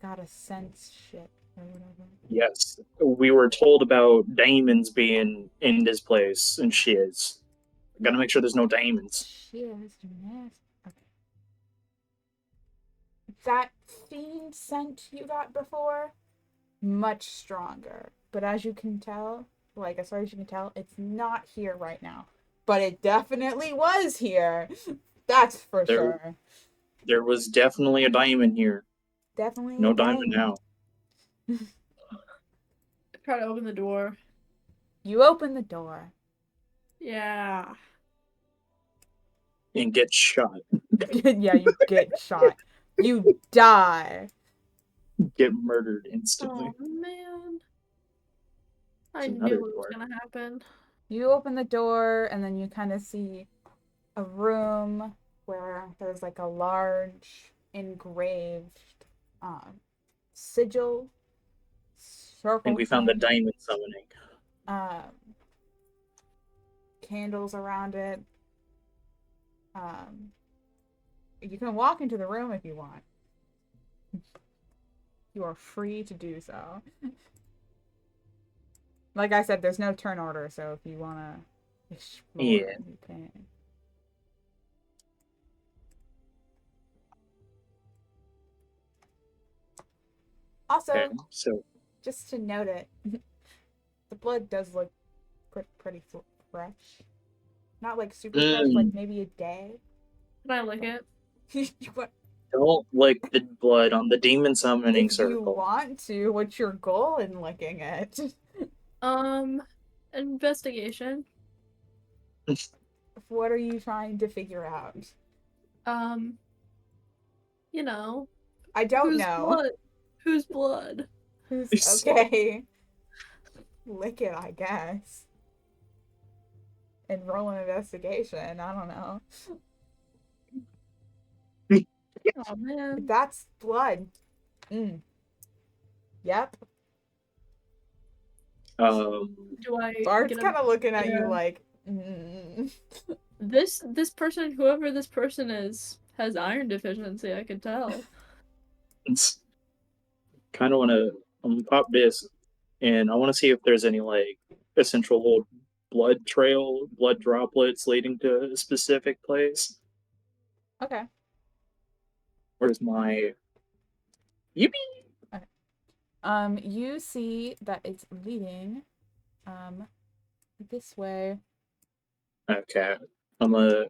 gotta sense shit or whatever. Yes, we were told about diamonds being in this place, and she is. Gotta make sure there's no diamonds. Shit, nasty. Okay. That fiend scent you got before, much stronger. But as you can tell, like as far as you can tell, it's not here right now. But it definitely was here. That's for sure. There was definitely a diamond here. Definitely No a diamond now. Try to open the door. You open the door. Yeah. And get shot. Yeah, you get shot. You die. Get murdered instantly. Oh man. I It's knew another it was door. gonna happen. You open the door and then you kind of see a room where there's like a large engraved sigil, I circle think we found the thing, diamond summoning. candles around it. You can walk into the room if you want. You are free to do so. Like I said, there's no turn order, so if you want to explore, Yeah. you can. Also, Okay, so just to note it, the blood does look pretty fresh. Not like super fresh, like maybe a day. Can I lick it? What? don't lick the blood on the demon summoning If you circle. want to, what's your goal in licking it? Investigation. What are you trying to figure out? You know. I don't Whose know. blood? Whose blood? Who's okay? Lick it, I guess. And roll an investigation. I don't know. Oh man. That's blood. Yep. Do I Bart's get a- kind of looking at you yeah. like. This person, whoever this person is, has iron deficiency. I can tell. Kind of want to pop this, and I want to see if there's any like essential little blood trail, blood droplets leading to a specific place. Okay. Where's my yippee? Okay. You see that it's leading, this way. Okay, I'm gonna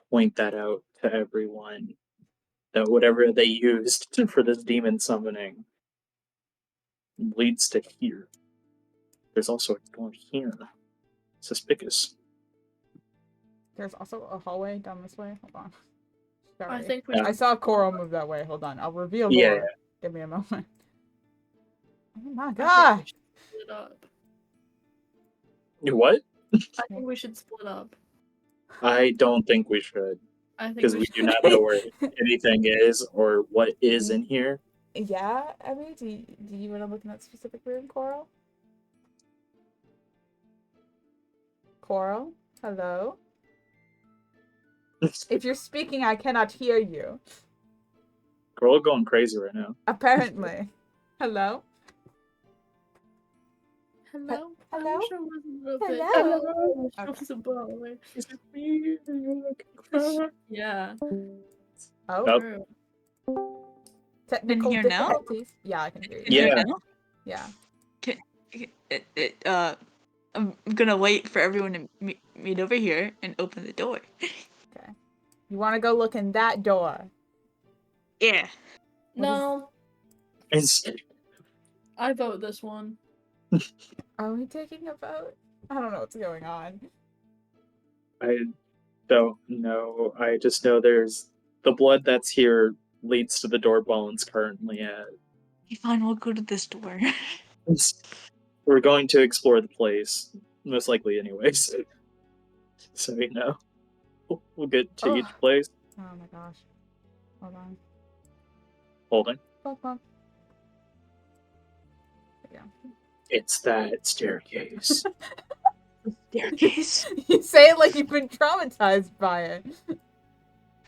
point that out to everyone. That whatever they used for this demon summoning leads to here. There's also a door here. Suspicious. There's also a hallway down this way. Hold on. Sorry. I think we. Yeah. I saw Coral move that way. Hold on. I'll reveal more. Yeah. Give me a moment. Oh my I god! think we should split up. What? I think we should split up. I don't think we should, I think because we we should. do not know where anything is or what is in here. Yeah, I mean, do you want to look in that specific room, Coral? Coral? Hello? If you're speaking, I cannot hear you. Girl going crazy right now. Apparently. Hello? Hello? Hello? I wish I wasn't a bit. Hello? I Okay. was a boy. Is it me? Are you looking for- Yeah. Oh, Nope. True. technical hear now? difficulties. Yeah, I can hear you. Can you hear Yeah. now? Yeah. I'm gonna wait for everyone to meet over here and open the door. Okay. You want to go look in that door? Yeah. No, It's, I vote this one. Are we taking a vote? I don't know what's going on. I don't know. I just know there's the blood that's here leads to the door Ballin's currently at. Okay, fine, we'll go to this door. We're going to explore the place, most likely, anyways. So we'll get to each Ugh. place. Oh my gosh. Hold on. Holding. Fuck, fuck. There It's that staircase. Staircase. we go. You say it like you've been traumatized by it.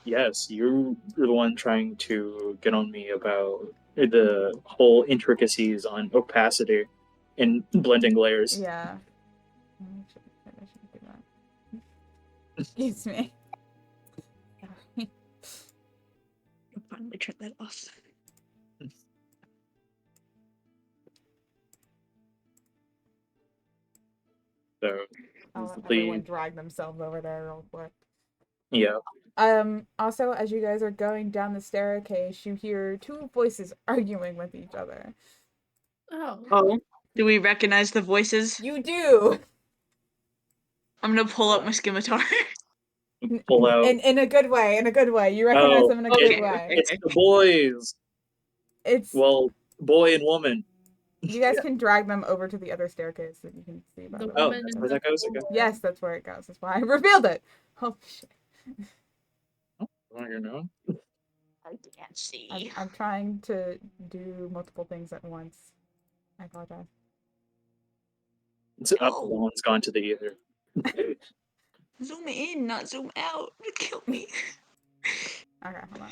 Yes, you're the one trying to get on me about the whole intricacies on opacity and blending layers. Yeah. I shouldn't do that. Excuse me. Sorry. I'll finally turn that off. So, I'll let the- everyone drag themselves over there real quick. yeah. Also, as you guys are going down the staircase, you hear two voices arguing with each other. Oh. Oh, do we recognize the voices? You do! I'm gonna pull up my scimitar. Pull out. In a good way, in a good way. You recognize Oh, them in a okay, good way. It's the boys. It's Well, boy and woman. you guys can drag them over to the other staircase that you can see by The the Oh, woman that's in where the that goes. Okay. Yes, that's where it goes. That's why I revealed it. Oh shit. Oh, you know. I can't see. I'm trying to do multiple things at once. I apologize. It's up. No. One's gone to the ether. Zoom in, not zoom out. It killed me. Okay, hold on.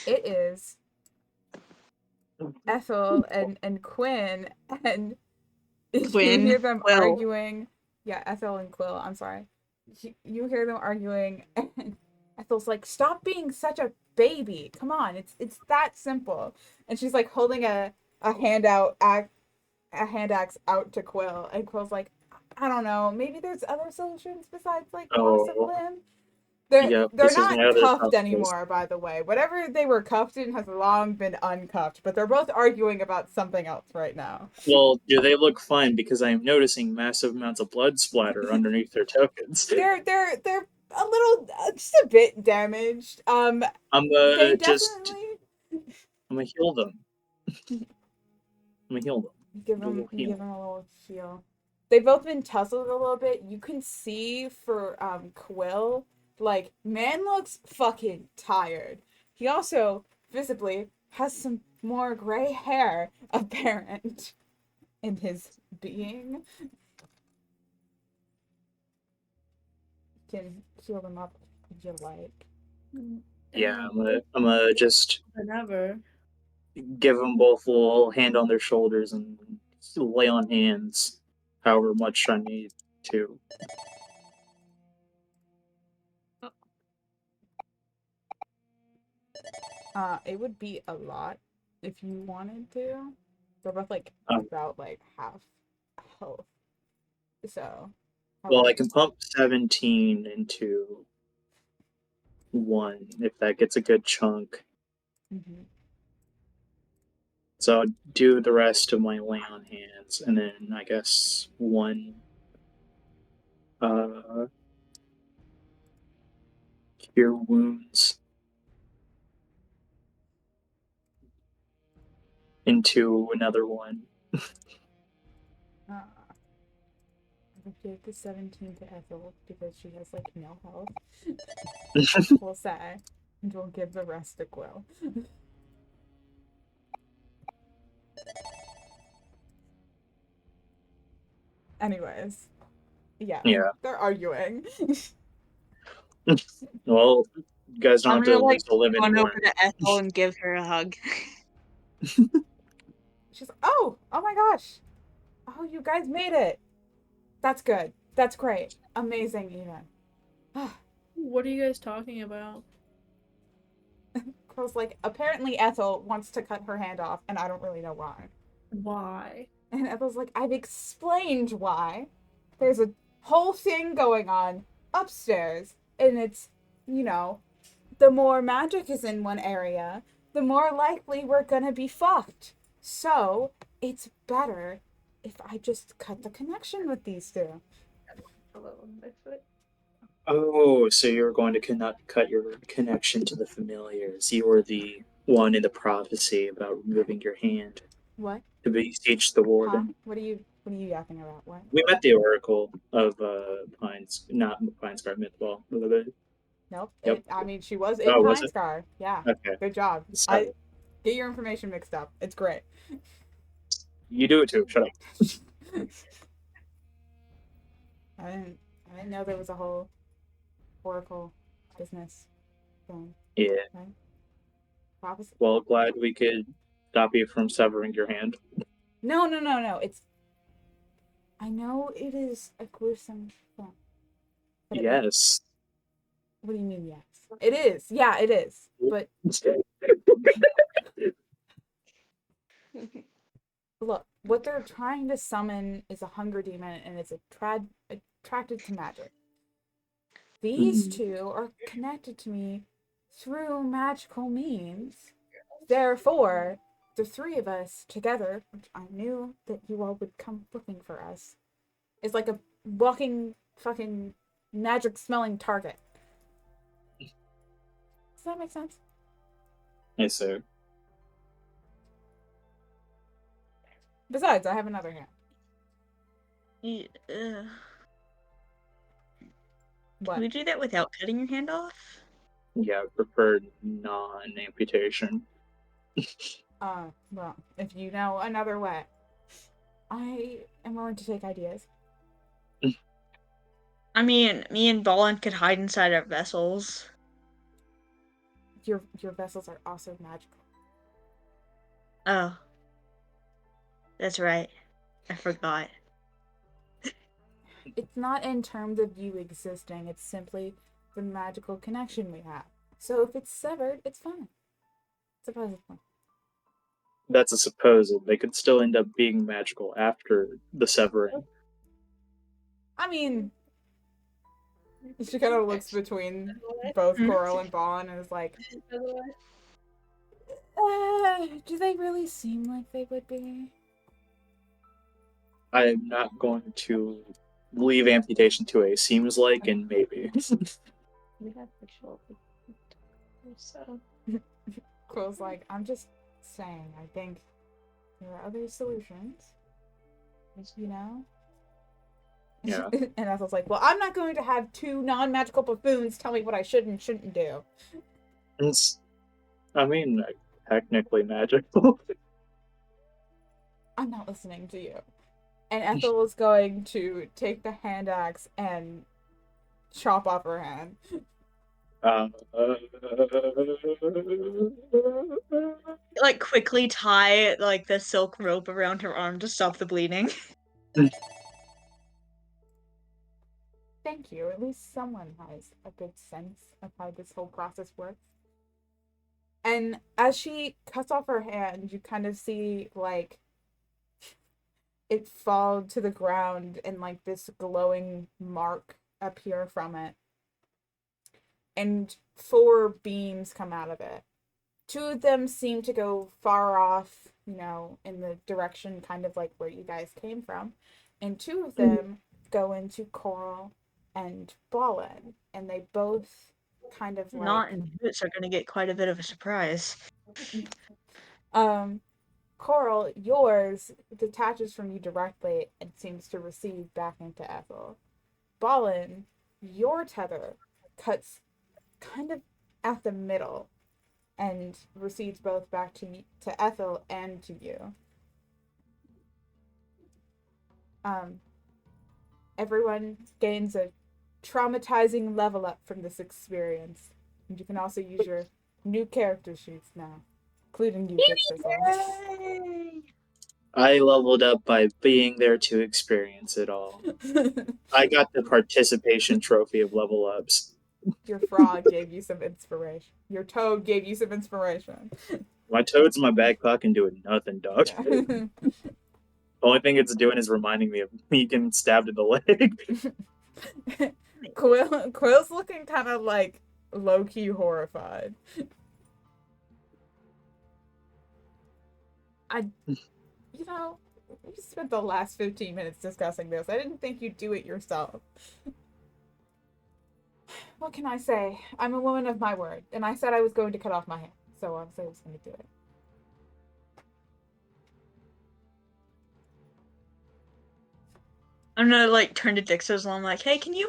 It is Ethel and Quinn, and you Quinn, hear them Quill. arguing. Yeah, Ethel and Quill. I'm sorry. You hear them arguing, and Ethel's like, "Stop being such a baby. Come on, it's that simple." And she's like holding a hand out, a hand axe out to Quill, and Quill's like, "I don't know. Maybe there's other solutions besides like loss of Oh. limb." Yep, They're this is my not other cuffed tough anymore, by the way. Whatever they were cuffed in has long been uncuffed, but they're both arguing about something else right now. Well, do they look fine? Because I am noticing massive amounts of blood splatter underneath their tokens. They're a little just a bit damaged. I'm They just definitely I'm gonna heal them. I'm gonna heal them. give Do a them little heal. a little feel. They've both been tussled a little bit. You can see for Quill, like, man looks fucking tired. He also visibly has some more gray hair apparent in his being. Can heal them up if you like. Yeah, I'm gonna just Whatever. give them both a little hand on their shoulders and lay on hands, however much I need to. It would be a lot if you wanted to. They're both like Oh. about like half health. So Well, I can pump 17 into one if that gets a good chunk. Mhm. So I'll do the rest of my lay on hands, and then I guess one cure wounds into another one. I would give the 17 to Ethel because she has like no health. We'll say. And we'll give the rest to Quill. Anyways. Yeah. Yeah. They're arguing. Well, you guys don't I'm have gonna to lose a limb run anymore. over to Ethel and give her a hug. She's like, oh my gosh. Oh, you guys made it. That's good. That's great. Amazing, even. What are you guys talking about? Crow's like, apparently Ethel wants to cut her hand off, and I don't really know why. Why? And Ethel's like, I've explained why. There's a whole thing going on upstairs, and it's, the more magic is in one area, the more likely we're gonna be fucked. So, it's better if I just cut the connection with these two. Hello, my foot. Oh, so you're going to cut your connection to the familiars. You were the one in the prophecy about removing your hand What? to beseech the Huh? warden. What are you yapping about? What? We met the Oracle of Pines, not Pinescar Mythwall. Nope. Yep. She was in Oh, was Pine it? Scar. Yeah. Okay. Good job. Sorry. Get your information mixed up. It's great. You do it too. Shut up. I didn't know there was a whole Oracle business thing. Yeah. Right? Prophecy? Well, glad we could stop you from severing your hand. No. I know it is a gruesome thing. But Yes. What do you mean, yes? It is. Yeah, it is. But look, what they're trying to summon is a hunger demon, and it's attracted to magic. These two are connected to me through magical means. Therefore, the three of us together, which I knew that you all would come looking for us, is like a walking fucking magic smelling target. Does that make sense? I see. Besides, I have another hand. Yeah, What? can we do that without cutting your hand off? Yeah, I prefer non-amputation. Well, if you know another way, I am willing to take ideas. I mean, me and Ballin could hide inside our vessels. Your vessels are also magical. Oh. That's right. I forgot. It's not in terms of you existing, it's simply the magical connection we have. So if it's severed, it's fine. Supposedly. That's a supposed. They could still end up being magical after the severing. I mean, she kind of looks between both Coral and Ballin and is like, do they really seem like they would be? I'm not going to leave amputation to a seems like and maybe. We have visual. So. Coral's like, I'm just saying, I think there are other solutions. You know? Yeah. And Ethel's like, well, I'm not going to have two non-magical buffoons tell me what I should and shouldn't do. Technically magical. I'm not listening to you. And Ethel is going to take the hand axe and chop off her hand. Like, quickly tie, like, the silk rope around her arm to stop the bleeding. Thank you. At least someone has a good sense of how this whole process works. And as she cuts off her hand, you kind of see, like, it fall to the ground and, like, this glowing mark appear from it. And 4 beams come out of it. 2 of them seem to go far off, in the direction kind of like where you guys came from. And 2 of them go into Coral and Ballin. And they both kind of like... Not and Boots are gonna get quite a bit of a surprise. Coral, yours detaches from you directly and seems to recede back into Ethel. Ballin, your tether cuts kind of at the middle and recedes both back to Ethel and to you. Everyone gains a traumatizing level up from this experience. And you can also use your new character sheets now, including you, Dickcissle. Yay! I leveled up by being there to experience it all. I got the participation trophy of level ups. Your frog gave you some inspiration. Your toad gave you some inspiration. My toad's in my back pocket doing nothing, dog. Yeah. The only thing it's doing is reminding me of me getting stabbed in the leg. Quill's looking kind of like low-key horrified. You know, we spent the last 15 minutes discussing this. I didn't think you'd do it yourself. What can I say? I'm a woman of my word, and I said I was going to cut off my hand, so obviously I was going to do it. I'm gonna like turn to Dickcissle and I'm like, hey, can you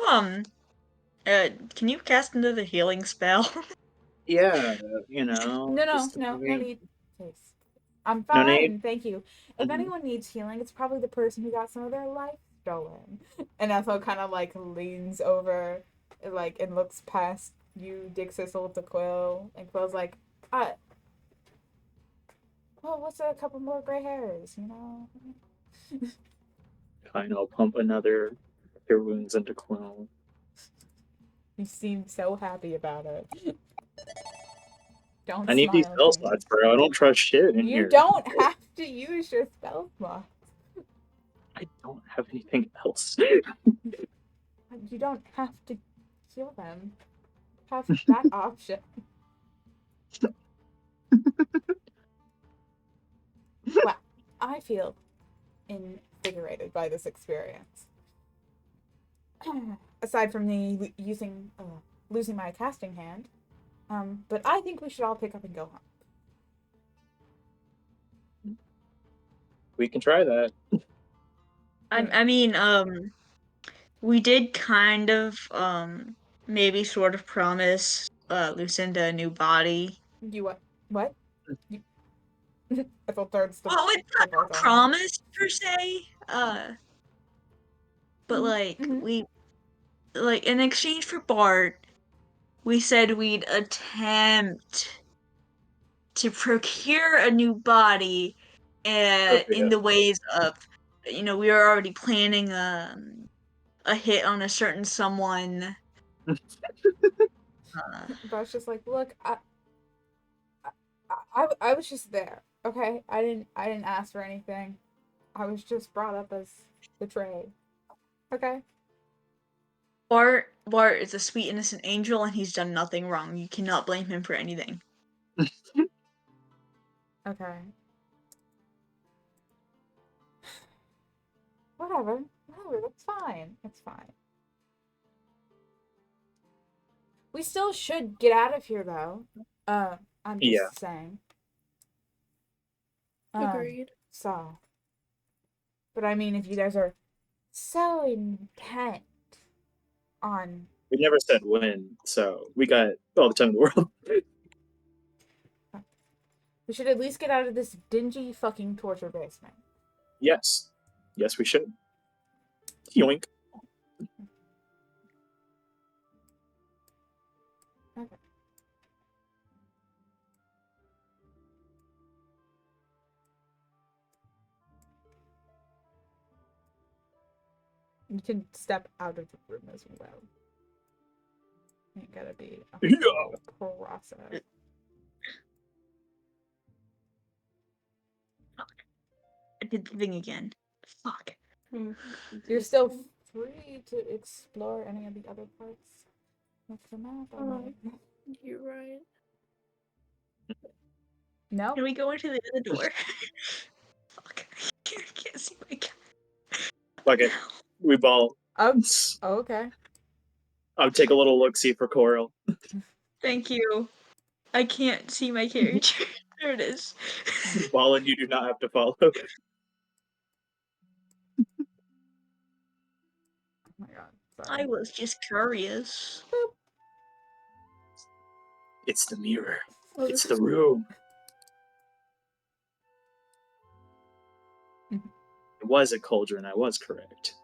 cast another healing spell? Yeah, you know. No need. Please. I'm No fine, need? thank you. If anyone needs healing, it's probably the person who got some of their life stolen. And Ethel kind of like leans over, like, and looks past you, Dickcissle, to Quill, and Quill's like, well, what's a couple more gray hairs, you know? I know, pump another cure wounds into Quill. You seem so happy about it. Don't I need these smile spell at me. slots, bro. I don't trust shit in You here. don't have to use your spell slot. I don't have anything else. You don't have to kill them. Have that option. Well, I feel invigorated by this experience. Aside from the losing my casting hand, but I think we should all pick up and go home. We can try that. I mean, we did kind of, maybe sort of promise, Lucinda a new body. You what? What? You... I felt turns to Oh, it's not a promise per se, but like, we, like, in exchange for Bart, we said we'd attempt to procure a new body, in the ways of, we were already planning, a hit on a certain someone. But I was just like, look, I was just there. Okay, I didn't ask for anything. I was just brought up as betrayed. Okay. Bart is a sweet innocent angel, and he's done nothing wrong. You cannot blame him for anything. Okay. Whatever, that's fine. It's fine. We still should get out of here, though. I'm just saying. Agreed. So. But I mean, if you guys are so intent on... We never said when, so we got all the time in the world. We should at least get out of this dingy fucking torture basement. Yes. Yes, we should. Yoink. Okay. You can step out of the room as well. Ain't gotta be a whole process. I did the thing again. Fuck. You're still free to explore any of the other parts of the map. You're right. No? Can we go into the other door? Fuck. I can't see my cat. Fuck it. We ball. Oh, okay. I'll take a little look-see for Coral. Thank you. I can't see my character. There it is. Ballin, you do not have to follow. Oh my god. Sorry. I was just curious. It's the mirror. Oh, It's the room. It was a cauldron, I was correct.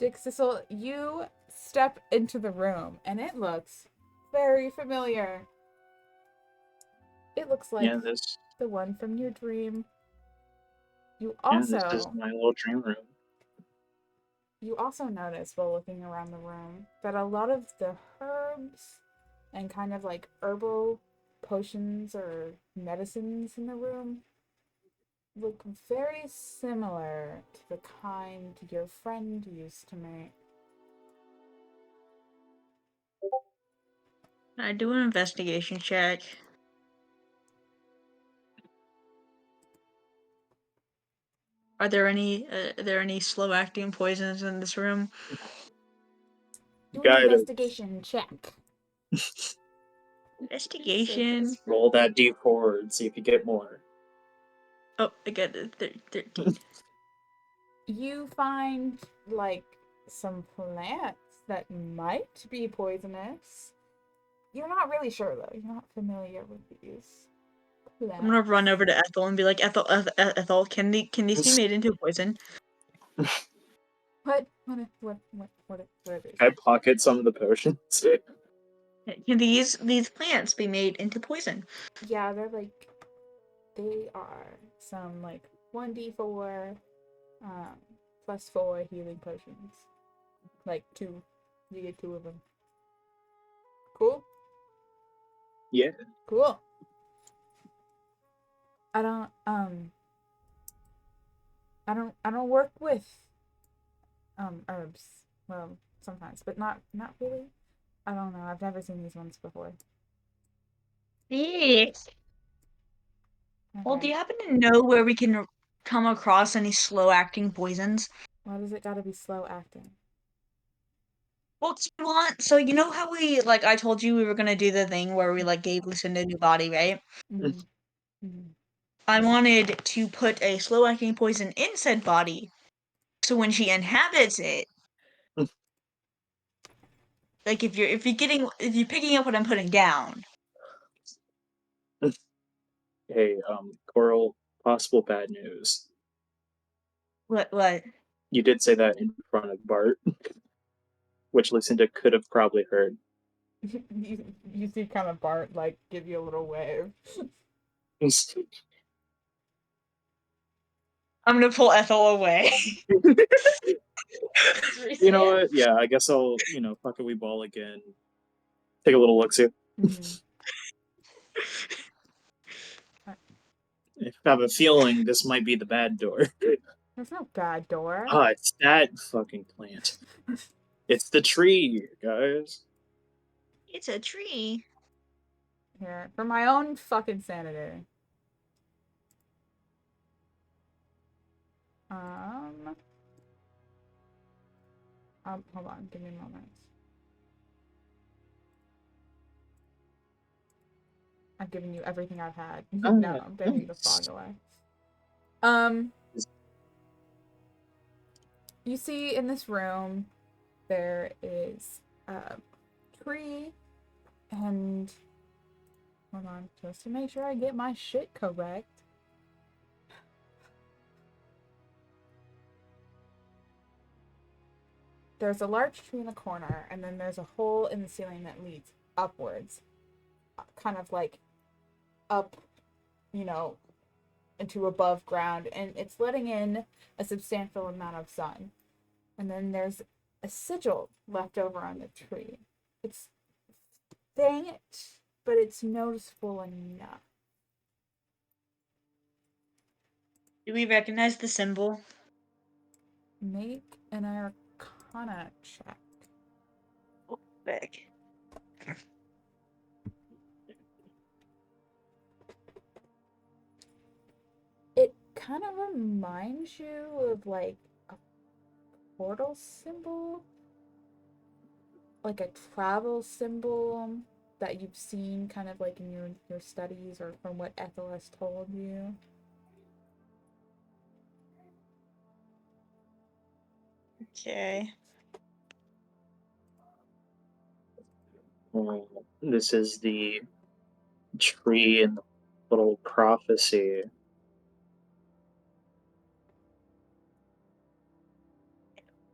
Dickcissle, you step into the room and it looks very familiar. It looks like Yeah, this the one from your dream. You this is also my little dream room. notice while looking around the room that a lot of the herbs and kind of like herbal potions or medicines in the room look very similar to the kind your friend used to make. I do an investigation check. Are there any slow acting poisons in this room? Do an Guidance. investigation check. Investigation. Roll that d4 and see if you get more. Oh, I got 13. You find like some plants that might be poisonous. You're not really sure though. You're not familiar with these plants. I'm gonna run over to Ethel and be like, Ethel, can these be made into poison? What are these? I pocket some of the potions. Can these plants be made into poison? Yeah, they are some like 1d4 plus 4 healing potions. Like 2. You get 2 of them. Cool? Yeah. Cool. I don't work with herbs. Well, sometimes, but not really. I don't know. I've never seen these ones before. Yes. Well, do Okay. you happen to know where we can come across any slow acting poisons? Why does it gotta be slow acting? Well, so you know how like I told you we were gonna do the thing where we like gave Lucinda a new body, right? Mm-hmm. Mm-hmm. I wanted to put a slow acting poison in said body, so when she inhabits it, like if you're picking up what I'm putting down. Hey, Coral, possible bad news. What? You did say that in front of Bart, which Lucinda could have probably heard. You see kind of Bart like give you a little wave. I'm gonna pull Ethel away. You know what? Yeah, I guess I'll, fuck it, we ball again. Take a little look see. Mm-hmm. I have a feeling this might be the bad door. There's no bad door. It's that fucking plant. It's the tree, guys. It's a tree. Here, for my own fucking sanity. Hold on, give me a moment. I've given you everything I've had. No, I'm banning the fog away. You see in this room there is a tree and hold on, just to make sure I get my shit correct. There's a large tree in the corner, and then there's a hole in the ceiling that leads upwards. Kind of like up, into above ground, and it's letting in a substantial amount of sun. And then there's a sigil left over on the tree. It's faint, but it's noticeable enough. Do we recognize the symbol? Make an Arcana check. Back. It kind of reminds you of like a portal symbol, like a travel symbol that you've seen kind of like in your studies or from what Ethel has told you. Okay. This is the tree and the little prophecy.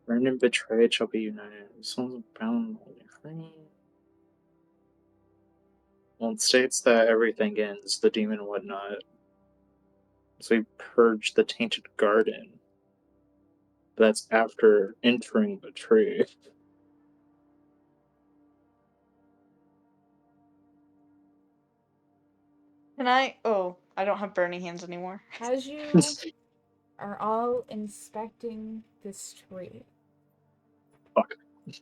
Burned and betrayed shall be united. Someone's bound will be free. Well, it states that everything ends, the demon and whatnot. So we purge the tainted garden. That's after entering the tree. Can I? Oh, I don't have burning hands anymore. As you are all inspecting this tree, Fuck.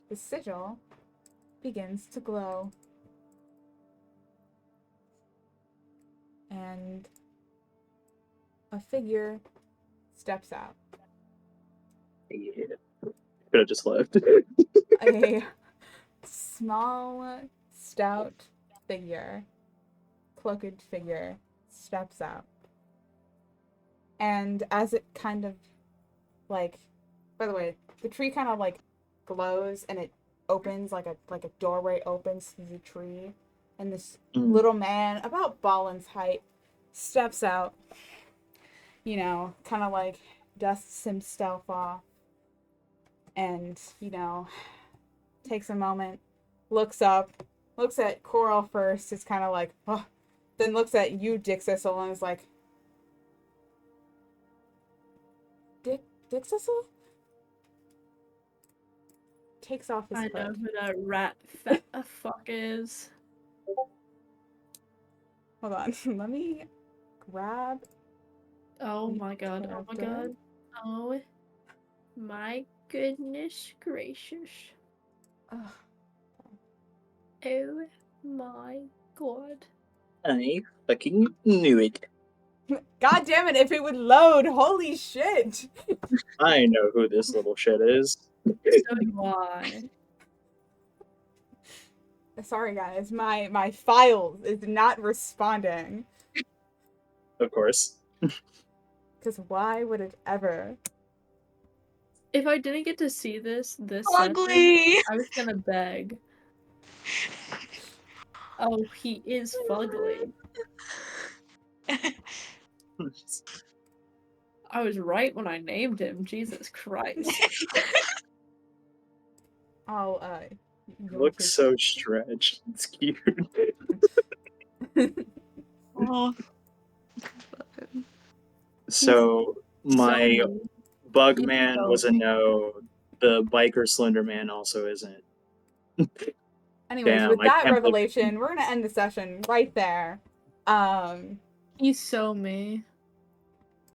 the sigil begins to glow. And a figure steps out. Yeah. Could have just left. A small, stout figure, cloaked figure, steps out. And as it kind of, like, by the way, the tree kind of, like, glows and it opens, like a doorway opens to the tree. And this little man, about Ballin's height, steps out, you know, kind of, like, dusts himself off. And, you know, takes a moment, looks up, looks at Coral first, is kind of like, oh, then looks at you, Dickcissle, and is like, Dickcissle? Takes off his I hood. know who that rat fuck is. Hold on, let me grab. Oh my god, oh my god. Oh my goodness gracious. Ugh. Oh my god. I fucking knew it. God damn it, if it would load, holy shit! I know who this little shit is. So do I. Sorry guys, my files is not responding. Of course. Because why would it ever? If I didn't get to see this Ugly. session, I was gonna beg. Oh, he is fugly. I was right when I named him. Jesus Christ. I'll Looks so stretched. It's cute. Oh. So my So bug He's man so was a no. The biker slender man also isn't. Anyways, Damn, with I that can't believe- revelation, we're gonna end the session right there. he's so me.